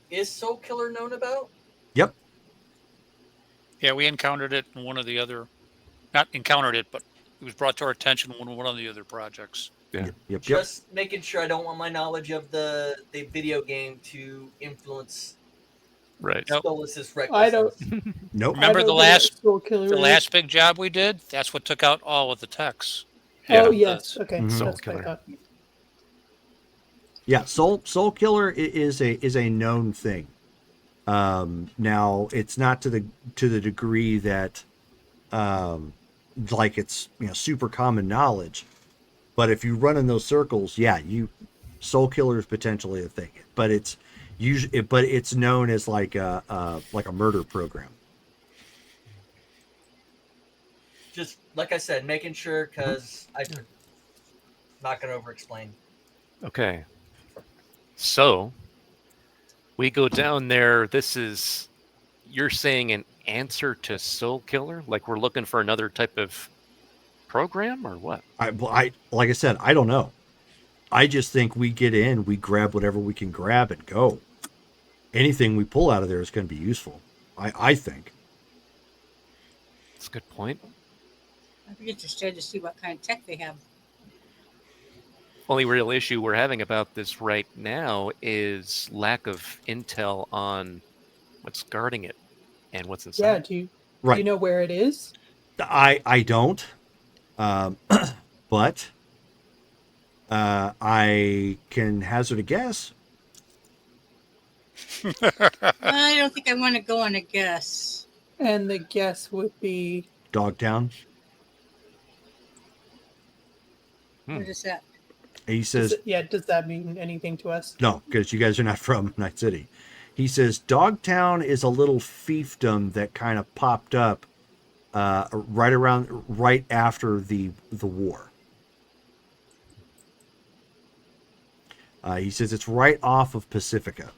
Speaker 10: Is Soul Killer known about?
Speaker 7: Yep.
Speaker 8: Yeah, we encountered it in one of the other, not encountered it, but it was brought to our attention in one of the other projects.
Speaker 4: Yeah.
Speaker 7: Yep.
Speaker 10: Just making sure I don't want my knowledge of the video game to influence
Speaker 4: Right.
Speaker 10: Stolas' recklessness.
Speaker 6: I don't.
Speaker 7: Nope.
Speaker 8: Remember
Speaker 6: I
Speaker 8: the
Speaker 6: don't know
Speaker 8: last
Speaker 6: what Soul Killer
Speaker 8: the
Speaker 6: is.
Speaker 8: last big job we did? That's what took out all of the techs.
Speaker 6: Oh
Speaker 4: Yeah.
Speaker 6: yes. Okay.
Speaker 7: Mhm.
Speaker 4: Soul
Speaker 6: That's what I
Speaker 4: Killer.
Speaker 6: thought.
Speaker 7: Yeah, Soul Killer is a known thing. Now it's not to the degree that like it's super common knowledge, but if you run in those circles, yeah, Soul Killer is potentially a thing, but it's known as like a murder program.
Speaker 10: Just like I said, making sure because I'm not going to over-explain.
Speaker 4: Okay. So we go down there. This is, you're saying, an answer to Soul Killer? Like we're looking for another type of program or what?
Speaker 7: I like I said, I don't know. I just think we get in, we grab whatever we can grab and go. Anything we pull out of there is going to be useful. I think.
Speaker 4: That's a good point.
Speaker 3: I'd be interested to see what kind of tech they have.
Speaker 4: Only real issue we're having about this right now is lack of intel on what's guarding it and what's inside.
Speaker 6: Yeah. Do you know where it is?
Speaker 7: I don't. But I can hazard a guess.
Speaker 3: I don't think I want to go on a guess.
Speaker 6: And the guess would be
Speaker 7: Dogtown.
Speaker 3: What is that?
Speaker 7: He says,
Speaker 6: does that mean anything to us?
Speaker 7: no, because you guys are not from Night City. He says, Dogtown is a little fiefdom that kind of popped up right after the war. He says it's right off of Pacifica.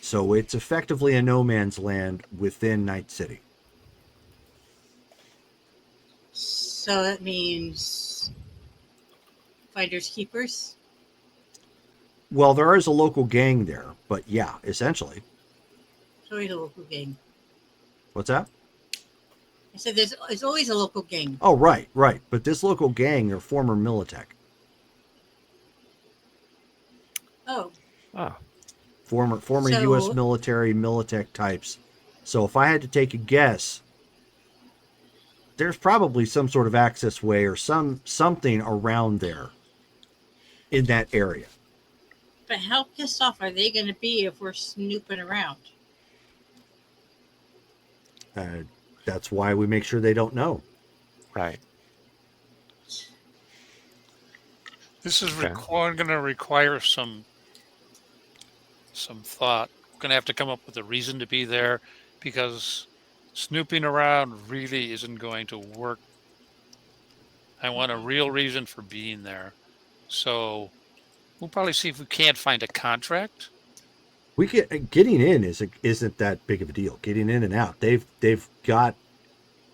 Speaker 7: So it's effectively a no man's land within Night City.
Speaker 3: So that means finders keepers.
Speaker 7: Well, there is a local gang there, but yeah, essentially.
Speaker 3: It's always a local gang.
Speaker 7: What's that?
Speaker 3: I said there's always a local gang.
Speaker 7: Oh, right. But this local gang are former Militech.
Speaker 3: Oh.
Speaker 4: Ah.
Speaker 7: Former
Speaker 3: So-
Speaker 7: U.S. military Militech types. So if I had to take a guess, there's probably some sort of access way or something around there in that area.
Speaker 3: But how pissed off are they going to be if we're snooping around?
Speaker 7: That's why we make sure they don't know.
Speaker 4: Right.
Speaker 8: This is
Speaker 4: Okay.
Speaker 8: going to require some thought. We're going to have to come up with a reason to be there, because snooping around really isn't going to work. I want a real reason for being there. So we'll probably see if we can't find a contract.
Speaker 7: Getting in isn't that big of a deal. Getting in and out, they've got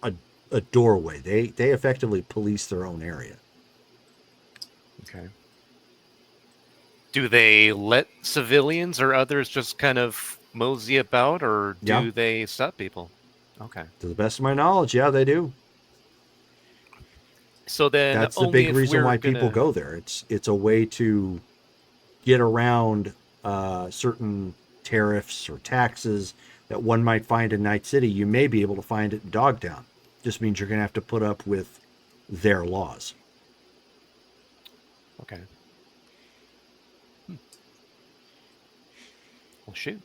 Speaker 7: a doorway. They effectively police their own area.
Speaker 4: Okay. Do they let civilians or others just kind of mosey about, or do
Speaker 7: Yeah.
Speaker 4: they stop people? Okay.
Speaker 7: To the best of my knowledge, yeah, they do.
Speaker 4: So then
Speaker 7: That's the
Speaker 4: only
Speaker 7: big
Speaker 4: if
Speaker 7: reason
Speaker 4: we're
Speaker 7: why people
Speaker 4: gonna-
Speaker 7: go there. It's a way to get around certain tariffs or taxes that one might find in Night City. You may be able to find it in Dogtown. Just means you're going to have to put up with their laws.
Speaker 4: Okay. Well, shoot.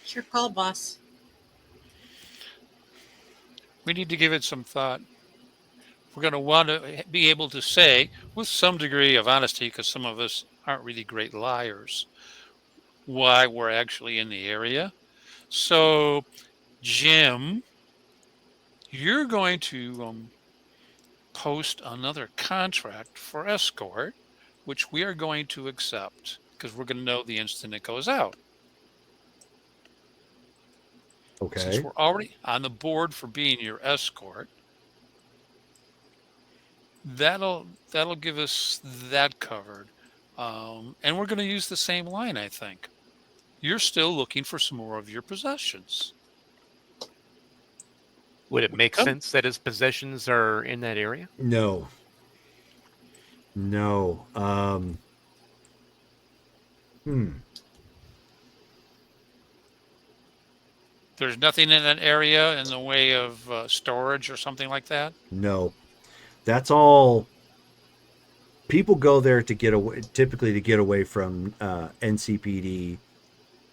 Speaker 3: It's your call, boss.
Speaker 8: We need to give it some thought. We're going to want to be able to say, with some degree of honesty, because some of us aren't really great liars, why we're actually in the area. So, Jim, you're going to post another contract for escort, which we are going to accept, because we're going to know the instant it goes out.
Speaker 7: Okay.
Speaker 8: Since we're already on the board for being your escort, that'll give us that covered. And we're going to use the same line, I think. You're still looking for some more of your possessions.
Speaker 4: Would it make
Speaker 8: Come.
Speaker 4: sense that his possessions are in that area?
Speaker 7: No.
Speaker 8: There's nothing in that area in the way of storage or something like that?
Speaker 7: No. That's all. People go there to get away, typically to get away from NCPD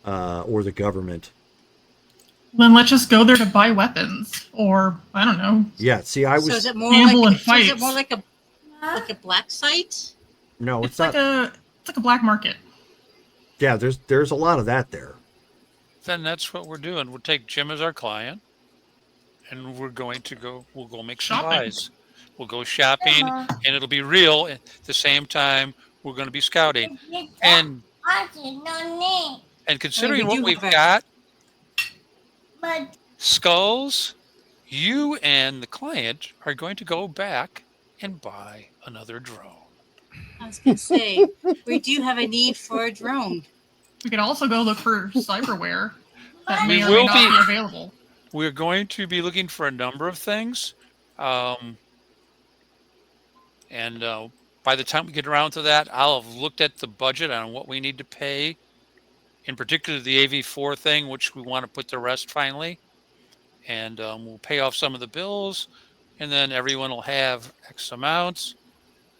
Speaker 7: or the government.
Speaker 5: Then let's just go there to buy weapons, or I don't know.
Speaker 7: Yeah. See, I was.
Speaker 3: So is it more
Speaker 5: Gamble and
Speaker 3: like? So is it
Speaker 5: fights.
Speaker 3: more like a black site?
Speaker 7: No, it's
Speaker 5: It's
Speaker 7: not.
Speaker 5: like a black market.
Speaker 7: Yeah, there's a lot of that there.
Speaker 8: Then that's what we're doing. We'll take Jim as our client, and we'll go make some
Speaker 5: Shopping.
Speaker 8: buys. We'll go shopping, and it'll be real. At the same time, we're going to be scouting. And considering
Speaker 3: we
Speaker 8: what
Speaker 3: do
Speaker 8: we've
Speaker 3: have
Speaker 8: got, Skulls, you and the client are going to go back and buy another drone.
Speaker 3: I was going to say, we do have a need for a drone.
Speaker 5: We could also go look for cyberware that may
Speaker 8: We
Speaker 5: or
Speaker 8: will
Speaker 5: may not be available.
Speaker 8: We're going to be looking for a number of things. And by the time we get around to that, I'll have looked at the budget on what we need to pay, in particular the AV4 thing, which we want to put to rest finally. And we'll pay off some of the bills, and then everyone will have X amounts,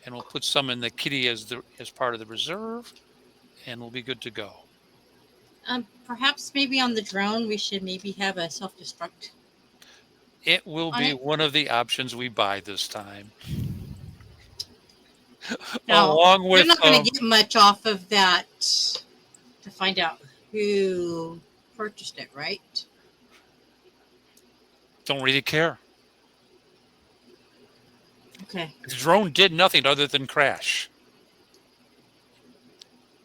Speaker 8: and we'll put some in the kitty as part of the reserve, and we'll be good to go.
Speaker 3: Perhaps maybe on the drone, we should maybe have a self-destruct.
Speaker 8: It will
Speaker 3: On
Speaker 8: be
Speaker 3: it?
Speaker 8: one of the options we buy this time.
Speaker 3: Now,
Speaker 8: Along
Speaker 3: We're
Speaker 8: with
Speaker 3: not going to get much off of that to find out who purchased it, right?
Speaker 8: don't really care.
Speaker 3: Okay.
Speaker 8: The drone did nothing other than crash.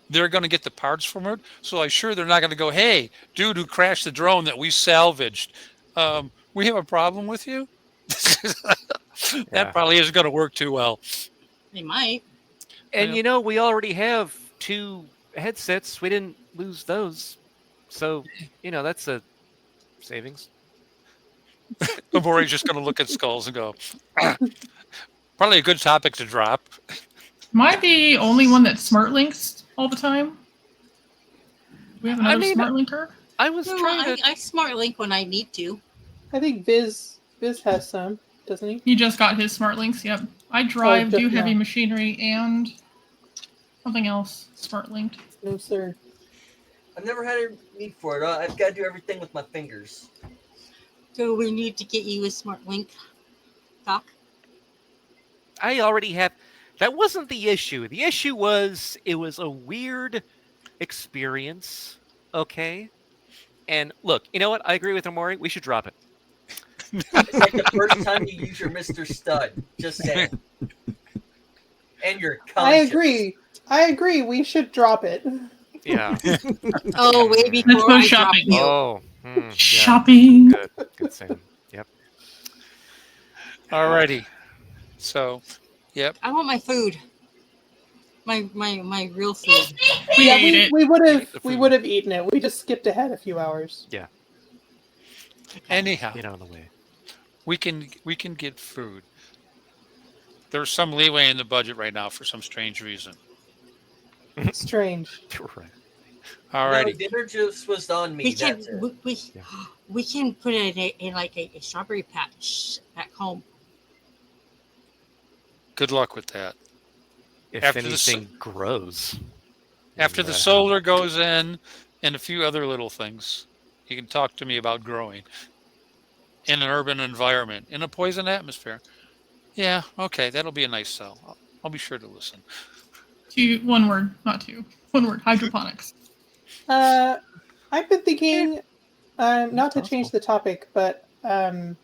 Speaker 8: They're going to get the parts from it, so I'm sure they're not going to go, hey, dude who crashed the drone that we salvaged, we have a problem with you?
Speaker 4: Yeah.
Speaker 8: That probably isn't going to work too well.
Speaker 3: They might.
Speaker 4: And
Speaker 8: Yeah.
Speaker 4: we already have 2 headsets. We didn't lose those. So, that's a savings.
Speaker 8: Amori's just going to look at skulls and go, probably a good topic to drop.
Speaker 5: Am I the only one that smart links all the time? Do we have another smart linker?
Speaker 4: I was
Speaker 3: No,
Speaker 4: trying to.
Speaker 3: I smart link when I need to.
Speaker 6: I think Viz has some, doesn't he?
Speaker 5: He just got his smart links. Yep. I drive,
Speaker 6: just
Speaker 5: do heavy
Speaker 6: now.
Speaker 5: machinery, and something else smart linked.
Speaker 6: No, sir.
Speaker 10: I've never had a need for it. I've got to do everything with my fingers.
Speaker 3: So we need to get you a smart link, Doc.
Speaker 4: I already have. That wasn't the issue. The issue was it was a weird experience. Okay. And look, you know what? I agree with Amori. We should drop it.
Speaker 10: It's like the first time you use your Mr. Stud. Just saying. And your conscience.
Speaker 6: I agree. We should drop it.
Speaker 4: Yeah.
Speaker 3: Oh, way
Speaker 5: Let's
Speaker 3: before
Speaker 5: go
Speaker 3: I
Speaker 5: shopping.
Speaker 3: drop you.
Speaker 4: Oh. Yeah.
Speaker 5: Shopping.
Speaker 4: Good Sam. Yep.
Speaker 8: Alrighty. So, yep.
Speaker 3: I want my food. My real food.
Speaker 5: We ate it.
Speaker 6: We would
Speaker 4: Eat the
Speaker 6: have we
Speaker 4: food.
Speaker 6: would have eaten it. We just skipped ahead a few hours.
Speaker 4: Yeah.
Speaker 8: Anyhow,
Speaker 4: Get out of the way.
Speaker 8: we can get food. There's some leeway in the budget right now for some strange reason.
Speaker 6: Strange.
Speaker 4: You're right.
Speaker 8: Alrighty.
Speaker 10: No, dinner juice was on me.
Speaker 3: We can
Speaker 10: That's it.
Speaker 3: we can put it in like a strawberry patch back home.
Speaker 8: Good luck with that.
Speaker 4: If
Speaker 8: After the
Speaker 4: anything grows.
Speaker 8: After the solar goes in and a few other little things, you can talk to me about growing in an urban environment, in a poison atmosphere. Yeah, okay, that'll be a nice sell. I'll be sure to listen.
Speaker 5: One word, not two. One word, hydroponics.
Speaker 6: I've been thinking, not to change the topic, but I've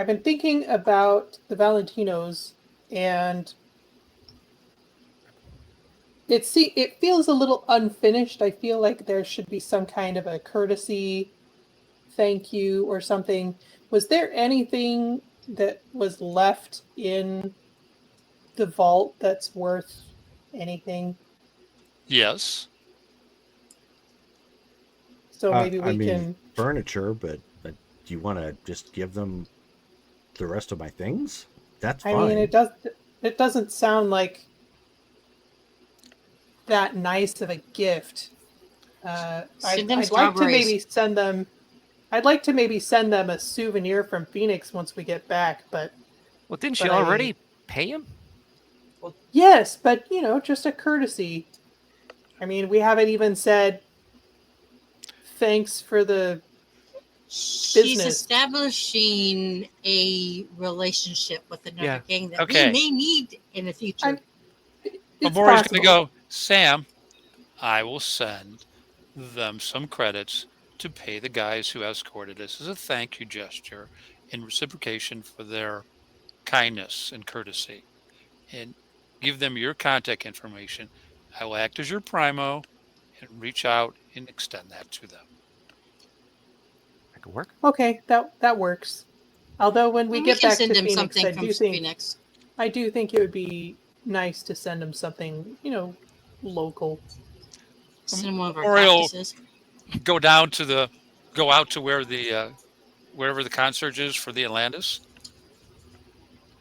Speaker 6: been thinking about the Valentinos, and it feels a little unfinished. I feel like there should be some kind of a courtesy thank you or something. Was there anything that was left in the vault that's worth anything?
Speaker 8: Yes.
Speaker 6: So maybe we can.
Speaker 7: Furniture, but do you want to just give them the rest of my things? That's fine.
Speaker 6: I mean, it doesn't sound like that nice of a gift.
Speaker 3: Send them
Speaker 6: I'd like to
Speaker 3: strawberries.
Speaker 6: maybe send them. I'd like to maybe send them a souvenir from Phoenix once we get back. But
Speaker 4: Well, didn't
Speaker 6: but
Speaker 4: you
Speaker 6: I-
Speaker 4: already pay him?
Speaker 6: yes, but just a courtesy. I mean, we haven't even said thanks for the.
Speaker 3: She's
Speaker 6: Business.
Speaker 3: establishing a relationship with another
Speaker 4: Yeah.
Speaker 3: gang that
Speaker 8: Okay.
Speaker 3: we may need in the future.
Speaker 6: It's
Speaker 8: Amori's going
Speaker 6: possible.
Speaker 8: to go, Sam, I will send them some credits to pay the guys who escorted us as a thank you gesture in reciprocation for their kindness and courtesy. And give them your contact information. I will act as your primo and reach out and extend that to them.
Speaker 4: That could work.
Speaker 6: Okay, that works. Although when we get
Speaker 3: can
Speaker 6: back to
Speaker 3: send them
Speaker 6: Phoenix,
Speaker 3: something from Phoenix.
Speaker 6: I do think it would be nice to send them something, local.
Speaker 3: Send them one of our
Speaker 8: Oriole-
Speaker 3: practices.
Speaker 8: Go out to where the wherever the concierge is for the Atlantis,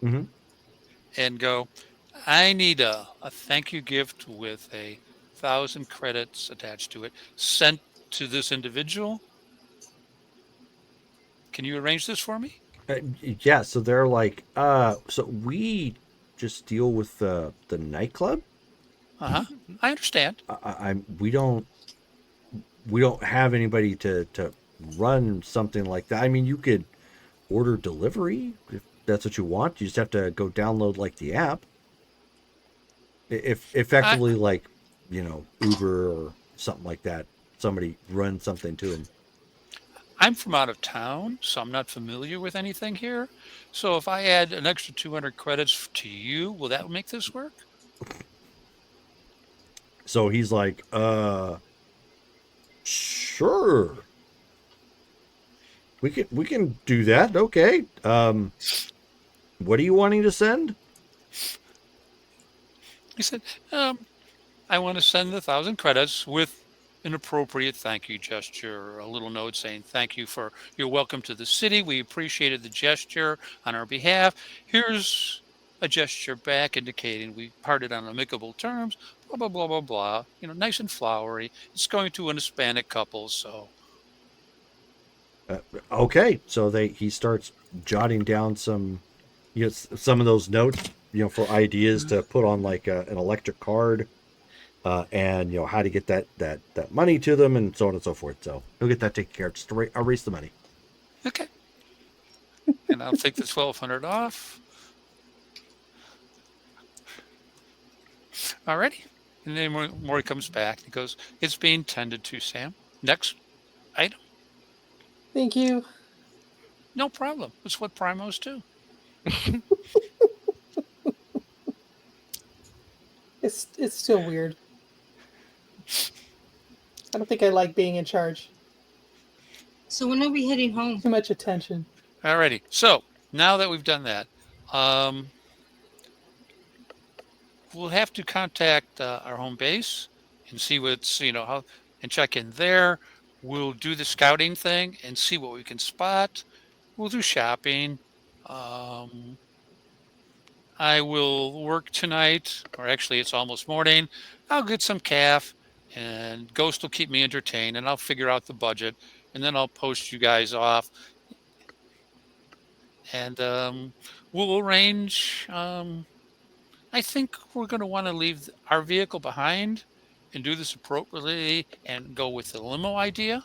Speaker 7: Mhm.
Speaker 8: and go. I need a thank you gift with 1,000 credits attached to it, sent to this individual. Can you arrange this for me?
Speaker 7: Yeah, so they're like, so we just deal with the nightclub.
Speaker 8: I understand.
Speaker 7: We don't have anybody to run something like that. I mean, you could order delivery if that's what you want. You just have to go download like the app. If effectively like, Uber or something like that, somebody runs something to them.
Speaker 8: I'm from out of town, so I'm not familiar with anything here. So if I add an extra 200 credits to you, will that make this work?
Speaker 7: So he's like, sure. We can do that. Okay. What are you wanting to send?
Speaker 8: He said, I want to send 1,000 credits with an appropriate thank you gesture, a little note saying thank you for your welcome to the city. We appreciated the gesture on our behalf. Here's a gesture back indicating we parted on amicable terms, blah, blah, blah, blah, blah. You know, nice and flowery. It's going to an Hispanic couple, so.
Speaker 7: Okay. So he starts jotting down some of those notes, for ideas to put on like an electric card. And how to get that money to them and so on and so forth. So he'll get that taken care of. Just erase the money.
Speaker 8: Okay. And I'll take the 1,200 off. Alrighty. And then Maury comes back. He goes, "It's being tended to, Sam. Next item."
Speaker 6: Thank you.
Speaker 8: No problem. It's what primos do.
Speaker 6: It's still weird. I don't think I like being in charge.
Speaker 3: So when are we heading home?
Speaker 6: Too much attention.
Speaker 8: Alrighty. So now that we've done that, we'll have to contact our home base and see what's, how, and check in there. We'll do the scouting thing and see what we can spot. We'll do shopping. I will work tonight, or actually it's almost morning. I'll get some calf, and Ghost will keep me entertained, and I'll figure out the budget, and then I'll post you guys off. And we'll arrange. I think we're going to want to leave our vehicle behind and do this appropriately and go with the limo idea.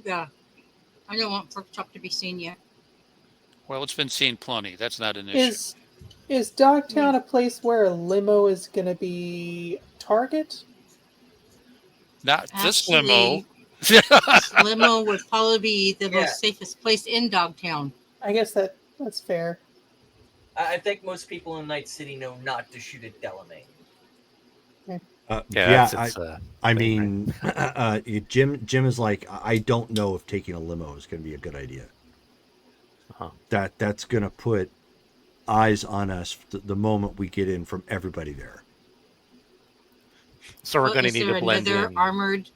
Speaker 3: Yeah. I don't want Pork Chop to be seen yet.
Speaker 8: Well, it's been seen plenty. That's not an issue.
Speaker 6: Is Dogtown a place where a limo is going to be target?
Speaker 8: Not this limo.
Speaker 3: This limo would probably be the most safest place in Dogtown.
Speaker 6: I guess that's fair.
Speaker 10: I think most people in Night City know not to shoot at Delamain.
Speaker 7: Jim is like, I don't know if taking a limo is going to be a good idea. That's going to put eyes on us the moment we get in from everybody there.
Speaker 4: So we're going to need to blend in.
Speaker 3: Is there another armored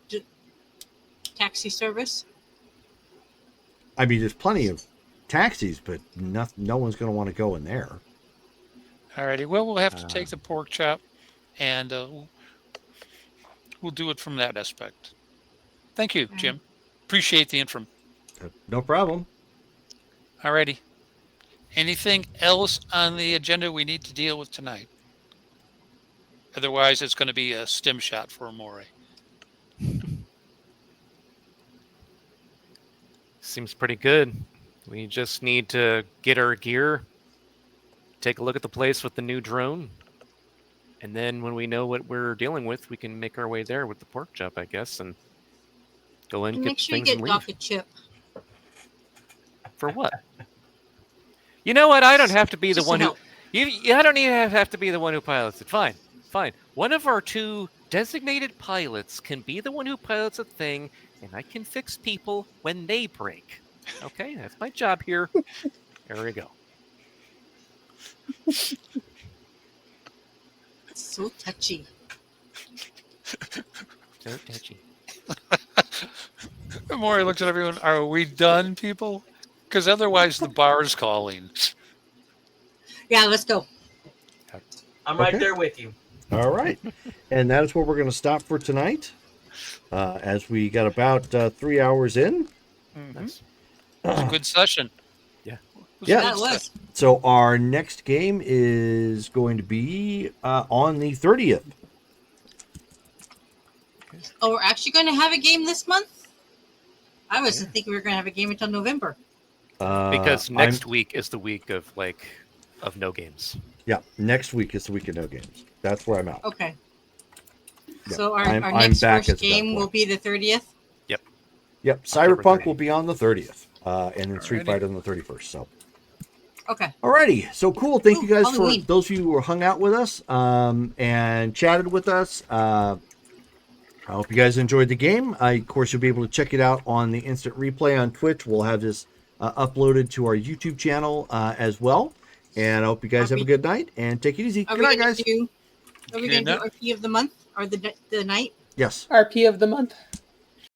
Speaker 3: taxi service?
Speaker 7: I mean, there's plenty of taxis, but no one's going to want to go in there.
Speaker 8: Alrighty. Well, we'll have to take the Pork Chop, and we'll do it from that aspect. Thank you, Jim. Appreciate the info.
Speaker 7: No problem.
Speaker 8: Alrighty. Anything else on the agenda we need to deal with tonight? Otherwise, it's going to be a stim shot for Amore.
Speaker 4: Seems pretty good. We just need to get our gear, take a look at the place with the new drone, and then when we know what we're dealing with, we can make our way there with the Pork Chop, I guess, and go in,
Speaker 3: And
Speaker 4: get
Speaker 3: make sure you
Speaker 4: things
Speaker 3: get
Speaker 4: and leave.
Speaker 3: Doc a chip.
Speaker 4: For what? You know what? I don't have to be the
Speaker 3: Just to
Speaker 4: one who.
Speaker 3: help.
Speaker 4: I don't even have to be the one who pilots it. Fine. One of our two designated pilots can be the one who pilots a thing, and I can fix people when they break. Okay, that's my job here. There we go.
Speaker 3: So touchy.
Speaker 4: So touchy.
Speaker 8: Amore looks at everyone. Are we done, people? Because otherwise the bar is calling.
Speaker 3: Yeah, let's go.
Speaker 10: I'm right there with you.
Speaker 7: All right. And that is where we're going to stop for tonight, as we got about 3 hours in.
Speaker 8: Nice. It was a good session.
Speaker 4: Yeah.
Speaker 3: That was.
Speaker 7: So our next game is going to be on the 30th.
Speaker 3: Oh, we're actually going to have a game this month? I was thinking we were going to have a game until November.
Speaker 4: Because next week is the week of no games.
Speaker 7: Yeah, next week is the week of no games. That's where I'm out.
Speaker 3: Okay.
Speaker 7: Yeah.
Speaker 3: So our
Speaker 7: I'm
Speaker 3: next
Speaker 7: back
Speaker 3: first
Speaker 7: at that
Speaker 3: game
Speaker 7: point.
Speaker 3: will be the 30th?
Speaker 7: Yep. Yep,
Speaker 4: October
Speaker 7: Cyberpunk
Speaker 4: 30th.
Speaker 7: will be on the 30th, and then Street
Speaker 8: Alrighty.
Speaker 7: Fighter on the 31st. So,
Speaker 5: Okay.
Speaker 7: alrighty, so cool. Thank you guys
Speaker 3: Halloween.
Speaker 7: for those of you who hung out with us and chatted with us. I hope you guys enjoyed the game. Of course, you'll be able to check it out on the instant replay on Twitch. We'll have this uploaded to our YouTube channel as well. And I hope you guys have a good night and take it easy.
Speaker 3: Are
Speaker 7: Good
Speaker 3: we
Speaker 7: night,
Speaker 3: gonna
Speaker 7: guys.
Speaker 3: do? Are we
Speaker 8: Good
Speaker 3: gonna
Speaker 8: night.
Speaker 3: do RP of the month or the night?
Speaker 7: Yes.
Speaker 6: RP of the month.